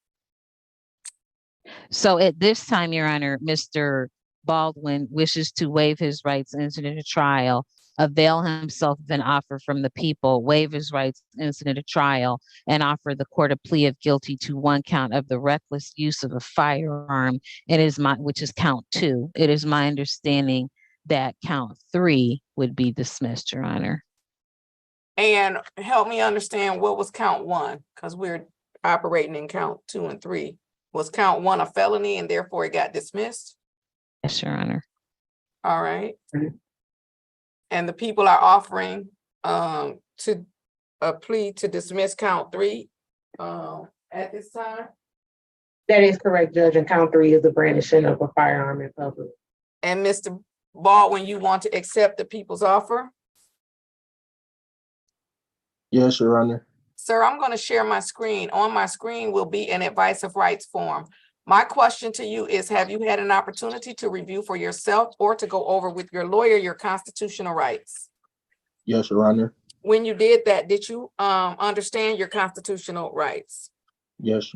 So at this time, Your Honor, Mr. Baldwin wishes to waive his rights incident to trial, avail himself of an offer from the people, waive his rights incident to trial, and offer the court a plea of guilty to one count of the reckless use of a firearm. Which is count 2. It is my understanding that count 3 would be dismissed, Your Honor. And help me understand what was count 1, because we're operating in count 2 and 3. Was count 1 a felony and therefore it got dismissed? Yes, Your Honor. All right. And the people are offering to a plea to dismiss count 3 at this time? That is correct, Judge, and count 3 is the brandishing of a firearm in public. And Mr. Baldwin, you want to accept the people's offer? Yes, Your Honor. Sir, I'm going to share my screen. On my screen will be an advice of rights form. My question to you is, have you had an opportunity to review for yourself or to go over with your lawyer your constitutional rights? Yes, Your Honor. When you did that, did you understand your constitutional rights? Yes,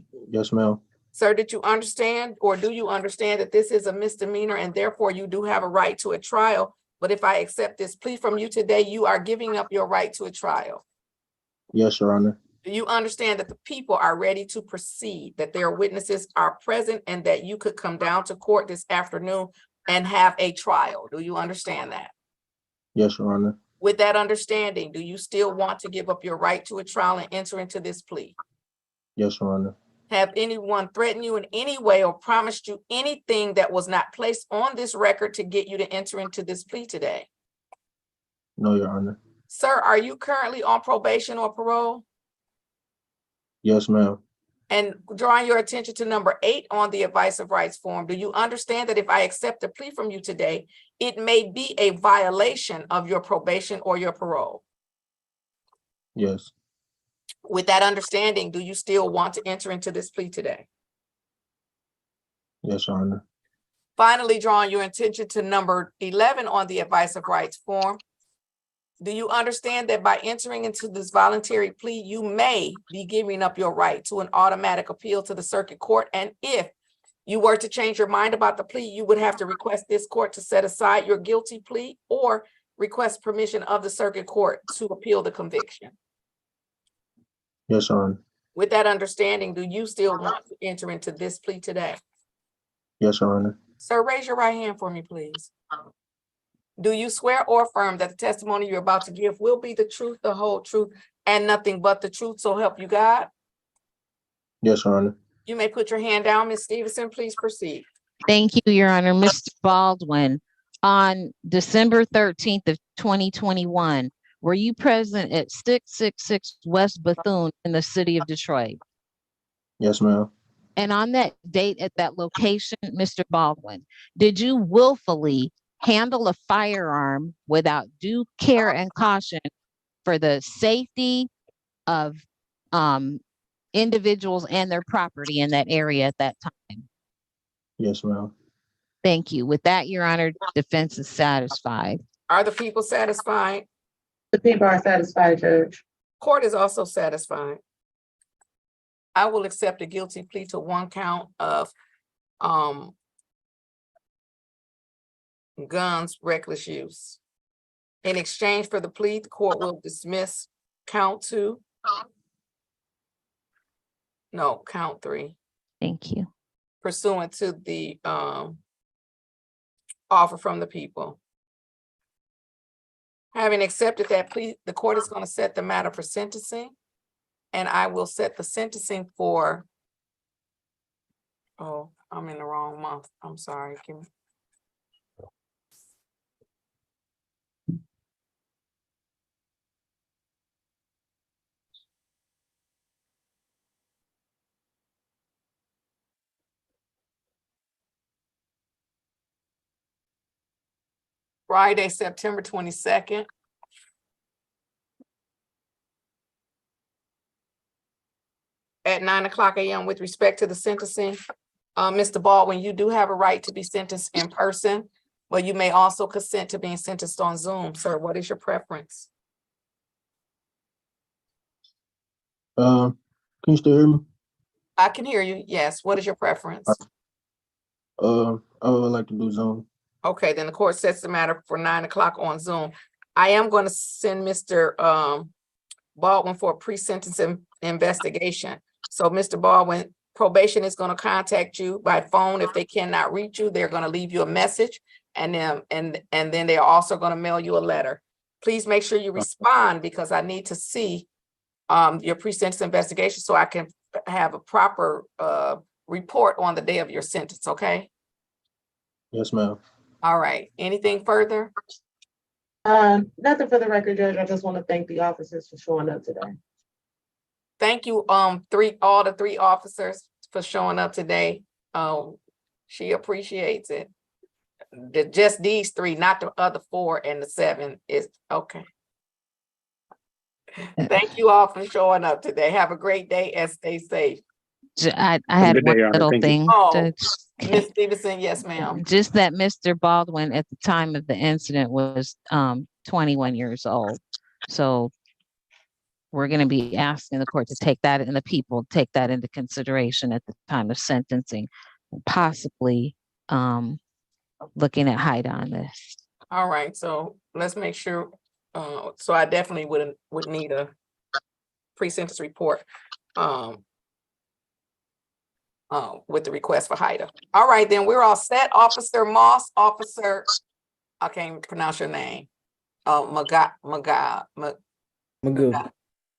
ma'am. Sir, did you understand, or do you understand that this is a misdemeanor and therefore you do have a right to a trial? But if I accept this plea from you today, you are giving up your right to a trial. Yes, Your Honor. Do you understand that the people are ready to proceed, that their witnesses are present, and that you could come down to court this afternoon and have a trial? Do you understand that? Yes, Your Honor. With that understanding, do you still want to give up your right to a trial and enter into this plea? Yes, Your Honor. Have anyone threatened you in any way or promised you anything that was not placed on this record to get you to enter into this plea today? No, Your Honor. Sir, are you currently on probation or parole? Yes, ma'am. And drawing your attention to number 8 on the advice of rights form, do you understand that if I accept a plea from you today, it may be a violation of your probation or your parole? Yes. With that understanding, do you still want to enter into this plea today? Yes, Your Honor. Finally, drawing your attention to number 11 on the advice of rights form, do you understand that by entering into this voluntary plea, you may be giving up your right to an automatic appeal to the circuit court? And if you were to change your mind about the plea, you would have to request this court to set aside your guilty plea or request permission of the circuit court to appeal the conviction. Yes, Your Honor. With that understanding, do you still want to enter into this plea today? Yes, Your Honor. Sir, raise your right hand for me, please. Do you swear or affirm that the testimony you're about to give will be the truth, the whole truth, and nothing but the truth, so help you God? Yes, Your Honor. You may put your hand down, Ms. Stevenson. Please proceed. Thank you, Your Honor. Mr. Baldwin, on December 13th of 2021, were you present at 666 West Bethune in the city of Detroit? Yes, ma'am. And on that date at that location, Mr. Baldwin, did you willfully handle a firearm without due care and caution for the safety of individuals and their property in that area at that time? Yes, ma'am. Thank you. With that, Your Honor, defense is satisfied. Are the people satisfied? The people are satisfied, Judge. Court is also satisfied. I will accept a guilty plea to 1 count of guns, reckless use. In exchange for the plea, the court will dismiss count 2. No, count 3. Thank you. Pursuant to the offer from the people. Having accepted that plea, the court is going to set the matter for sentencing. And I will set the sentencing for, oh, I'm in the wrong month. I'm sorry. Give me. Friday, September 22nd. At 9:00 a.m. with respect to the sentencing. Mr. Baldwin, you do have a right to be sentenced in person, but you may also consent to being sentenced on Zoom. Sir, what is your preference? Can you still hear me? I can hear you. Yes. What is your preference? I would like to do Zoom. Okay, then the court sets the matter for 9:00 on Zoom. I am going to send Mr. Baldwin for a pre-sentencing investigation. So Mr. Baldwin, probation is going to contact you by phone. If they cannot reach you, they're going to leave you a message, and then they're also going to mail you a letter. Please make sure you respond, because I need to see your pre-sentence investigation so I can have a proper report on the day of your sentence. Okay. Yes, ma'am. All right. Anything further? Nothing for the record, Judge. I just want to thank the officers for showing up today. Thank you, all the 3 officers for showing up today. She appreciates it. Just these 3, not the other 4 and the 7 is okay. Thank you all for showing up today. Have a great day and stay safe. I had one little thing. Oh, Ms. Stevenson, yes, ma'am. Just that Mr. Baldwin at the time of the incident was 21 years old. So we're going to be asking the court to take that, and the people take that into consideration at the time of sentencing, possibly looking at height on this. All right, so let's make sure. So I definitely would need a pre-sentence report with the request for HIDA. All right, then we're all set. Officer Moss, Officer, I can't pronounce your name.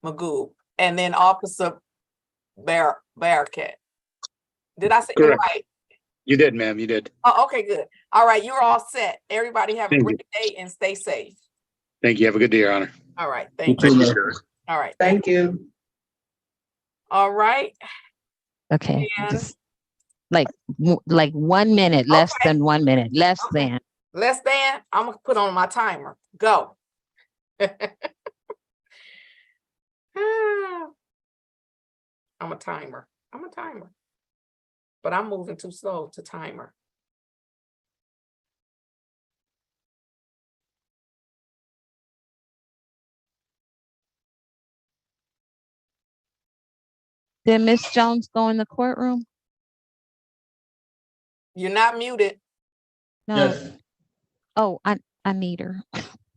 Magoo, and then Officer Bearcat. Did I say it right? You did, ma'am. You did. Oh, okay, good. All right, you're all set. Everybody have a Thank great day and stay safe. Thank you. Have a good day, Your Honor. All right, You thank too, you. Mayor. All right, Thank you. all right. Okay, And just like 1 minute, less Okay. than 1 minute, less Okay. than. Less than, I'm gonna put on my timer. Go. I'm a timer. I'm a timer. But I'm moving too slow to timer. Did Miss Jones go in the courtroom? You're not muted. No. Yes. Oh, I need her.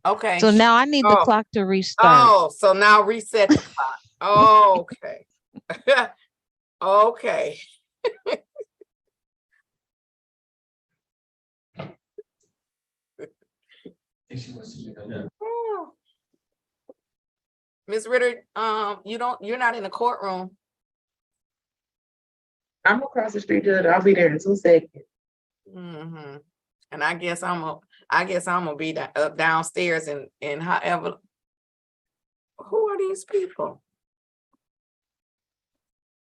Okay. So now I need the Oh. clock to restart. Oh, so now reset the clock. Okay. Okay. Oh. Ms. Ritter, you're not in the courtroom. I'm across the street, Judge. I'll be there in 2 seconds. Mm-hmm. And I guess I'm gonna be downstairs and however. Who are these people?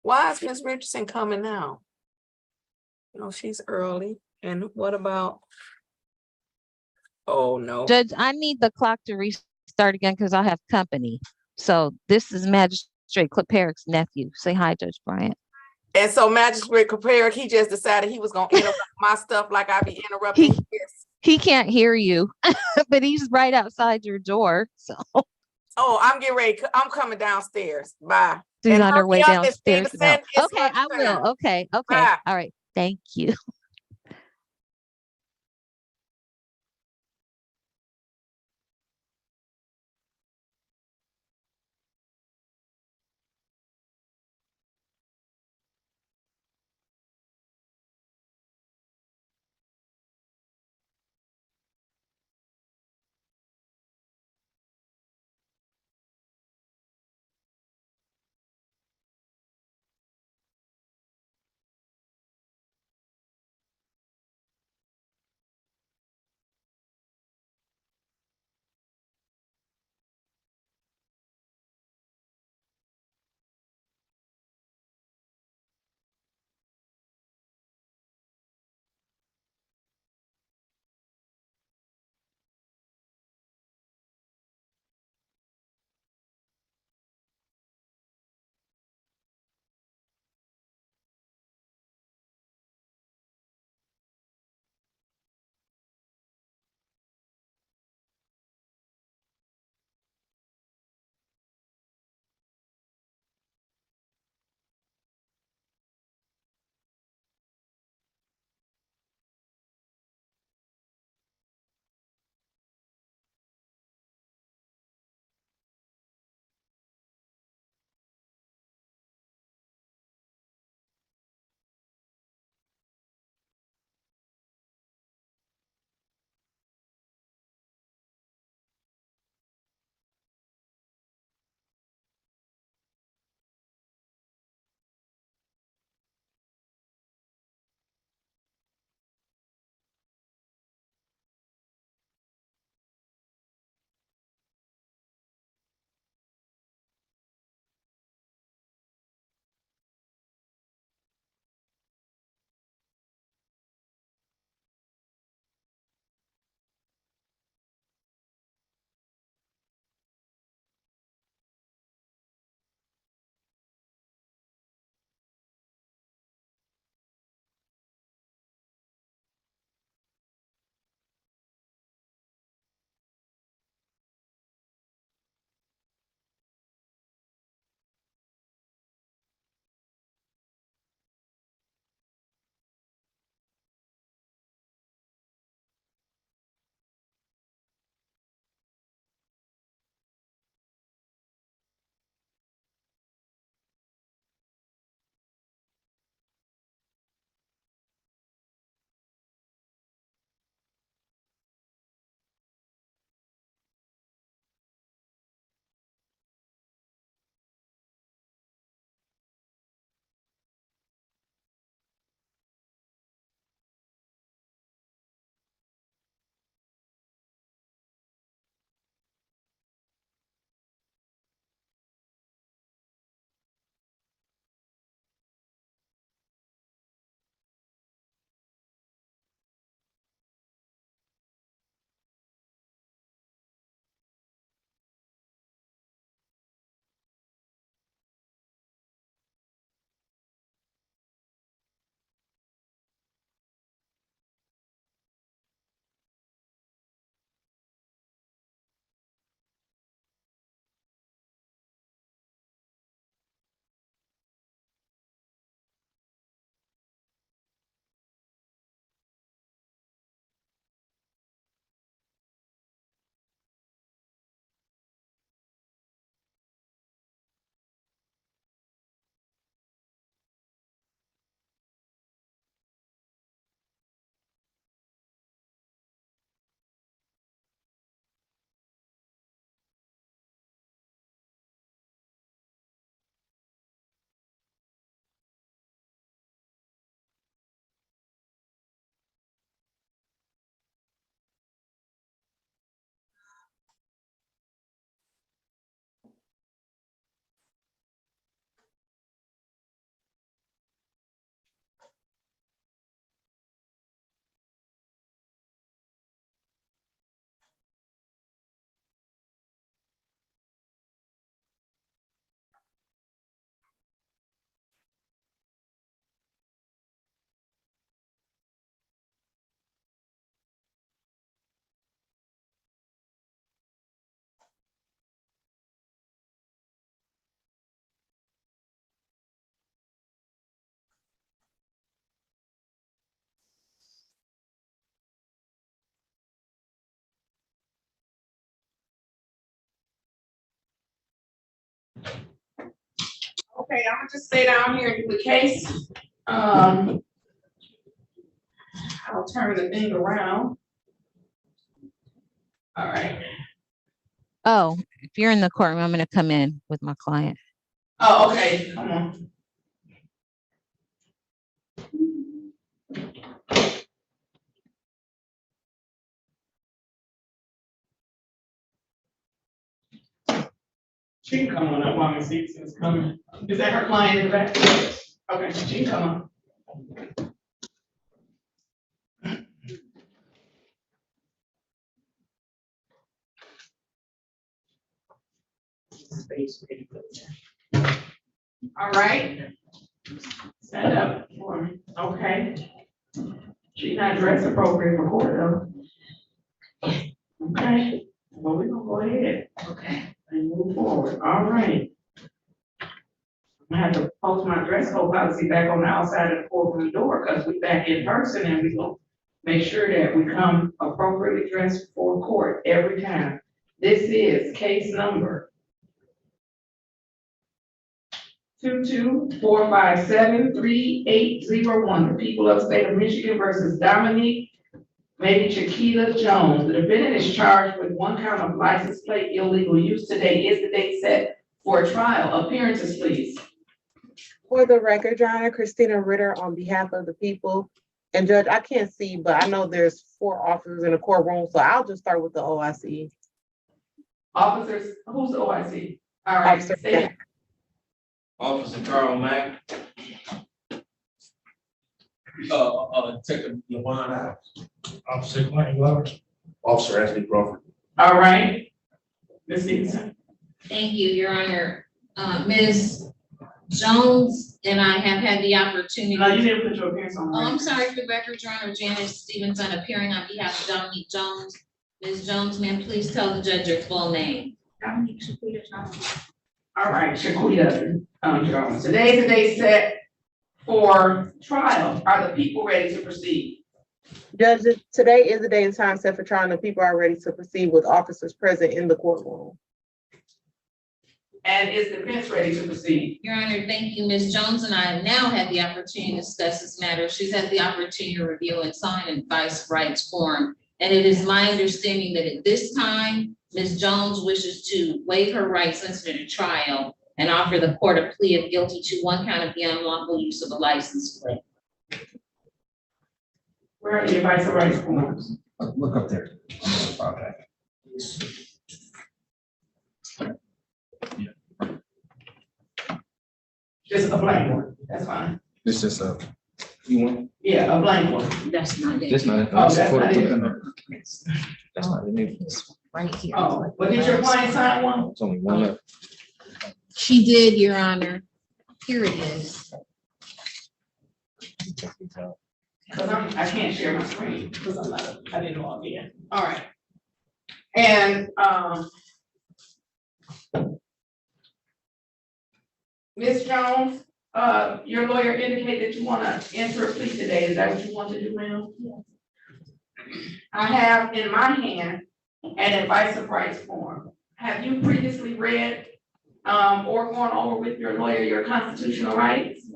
Why is Miss Richardson coming now? No, she's early. And what about? Oh, no. Judge, I need the clock to restart again because I have company. So this is Magistrate Clip-Eric's nephew. Say hi, Judge Bryant. And so Magistrate Compare, he just decided he was gonna interrupt my stuff like I be interrupting his. He can't hear you, but he's right outside your door. So Oh, I'm getting ready. I'm coming downstairs. Bye. she's And on her way hurry up, Miss downstairs now. Stevenson. It's Okay, I will. lunchtime. Okay. Bye. All right. Thank you. Okay, I'm gonna just stay down here and do the case. I'll turn the thing around. All right. Oh, if you're in the courtroom, I'm gonna come in with my client. Oh, okay, come on. She can come on up while my citizen's coming. Is that her client in the back? Okay, she can come on. Space ready for that. All right. Stand up for me. Okay. She's not dressed appropriate for court though. Okay. Well, we're gonna go ahead. Okay. And move forward. All right. I have to post my dress code policy back on the outside of the courtroom door because we back in person and we gonna make sure that we come appropriately dressed for court every time. This is case number 224573801, the people of the state of Michigan versus Dominique, maybe Chiquita Jones. The defendant is charged with 1 count of license plate illegal use. Today is the date set for trial. Appearances, please. For the record, Your Honor, Christina Ritter on behalf of the people. And Judge, I can't see, but I know there's 4 officers in the courtroom, so I'll just start with the OIC. Officers, who's the OIC? All right, Officer stay. Mack. Officer Carl Mack. Detective Levon Adams. Officer Clayton Glover. Officer Anthony Crawford. All right. Ms. Stevenson. Thank you, Your Honor. Ms. Jones and I have had the opportunity. No, you didn't put your appearance on. Oh, I'm sorry, for the record, Your Honor, Janice Stevenson appearing on behalf of Dominique Jones. Ms. Jones, ma'am, please tell the judge your full name. Dominique Shaquita Jones. All right, Shaquita Jones. Today is the day set for trial. Are the people ready to proceed? Judge, today is the day and time set for trial, and the people are ready to proceed with officers present in the courtroom. And is the defense ready to proceed? Your Honor, thank you. Ms. Jones and I have now had the opportunity to discuss this matter. She's had the opportunity to review and sign an advice rights form. And it is my understanding that at this time, Ms. Jones wishes to waive her rights sensitive to trial and offer the court a plea of guilty to 1 count of the unlawful use of a license plate. Where are the advice rights forms? Look up there. Okay. Just a blank one, that's fine. This is you want? Yeah, a blank one. That's not it. This not it. Oh, that's not it. That's not it. Right here. Oh, but did your client sign one? It's only one left. She did, Your Honor. Here it is. Cause I can't share my screen, because I didn't log in. All right. And, Ms. Jones, your lawyer indicated you wanna enter a plea today. Is that what you want to do, ma'am? Yes. I have in my hand an advice of rights form. Have you previously read, or gone over with your lawyer your constitutional rights?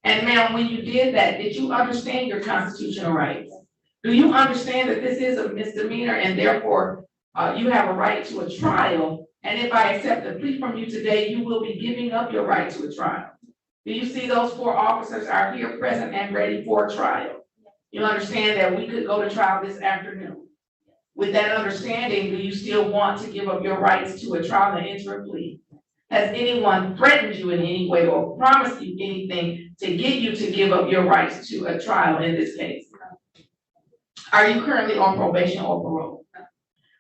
And ma'am, when you did that, did you understand your constitutional rights? Do you understand that this is a misdemeanor and therefore you have a right to a trial? And if I accept a plea from you today, you will be giving up your right to a trial. Do you see those 4 officers are here present and ready for a trial? You understand that we could go to trial this afternoon. With that understanding, do you still want to give up your rights to a trial and enter a plea? Has anyone threatened you in any way or promised you anything to get you to give up your rights to a trial in this case? Are you currently on probation or parole?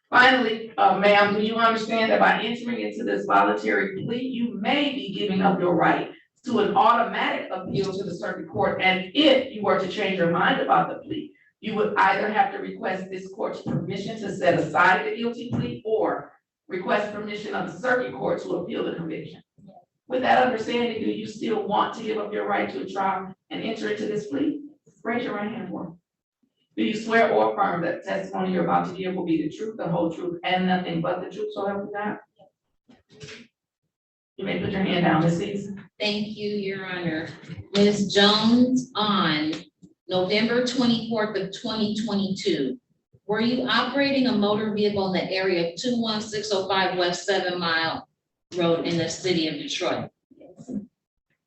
Finally, ma'am, do you understand that by entering into this voluntary plea, you may be giving up your right to an automatic appeal to the circuit court? And if you were to change your mind about the plea, you would either have to request this court's permission to set aside the guilty plea or request permission of the circuit court to appeal the conviction. With that understanding, do you still want to give up your right to a trial and enter into this plea? Raise your right hand for me. Do you swear or affirm that the testimony you're about to give will be the truth, the whole truth, and nothing but the truth, so help you God? You may put your hand down, Ms. Season. Thank you, Your Honor. Ms. Jones, on November 24th of 2022, were you operating a motor vehicle in the area of 21605 West 7 Mile Road in the city of Detroit?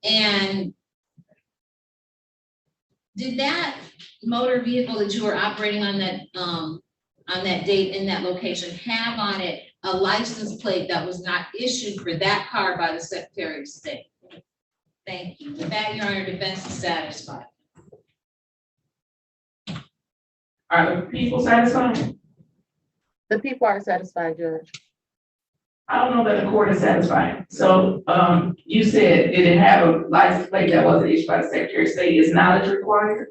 And did that motor vehicle that you were operating on that date in that location have on it a license plate that was not issued for that car by the Secretary of State? Thank you. With that, Your Honor, defense is satisfied. Are the people satisfied? The people are satisfied, Judge. I don't know that the court is satisfied. So, you said, did it have a license plate that wasn't issued by the Secretary of State? Is knowledge required?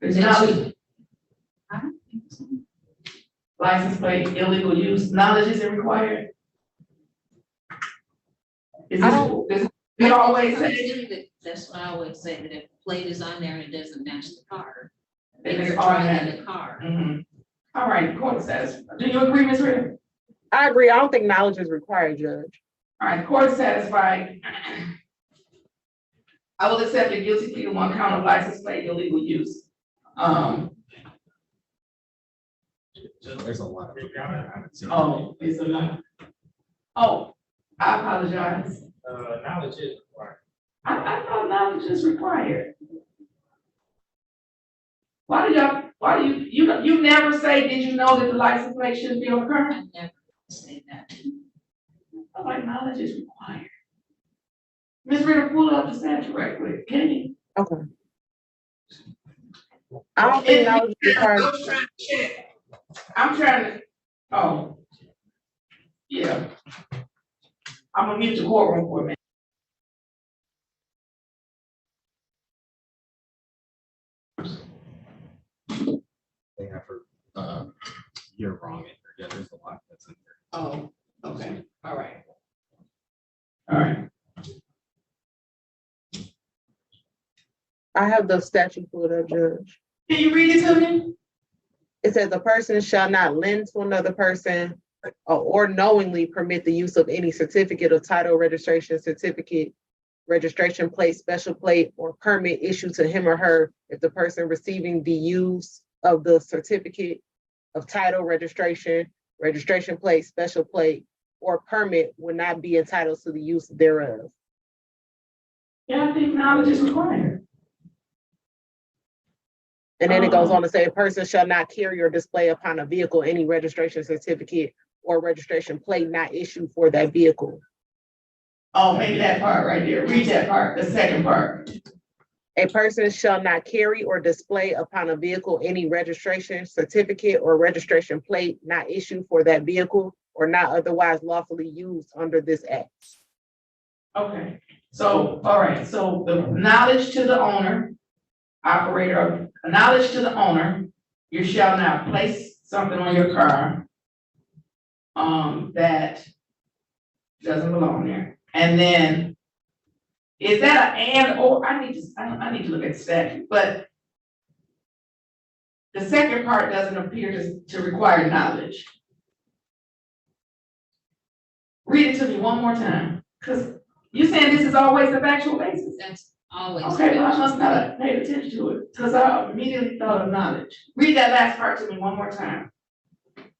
Is knowledge? I don't think so. License plate, illegal use, knowledge isn't required? Is this, it always say? That's what I always say, that if the plate is on there and it doesn't match the car, Then if it's you're driving automatic. the car. All right, court is satisfied. Do you agree, Ms. Ritter? I agree. I don't think knowledge is required, Judge. All right, court is satisfied. I will accept the guilty plea to one count of license plate illegal use. There's a lot of. Oh, it's a lot. Oh, I apologize. Knowledge is required. I thought knowledge is required. Why do you never say, did you know that the license plate shouldn't be on the car? I never say that. I'm like, knowledge is required. Ms. Ritter, pull up the statute right quick, can you? Okay. I don't think knowledge is required. I'm trying to, oh. Yeah. I'm gonna mute the courtroom for a minute. They have her, you're wrong in there. Yeah, there's a lot that's in there. Oh, okay, all right. All right. I have the statute pulled up, Judge. Can you read it to me? It says a person shall not lend to another person or knowingly permit the use of any certificate of title, registration certificate, registration plate, special plate, or permit issued to him or her if the person receiving the use of the certificate of title, registration plate, special plate, or permit would not be entitled to the use thereof. Yeah, I think knowledge is required. And then it goes on to say a person shall not carry or display upon a vehicle any registration certificate or registration plate not issued for that vehicle. Oh, maybe that part right there. Read that part, the second part. A person shall not carry or display upon a vehicle any registration certificate or registration plate not issued for that vehicle or not otherwise lawfully used under this act. Okay, so, all right, so the knowledge to the owner, operator, knowledge to the owner, you shall not place something on your car that doesn't belong there. And then, is that an and or? I need to look at the statute, but the second part doesn't appear to require knowledge. Read it to me one more time, because you saying this is always a factual basis? That's always. Okay, well, I must not have paid attention to it, because I immediately thought of knowledge. Read that last part to me one more time.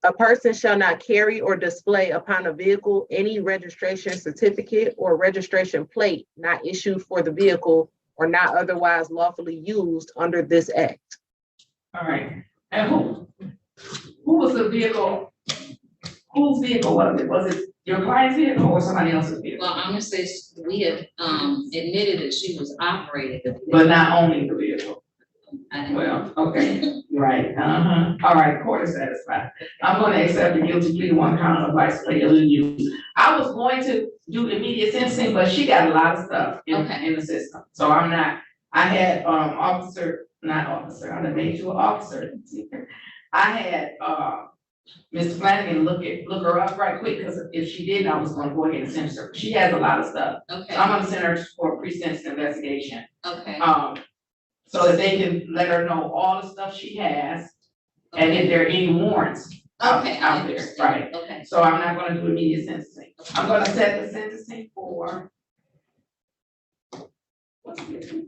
A person shall not carry or display upon a vehicle any registration certificate or registration plate not issued for the vehicle or not otherwise lawfully used under this act. All right, and who was the vehicle? Whose vehicle was it? Was it your client's vehicle or somebody else's vehicle? Well, I'm gonna say we have admitted that she was operating the vehicle. But not owning the vehicle. I Well, okay, right, all right, court is satisfied. I'm gonna accept the guilty plea to one count of license plate illegal use. I was going to do immediate sentencing, but she got a lot of stuff in the system, so I'm not. I had I done made you an officer. I had Mr. Flanagan look her up right quick, because if she didn't, I was gonna go ahead and sentence her. She has a lot of stuff. Okay. So I'm gonna send her for a pre-sentence investigation. Okay. So that they can let her know all the stuff she has, and if there are any warrants out there, understand. right? Okay. So I'm not gonna do immediate sentencing. I'm gonna set the sentencing for. What's the?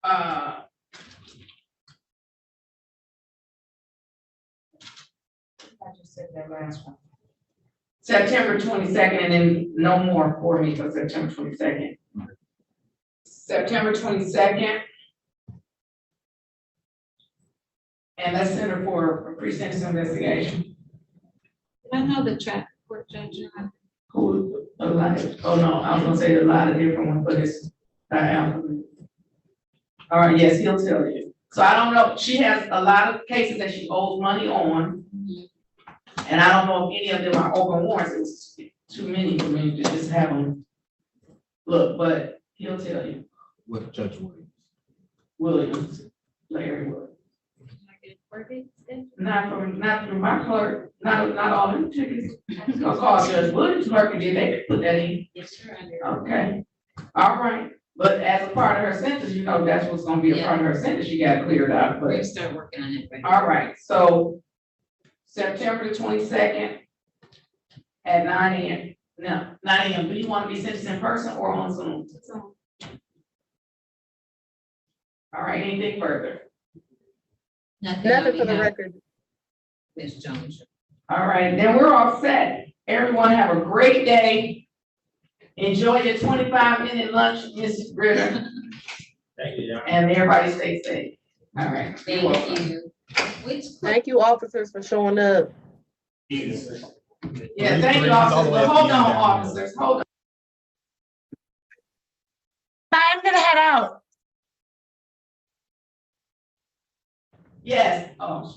I just said that last one. September 22nd, and then no more for me for September 22nd. September 22nd. And let's send her for a pre-sentence investigation. I know the traffic court judge. Who, a lot, oh no, I was gonna say a lot of different ones, but it's, all right, yes, he'll tell you. So I don't know, she has a lot of cases that she owes money on. And I don't know if any of them are open warrants, it was too many for me to just have them look, but he'll tell you. With Judge Williams, Larry Williams. Not from my clerk, not all them tickets. I'll call Judge Williams' clerk and then they can put that in. Yes, sir. Okay, all right, but as a part of her sentence, you know, that's what's gonna be a part of her sentence, you gotta clear it out, We're gonna but. start working on it. All right, so September 22nd at 9 AM. No, 9 AM. Do you want to be sentenced in person or on Zoom? All right, anything further? Nothing for the record. Ms. Jones. All right, then we're all set. Everyone have a great day. Enjoy your 25-minute lunch, Ms. Ritter. Thank you. And everybody stay safe. All right. You're welcome. Thank you. Thank you, officers, for showing up. Yeah, thank you, officers, but hold on, officers, hold on. I'm gonna head out. Yes, oh.